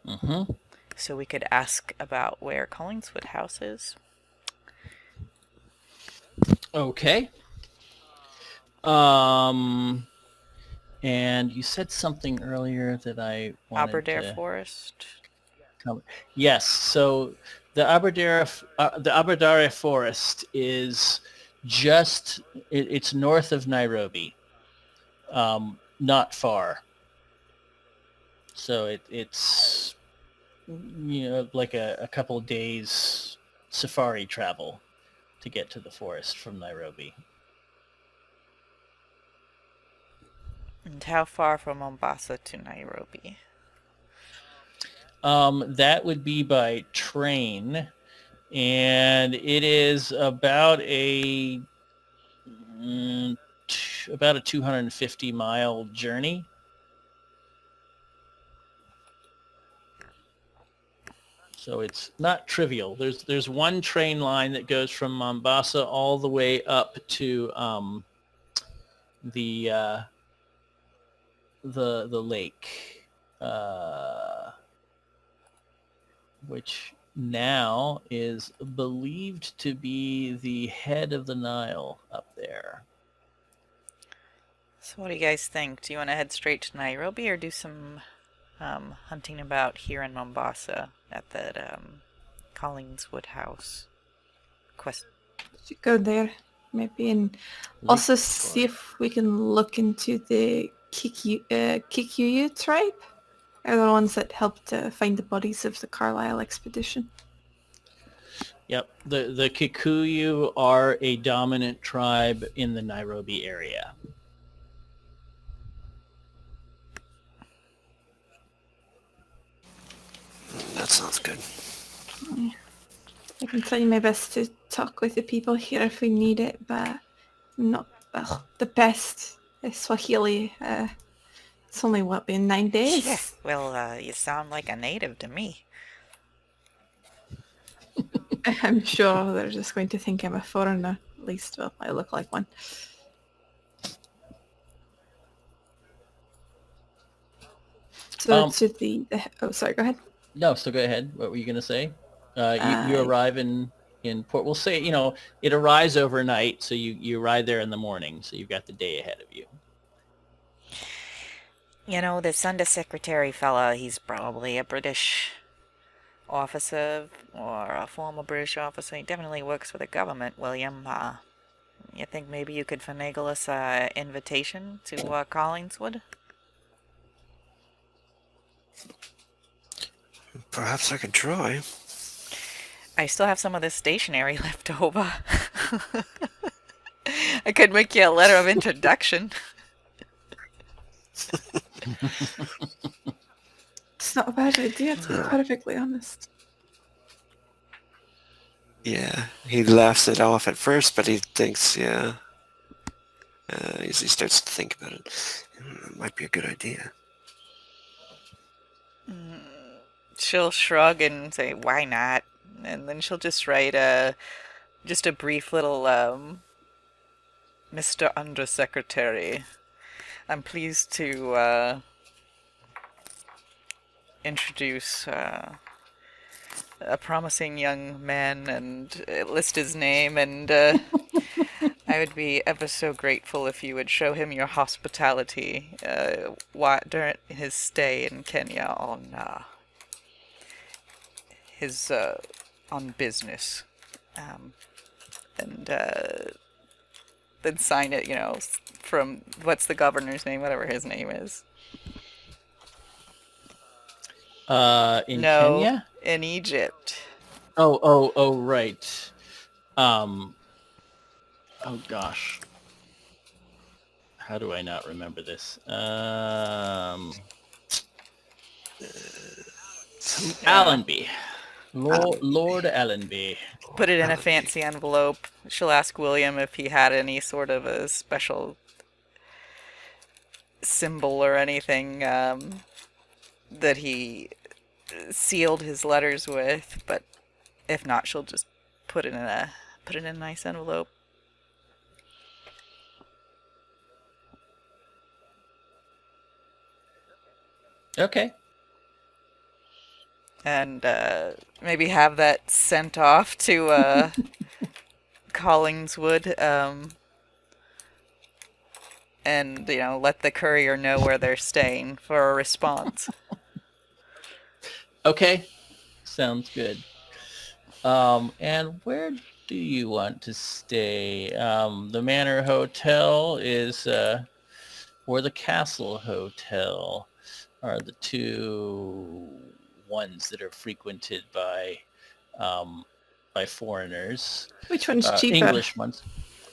Mm-hmm. So we could ask about where Collingswood House is. Okay. And you said something earlier that I wanted Aberdare Forest. Yes. So the Aberdare Forest is it's north of Nairobi. not far. So it's like a couple of days safari travel to get to the forest from Nairobi. And how far from Mombasa to Nairobi? That would be by train, and it is about a 250-mile journey. So it's not trivial. There's one train line that goes from Mombasa all the way up to the lake, which now is believed to be the head of the Nile up there. So what do you guys think? Do you want to head straight to Nairobi or do some hunting about here in Mombasa at that Collingswood house? Should go there, maybe, and also see if we can look into the Kikuyu tribe. They're the ones that helped find the bodies of the Carlyle expedition. Yep, the Kikuyu are a dominant tribe in the Nairobi area. That sounds good. Yeah. I can try my best to talk with the people here if we need it, but I'm not the best at Swahili. It's only, been 9 days? Yeah, well, you sound like a native to me. I'm sure they're just going to think I'm a foreigner. At least, well, I look like one. So to the oh, sorry, go ahead. No, so go ahead. What were you going to say? You arrive in Port. We'll say, it arrives overnight, so you arrive there in the morning, so you've got the day ahead of you. This undersecretary fella, he's probably a British officer or a former British officer. He definitely works for the government, William. You think maybe you could finagle us an invitation to Collingswood? Perhaps I could try. I still have some of this stationery left over. I could make you a letter of introduction. It's not a bad idea, to be perfectly honest. Yeah, he laughs it off at first, but he thinks, as he starts to think about it, it might be a good idea. She'll shrug and say, why not? And then she'll just write just a brief little, Mr. Undersecretary, I'm pleased to introduce a promising young man and list his name, and I would be ever so grateful if you would show him your hospitality during his stay in Kenya on business, and then sign it, from what's the governor's name, whatever his name is. In Kenya? In Egypt. Oh, right. Oh gosh. How do I not remember this? Allenby. Lord Allenby. Put it in a fancy envelope. She'll ask William if he had any sort of a special symbol or anything that he sealed his letters with, but if not, she'll just put it in a nice envelope. Okay. And maybe have that sent off to Collingswood, and let the courier know where they're staying for a response. Okay, sounds good. And where do you want to stay? The Manor Hotel is or the Castle Hotel are the two ones that are frequented by foreigners, Which one's cheaper? English ones.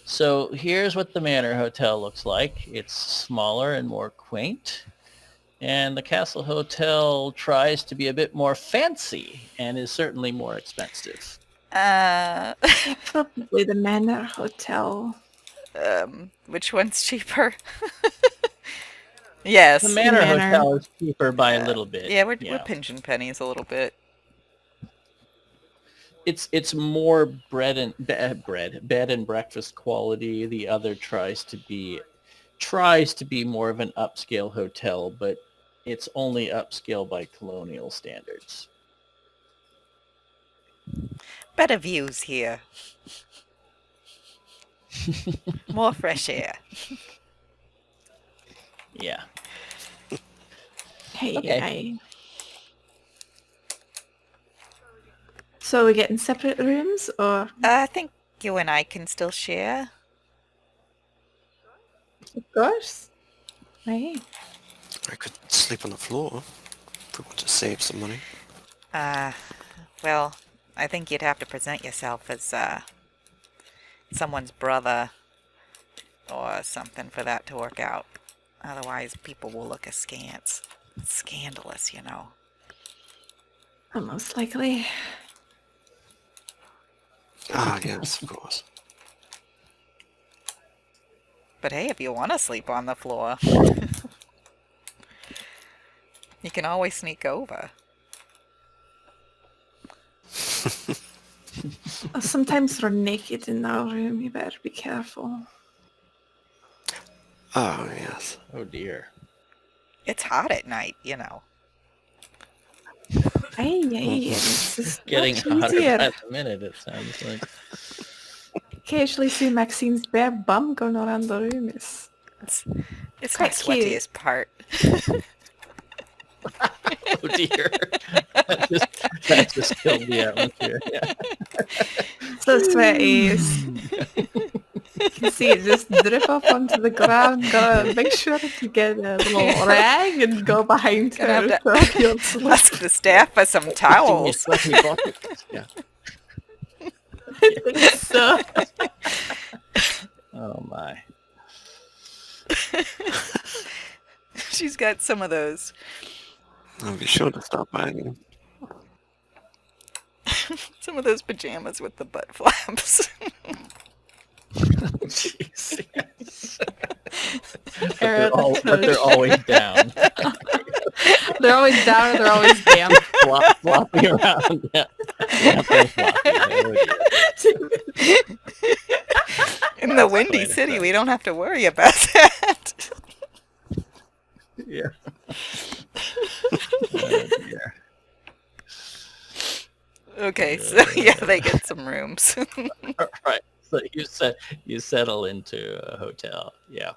So here's what the Manor Hotel looks like. It's smaller and more quaint. And the Castle Hotel tries to be a bit more fancy and is certainly more expensive. Probably the Manor Hotel. Which one's cheaper? Yes. The Manor Manor. Hotel is cheaper by a little bit. Yeah, we're pinching pennies a little bit. It's more bed and breakfast quality. The other tries to be more of an upscale hotel, but it's only upscale by colonial standards. Better views here. More fresh air. Yeah. Hey, Okay. So we get in separate rooms, or I think you and I can still share. of course. Hey. I could sleep on the floor if we want to save some money. Well, I think you'd have to present yourself as, someone's brother or something for that to work out. Otherwise, people will look askance. It's scandalous, you know. Well, most likely. Ah, yes, of course. But hey, if you want to sleep on the floor, you can always sneak over. Sometimes we're naked in our room. You better be careful. Oh, yes. Oh dear. It's hot at night, you know. Hey, it's just Getting much hotter easier. by the minute, it sounds like. Occasionally see Maxine's bare bum going around the room. It's It's quite my cute. sweatiest part. Oh dear. That just killed the atmosphere. Yeah. so sweaty. You can see it just drip off onto the ground. Gotta make sure to get a little rag and go behind Gonna her. have So you'll sleep. Ask the staff for some towels. Sweaty buckets. Yeah. I think so. Oh my. She's got some of those. I'll be sure to stop by again. Some of those pajamas with the butt flaps. Jeez. Yes. Air But the they're always down. They're always down or they're always damp. Flopping around. Yeah. Yeah, they're floppy. Oh, dear. In the Windy quite a City, sight. we don't have to worry about that. Yeah. Oh, dear. Okay, so yeah, they get some rooms. Right. So you settle into a hotel. Yeah.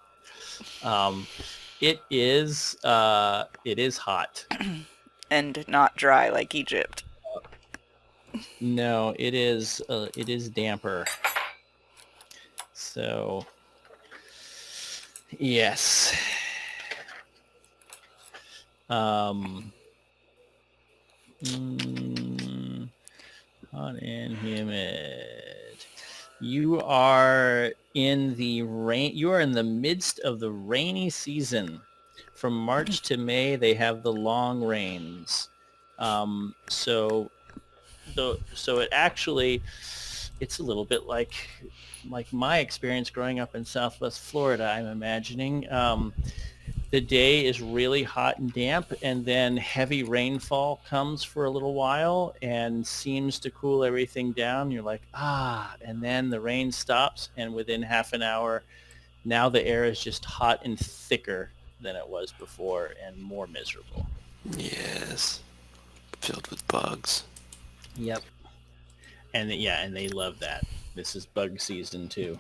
It is hot. And not dry like Egypt. No, it is damper. So yes. Hot and humid. You are in the rain. You are in the midst of the rainy season. From March to May, they have the long rains. So it actually, it's a little bit like my experience growing up in Southwest Florida. I'm imagining. The day is really hot and damp, and then heavy rainfall comes for a little while and seems to cool everything down. You're like, and then the rain stops, and within half an hour, now the air is just hot and thicker than it was before and more miserable. Yes. Filled with bugs. Yep. And they love that. This is bug season too.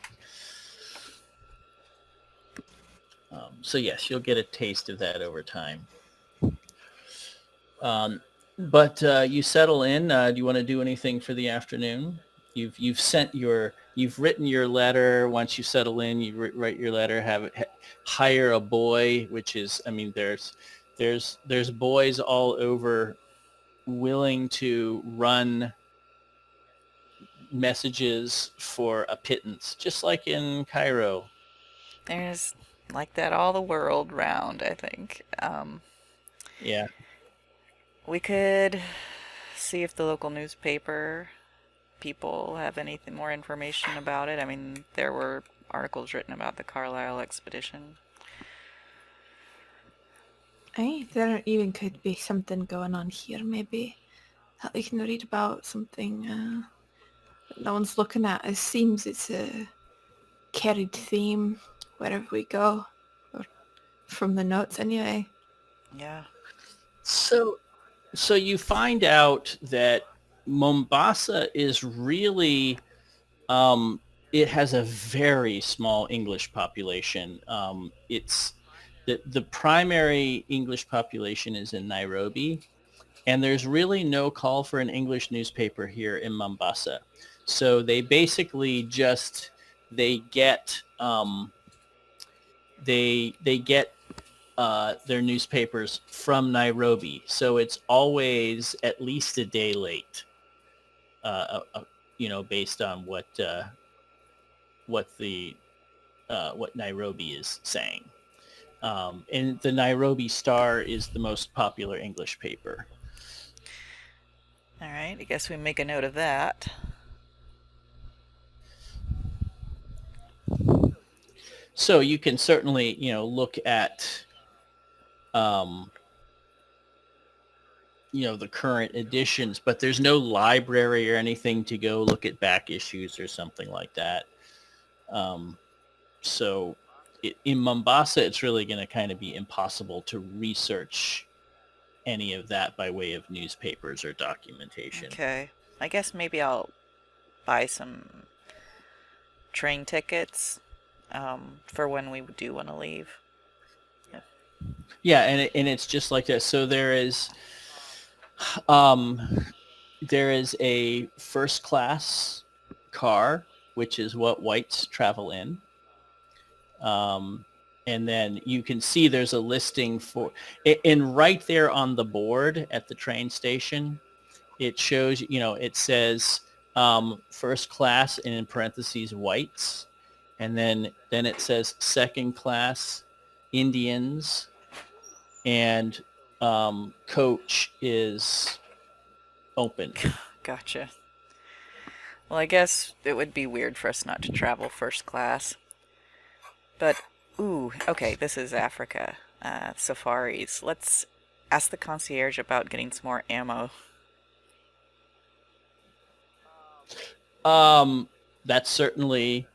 So yes, you'll get a taste of that over time. But you settle in. Do you want to do anything for the afternoon? You've sent your you've written your letter. Once you settle in, you write your letter. Hire a boy, which is, I mean, there's boys all over willing to run messages for a pittance, just like in Cairo. There's like that all the world round, I think. Yeah. We could see if the local newspaper people have anything more information about it. I mean, there were articles written about the Carlyle expedition. Aye, there even could be something going on here, maybe, that we can read about, something that no one's looking at. It seems it's a carried theme wherever we go, or from the notes anyway. Yeah. So you find out that Mombasa is really, it has a very small English population. It's the primary English population is in Nairobi, and there's really no call for an English newspaper here in Mombasa. So they basically just they get their newspapers from Nairobi, so it's always at least a day late. Based on what Nairobi is saying. And the Nairobi Star is the most popular English paper. All right, I guess we make a note of that. So you can certainly, look at, the current editions, but there's no library or anything to go look at back issues or something like that. So in Mombasa, it's really going to kind of be impossible to research any of that by way of newspapers or documentation. Okay. I guess maybe I'll buy some train tickets for when we do want to leave. Yeah, and it's just like that. So there is a first class car, which is what whites travel in. And then you can see there's a listing for, and right there on the board at the train station, it shows, it says first class and in parentheses whites. And then it says second class Indians, and coach is open. Gotcha. Well, I guess it would be weird for us not to travel first class. But, okay, this is Africa. Safaris. Let's ask the concierge about getting some more ammo. That's certainly,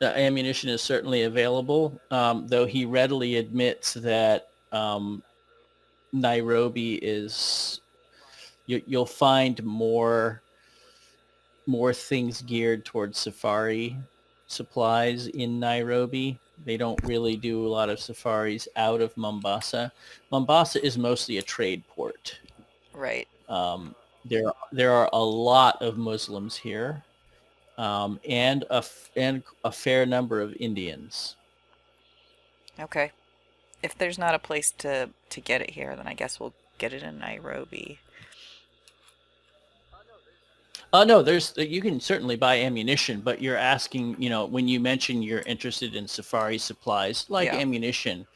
the ammunition is certainly available, though he readily admits that Nairobi is, you'll find more things geared towards safari supplies in Nairobi. They don't really do a lot of safaris out of Mombasa. Mombasa is mostly a trade port. Right. There are a lot of Muslims here, and a fair number of Indians. Okay. If there's not a place to get it here, then I guess we'll get it in Nairobi. No, you can certainly buy ammunition, but you're asking, when you mention you're interested in safari supplies, like ammunition,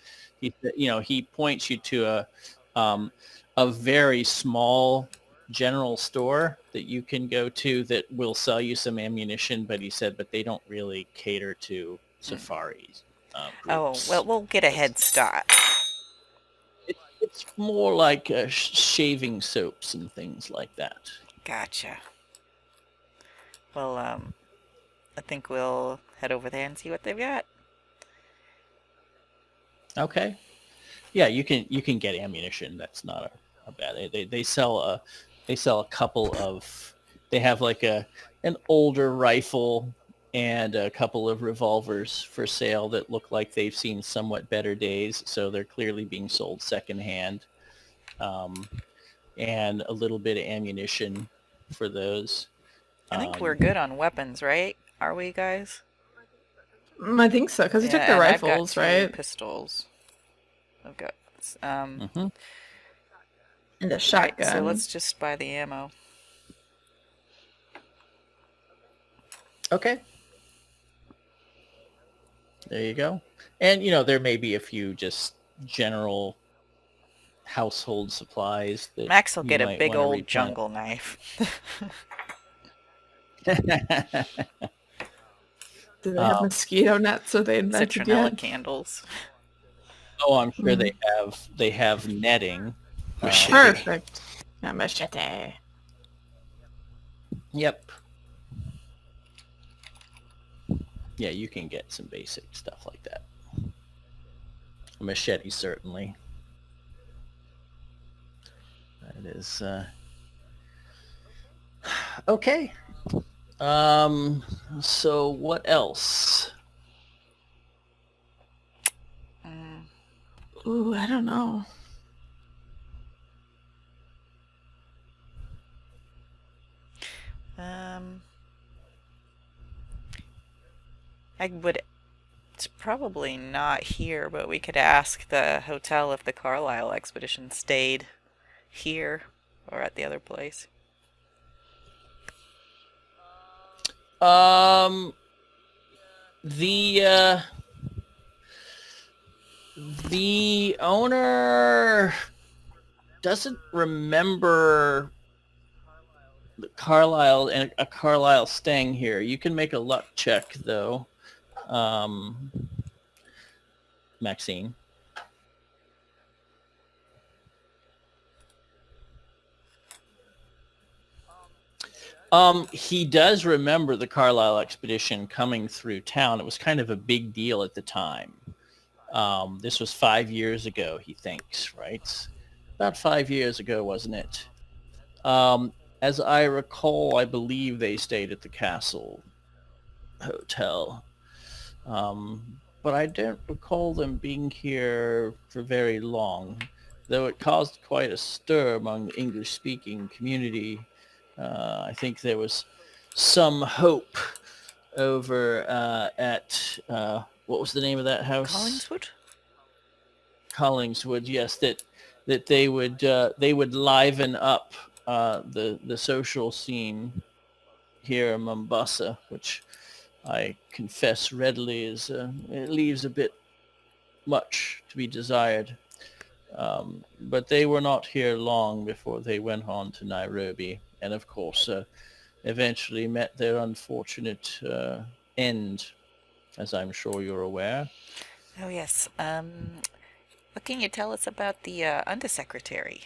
he points you to a very small general store that you can go to that will sell you some ammunition, but he said, but they don't really cater to safaris. Groups. Well, we'll get a head start. It's more like shaving soaps and things like that. Gotcha. Well, I think we'll head over there and see what they've got. Okay. Yeah, you can get ammunition. That's not a bad. They sell a couple of. They have like an older rifle and a couple of revolvers for sale that look like they've seen somewhat better days. So they're clearly being sold secondhand, and a little bit of ammunition for those. I think we're good on weapons, right? are we, guys? I think so, because he took the and rifles, I've got 2 right? pistols. I've got Mm-hmm. And the right, shotgun. so let's just buy the ammo. Okay. There you go. And, there may be a few just general household supplies that Max will you get a might big want to old replenish. jungle knife. Do they have Um, mosquito nets that they invented Citronella yet? candles. I'm sure Mm. they have netting. Machete. Perfect. Yeah, machete. Yep. Yeah, you can get some basic stuff like that. A machete, certainly. That is okay. So what else? Mm, Ooh, I don't know. I would. It's probably not here, but we could ask the hotel if the Carlyle expedition stayed here or at the other place. The the owner doesn't remember the Carlyle and a Carlyle staying here. You can make a luck check though, Maxine. He does remember the Carlyle expedition coming through town. It was kind of a big deal at the time. This was 5 years ago, he thinks, right? About 5 years ago, wasn't it? As I recall, I believe they stayed at the Castle Hotel. But I don't recall them being here for very long, though it caused quite a stir among the English-speaking community. I think there was some hope over at what was the name of that house? Collingswood? Collingswood, yes, that they would liven up the social scene here in Mombasa, which I confess readily is it leaves a bit much to be desired. But they were not here long before they went on to Nairobi, and of course eventually met their unfortunate end, as I'm sure you're aware. Oh, yes. What can you tell us about the undersecretary?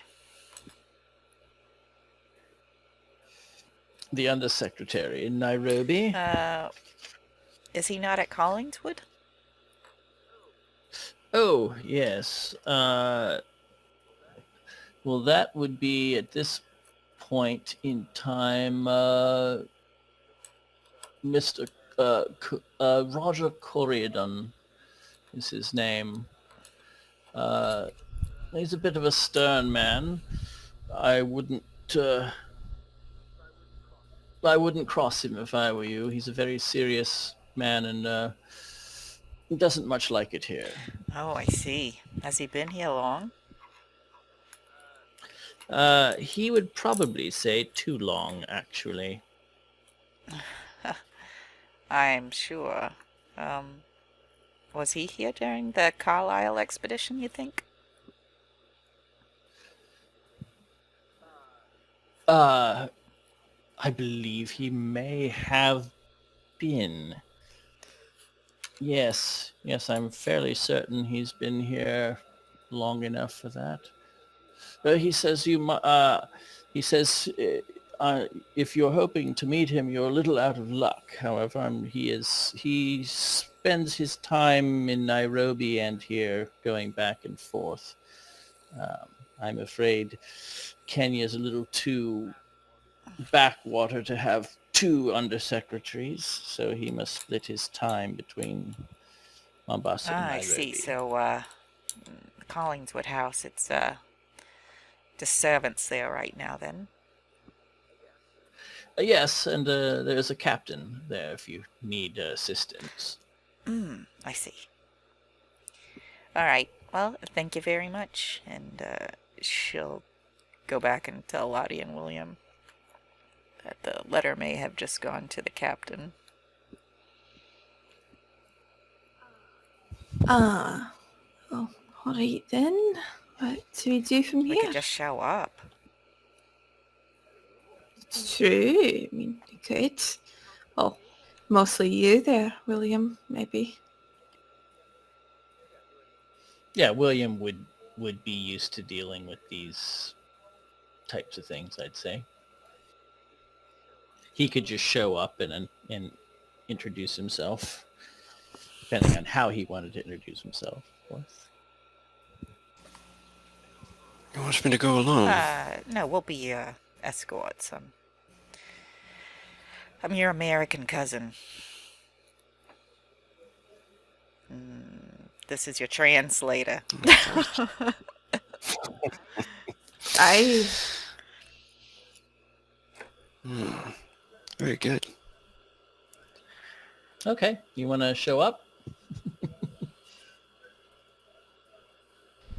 The undersecretary in Nairobi. Is he not at Collingswood? Oh, yes. Well, that would be at this point in time, Mr. Roger Coriadon is his name. He's a bit of a stern man. I wouldn't cross him if I were you. He's a very serious man and doesn't much like it here. Oh, I see. Has he been here long? He would probably say too long, actually. I'm sure. Was he here during the Carlyle expedition, you think? I believe he may have been. Yes, I'm fairly certain he's been here long enough for that. He says if you're hoping to meet him, you're a little out of luck. However, he spends his time in Nairobi and here, going back and forth. I'm afraid Kenya's a little too backwater to have 2 undersecretaries, so he must split his time between Mombasa and Nairobi. I see. So, Collingswood House, it's the servants there right now, then? Yes, and there's a captain there if you need assistance. I see. All right. Well, thank you very much. And she'll go back and tell Lottie and William that the letter may have just gone to the captain. Well, all right then. What do we do from We here? could just show up. It's true. I mean, we could. Well, mostly you there, William, maybe. Yeah, William would be used to dealing with these types of things, I'd say. He could just show up and introduce himself, depending on how he wanted to introduce himself, of course. You want me to go alone? No, we'll be escorts. I'm your American cousin. This is your translator. I Very good. Okay, you want to show up?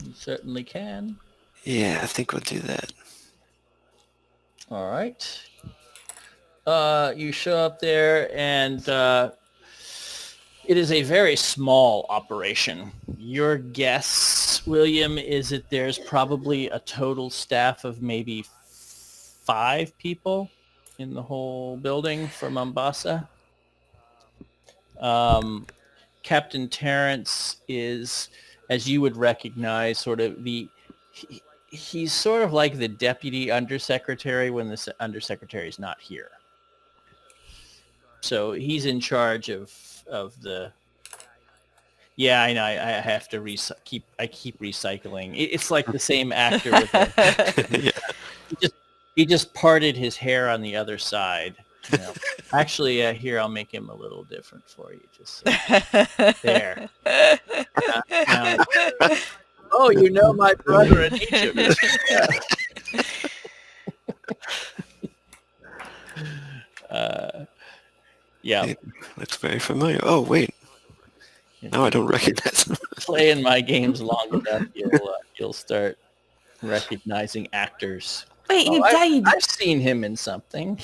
You certainly can. Yeah, I think we'll do that. All right. You show up there, and it is a very small operation. Your guess, William, is that there's probably a total staff of maybe 5 people in the whole building for Mombasa. Captain Terence is, as you would recognize, sort of he's sort of like the deputy undersecretary when the undersecretary is not here. So he's in charge of the. Yeah, I know. I have to keep recycling. It's like the same actor with the, he just parted his hair on the other side. You know. Actually, here I'll make him a little different for you. Just so. There. Oh, you know my brother in Egypt. Yeah. It looks very familiar. Oh, wait. Now I don't recognize him. Playing my games long enough, you'll start recognizing actors. wait. You died. I've seen him in something.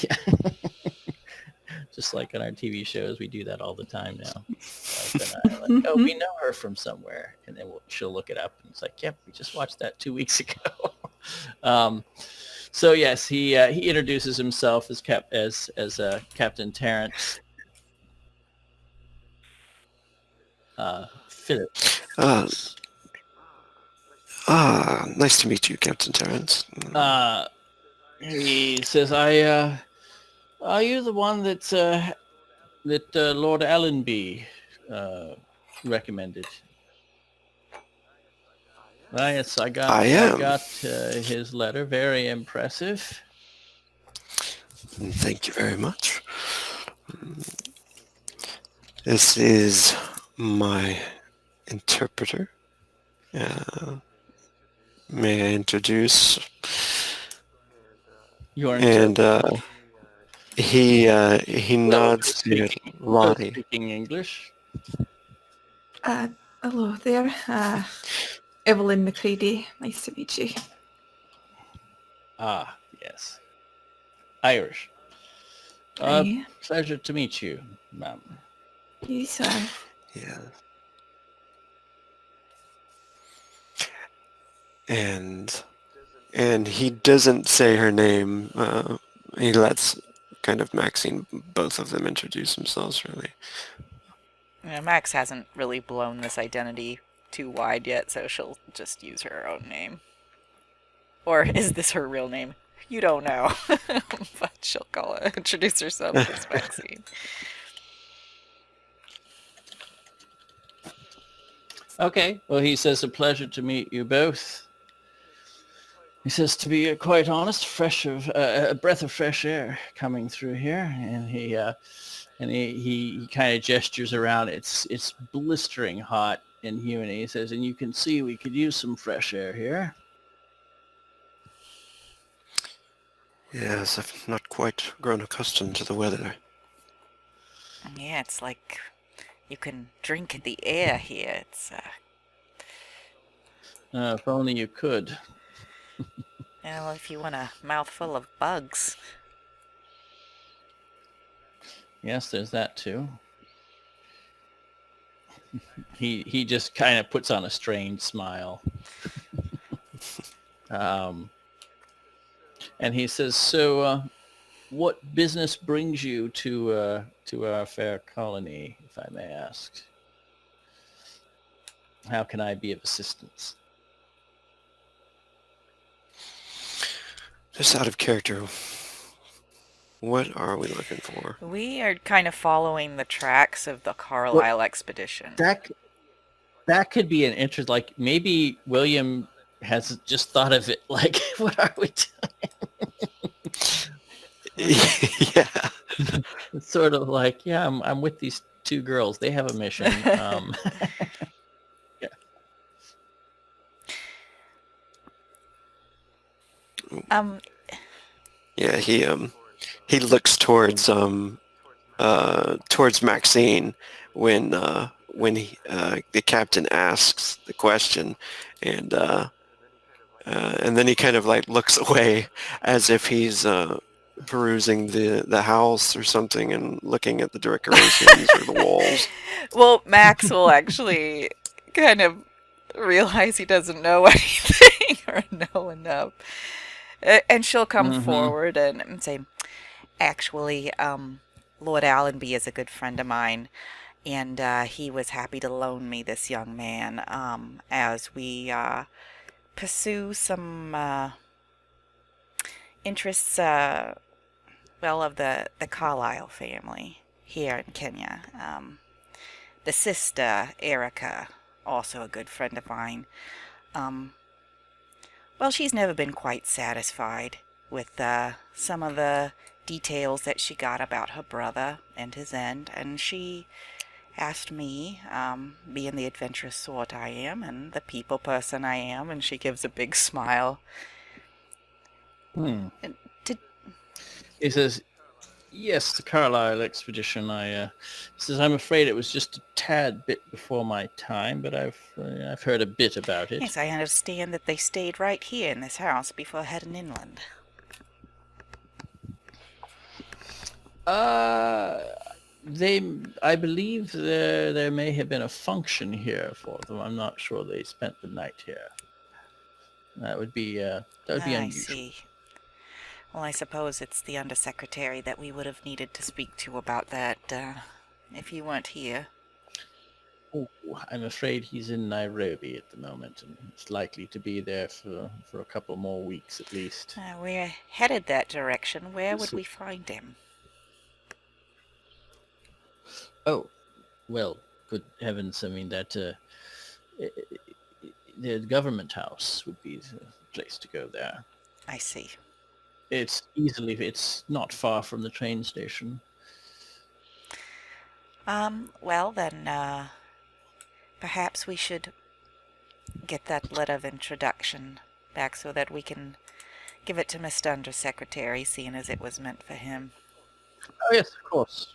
Just like on our TV shows, we do that all the time now. Like, oh, we know her from somewhere, and then she'll look it up, and it's like, yep, we just watched that 2 weeks ago. So yes, he introduces himself as Captain Terence. Philip. Nice to meet you, Captain Terence. He says, are you the one that Lord Allenby recommended? Yes, I got his letter. Very impressive. Thank you very much. This is my interpreter. May I introduce? Your interpreter. And he nods to Lottie. Speaking English. Hello there. Evelyn McCready. Nice to meet you. Ah, yes. Irish. Hi. Pleasure to meet you, ma'am. You, sir. Yeah. And he doesn't say her name. He lets kind of Maxine, both of them introduce themselves, really. Yeah, Max hasn't really blown this identity too wide yet, so she'll just use her own name. Or is this her real name? You don't know. But she'll introduce herself as Maxine. Okay. Well, he says, a pleasure to meet you both. He says, to be quite honest, a breath of fresh air coming through here, and he kind of gestures around. It's blistering hot and humid. He says, and you can see we could use some fresh air here. Yes, I've not quite grown accustomed to the weather. Yeah, it's like you can drink the air here. It's If only you could. well, if you want a mouthful of bugs. Yes, there's that too. He just kind of puts on a strange smile. And he says, "So, what business brings you to our fair colony, if I may ask? How can I be of assistance?" Just out of character, what are we looking for? We are kind of following the tracks of the Carlyle expedition. That could be an interest. Like maybe William has just thought of it. Like, what are we doing? Yeah. It's sort of like, yeah, I'm with these two girls. They have a mission. Yeah. Yeah, he looks towards Maxine when the captain asks the question, and then he kind of like looks away as if he's perusing the house or something and looking at the decorations or the walls. Well, Max will actually kind of realize he doesn't know anything or know enough. And she'll come forward and say, actually, Lord Allenby is a good friend of mine, and he was happy to loan me this young man as we pursue some interests, of the Carlyle family here in Kenya. The sister, Erica, also a good friend of mine. Well, she's never been quite satisfied with some of the details that she got about her brother and his end, and she asked me, being the adventurous sort I am and the people person I am, and she gives a big smile. He says, "Yes, the Carlyle expedition. Says I'm afraid it was just a tad bit before my time, but I've heard a bit about it." Yes, I understand that they stayed right here in this house before heading inland. I believe there may have been a function here for them. I'm not sure they spent the night here. That would be unusual. I see. Well, I suppose it's the undersecretary that we would have needed to speak to about that if you weren't here. Oh, I'm afraid he's in Nairobi at the moment, and he's likely to be there for a couple more weeks at least. We're headed that direction. Where would we find him? Oh, well, good heavens! I mean that the government house would be the place to go there. I see. It's not far from the train station. Well then, perhaps we should get that letter of introduction back so that we can give it to Mr. Undersecretary, seeing as it was meant for him. Oh yes, of course.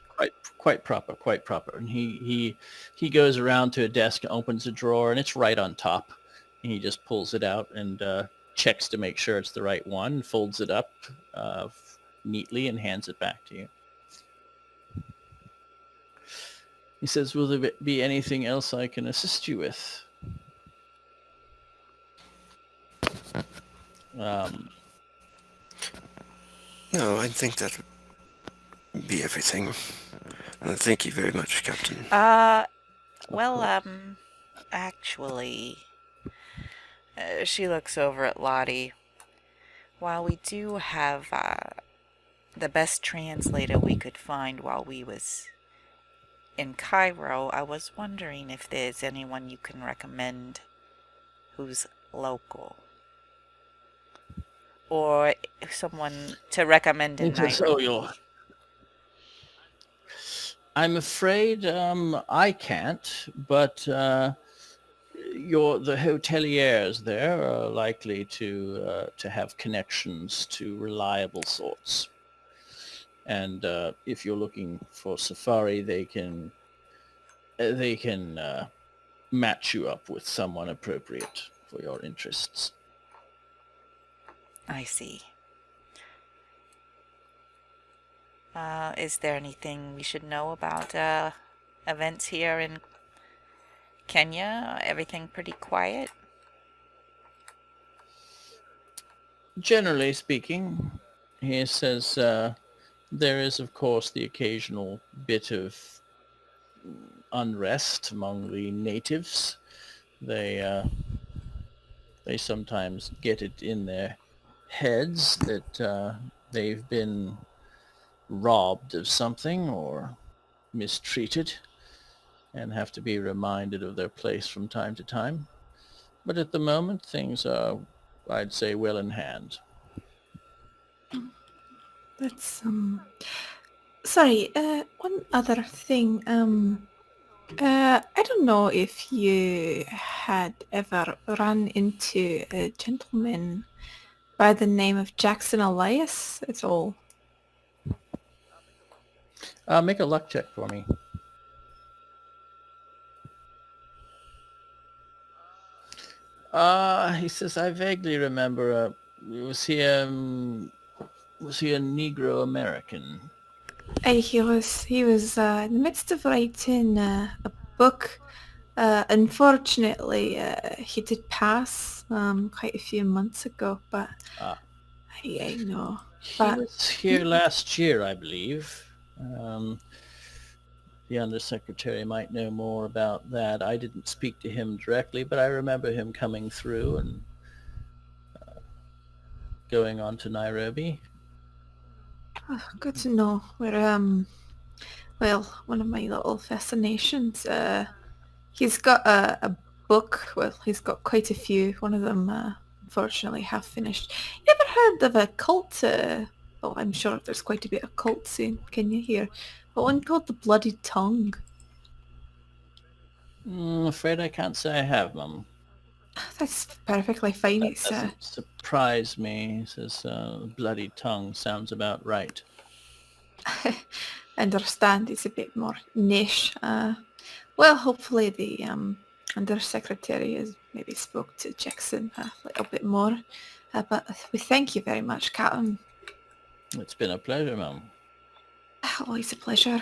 Quite proper, quite proper. And he goes around to a desk and opens a drawer, and it's right on top. And he just pulls it out and checks to make sure it's the right one, folds it up neatly, and hands it back to you. He says, "Will there be anything else I can assist you with?" No, I think that would be everything. Thank you very much, Captain. Actually, she looks over at Lottie. While we do have the best translator we could find while we was in Cairo, I was wondering if there's anyone you can recommend who's local. Or someone to recommend in Nairobi. I'm afraid I can't, but the hoteliers there are likely to have connections to reliable sorts. And if you're looking for safari, they can match you up with someone appropriate for your interests. I see. Is there anything we should know about events here in Kenya? Everything pretty quiet? Generally speaking, he says there is, of course, the occasional bit of unrest among the natives. They sometimes get it in their heads that they've been robbed of something or mistreated and have to be reminded of their place from time to time. But at the moment, things are, I'd say, well in hand. That's sorry, one other thing. I don't know if you had ever run into a gentleman by the name of Jackson Elias at all. Make a luck check for me. He says, I vaguely remember, was he a Negro American? He was in the midst of writing a book. Unfortunately, he did pass quite a few months ago, but I know. He was here last year, I believe. The undersecretary might know more about that. I didn't speak to him directly, but I remember him coming through and going on to Nairobi. Oh, good to know. We're well, one of my little fascinations. He's got a book. Well, he's got quite a few. One of them, unfortunately, half finished. You ever heard of a cult? Well, I'm sure there's quite a bit of cults in Kenya here. But one called the Bloody Tongue. Afraid I can't say I have, Mum. That's perfectly fine. That It's doesn't surprise me. He says, bloody tongue sounds about right. I understand it's a bit more niche. Well, hopefully the undersecretary has maybe spoke to Jackson a little bit more. But we thank you very much, Captain. It's been a pleasure, Mum. Always a pleasure.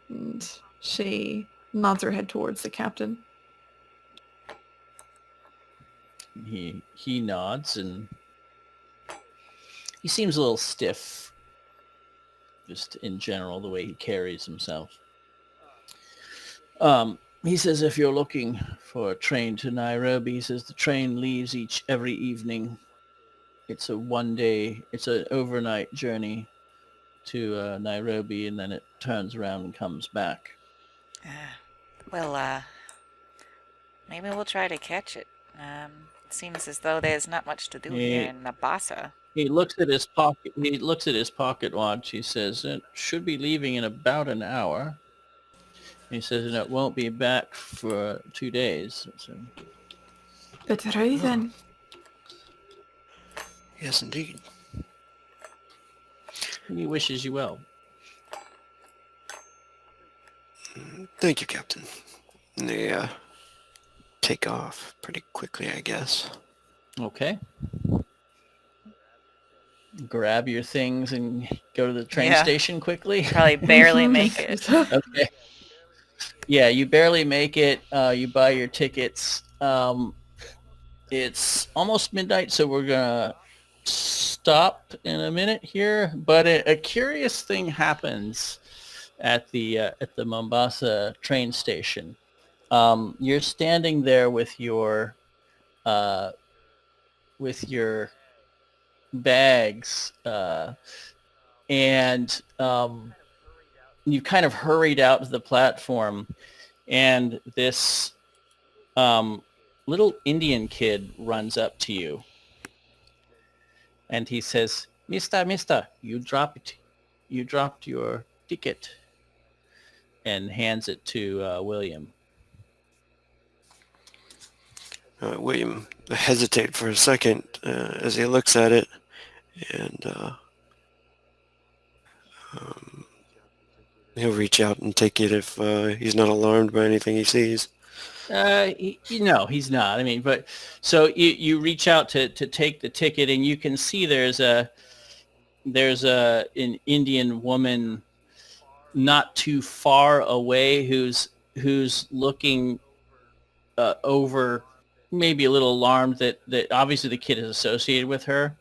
And she nods her head towards the captain. He nods, and he seems a little stiff, just in general, the way he carries himself. He says, if you're looking for a train to Nairobi, he says the train leaves every evening. It's an overnight journey to Nairobi, and then it turns around and comes back. Well, maybe we'll try to catch it. It seems as though there's not much to do here in Mombasa. He looks at his pocket. He looks at his pocket watch. He says, it should be leaving in about an hour. He says, and it won't be back for 2 days. So. Better hurry then. Yes, indeed. He wishes you well. Thank you, Captain. They take off pretty quickly, I guess. Okay. Grab your things and go to the train station quickly. Probably barely make it. Okay. Yeah, you barely make it. You buy your tickets. It's almost midnight, so we're gonna stop in a minute here. But a curious thing happens at the Mombasa train station. You're standing there with your bags, and you kind of hurried out to the platform, and this little Indian kid runs up to you, and he says, Mister, you dropped your ticket, and hands it to William. William hesitate for a second as he looks at it, and he'll reach out and take it if he's not alarmed by anything he sees. He's not. I mean, but so you reach out to take the ticket, and you can see there's an Indian woman not too far away who's looking over, maybe a little alarmed that obviously the kid is associated with her.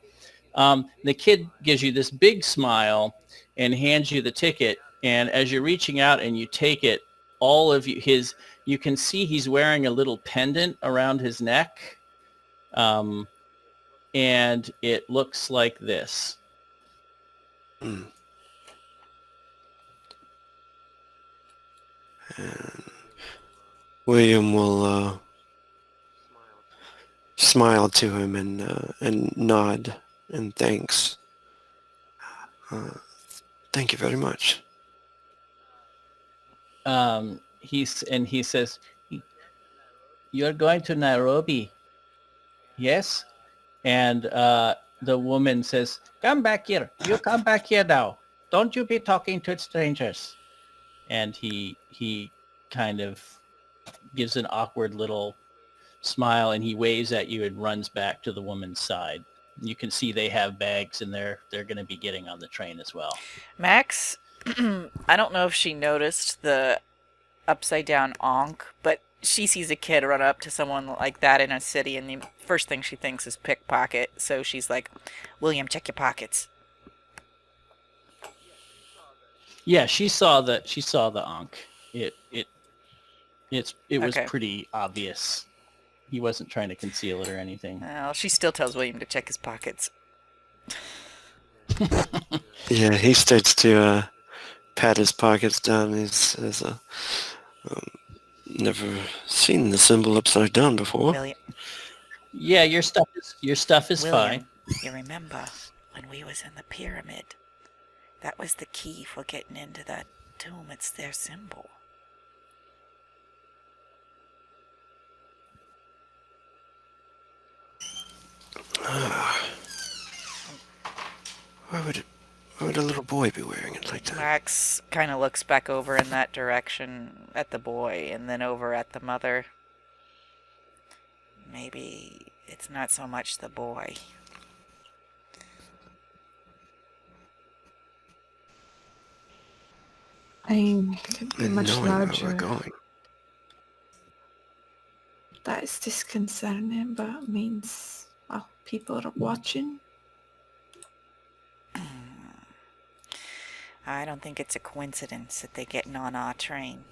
The kid gives you this big smile and hands you the ticket, and as you're reaching out and you take it, all of you can see he's wearing a little pendant around his neck, and it looks like this. Mm. And William will smile to him and nod and thanks. Thank you very much. He says, "You're going to Nairobi, yes?" And the woman says, "Come back here. You come back here now. Don't you be talking to strangers." And he kind of gives an awkward little smile, and he waves at you and runs back to the woman's side. You can see they have bags, and they're going to be getting on the train as well. Max, I don't know if she noticed the upside down onk, but she sees a kid run up to someone like that in a city, and the first thing she thinks is pickpocket. So she's like, "William, check your pockets." Yeah, she saw the onk. It was Okay. pretty obvious. He wasn't trying to conceal it or anything. Well, she still tells William to check his pockets. Yeah, he starts to pat his pockets down. He says, "Never seen the symbol upside down before." William, Yeah, your stuff is William, fine. you remember when we was in the pyramid? That was the key for getting into that tomb. It's their symbol. Why would a little boy be wearing it like that? Max kind of looks back over in that direction at the boy and then over at the mother. Maybe it's not so much the boy. I mean, it could be And much knowing where we're larger. going. That is disconcerting, but means, well, people are watching. I don't think it's a coincidence that they're getting on our train.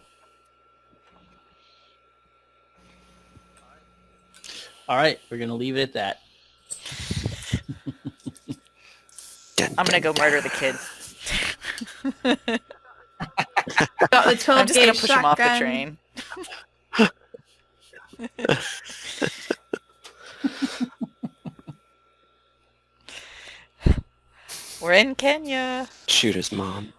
All right, we're going to leave it at that. I'm gonna go murder the kid. Got the 12 I'm just gonna gauge push him off the shotgun. train. We're in Kenya. Shoot his mom.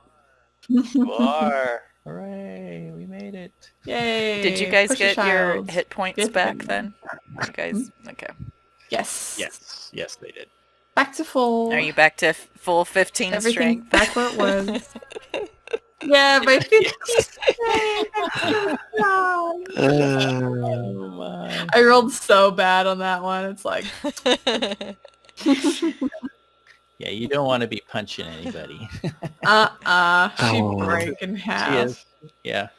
You are. Hooray, we made it. Yay! Did you guys push a get your child. hit points Good back thing. then? You guys, okay. Yes. Yes, they did. Back to full. Are you back to full 15 Everything strength? back where it was. Yeah, my 15 strength. God. Oh my. I rolled so bad on that one. It's like, Yeah, you don't want to be punching anybody. She Oh. break in half. She is. Yeah.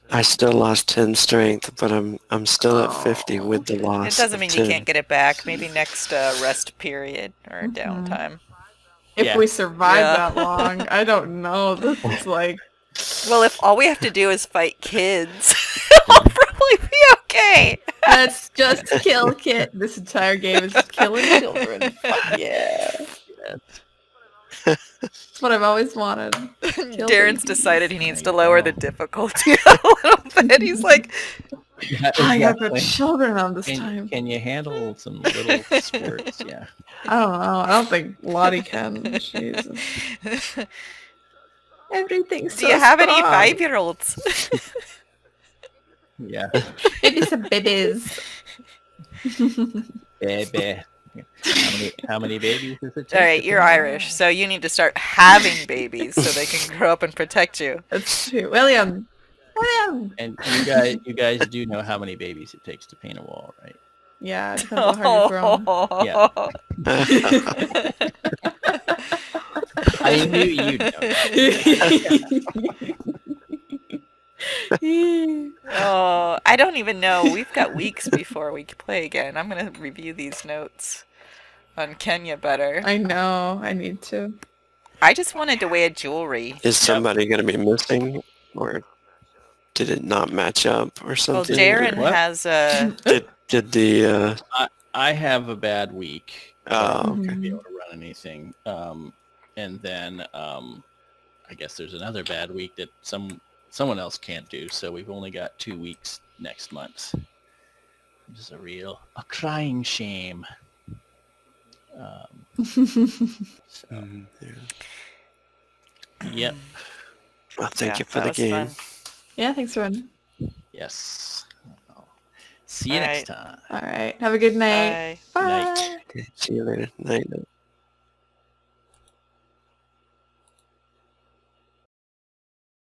I still lost 10 strength, but I'm still at 50 with the loss. It doesn't of mean 10. you can't get it back. Maybe next rest period or Mhm. downtime. If Yeah. we survive Yeah. that long, I don't know. This is like, Well, if all we have to do is fight kids, I'll probably be okay. let's just kill Kit. This entire game is just killing children. Fuck yeah. That's what I've always wanted. Kill Terence babies. decided he needs to lower the difficulty a little bit. He's like, I got the Exactly. children on this time. Can you handle some little squirts? Yeah. I don't know. I don't think Lottie can. Jesus. Everything's so do you have any strong. 5-years? Yeah. Babies are babies. Baby. How many babies does it take? All right, to you're paint a Irish, wall? so you need to start having babies so they can grow up and protect you. That's true. William! William! And you guys do know how many babies it takes to paint a wall, right? Yeah, it depends on how hard you throw 'em. Yeah. I knew you'd know that. Oh, I don't even know. We've got weeks before we play again. I'm going to review these notes on Kenya better. I know. I need to. I just wanted to wear jewelry. Is somebody going to be missing, or did it not match up, or Well, something? Darren What? has a... Did the I have a bad week. oh, To okay. be able to run anything. And then I guess there's another bad week that someone else can't do. So we've only got 2 weeks next month. Which is a crying shame. So, Yeah. yep. Well, thank Yeah, you for that the was game. fun. Yeah, thanks for running. Yes. See you All next time. All right. Have a good night. Bye. Bye. Night. Okay, see you later. Night.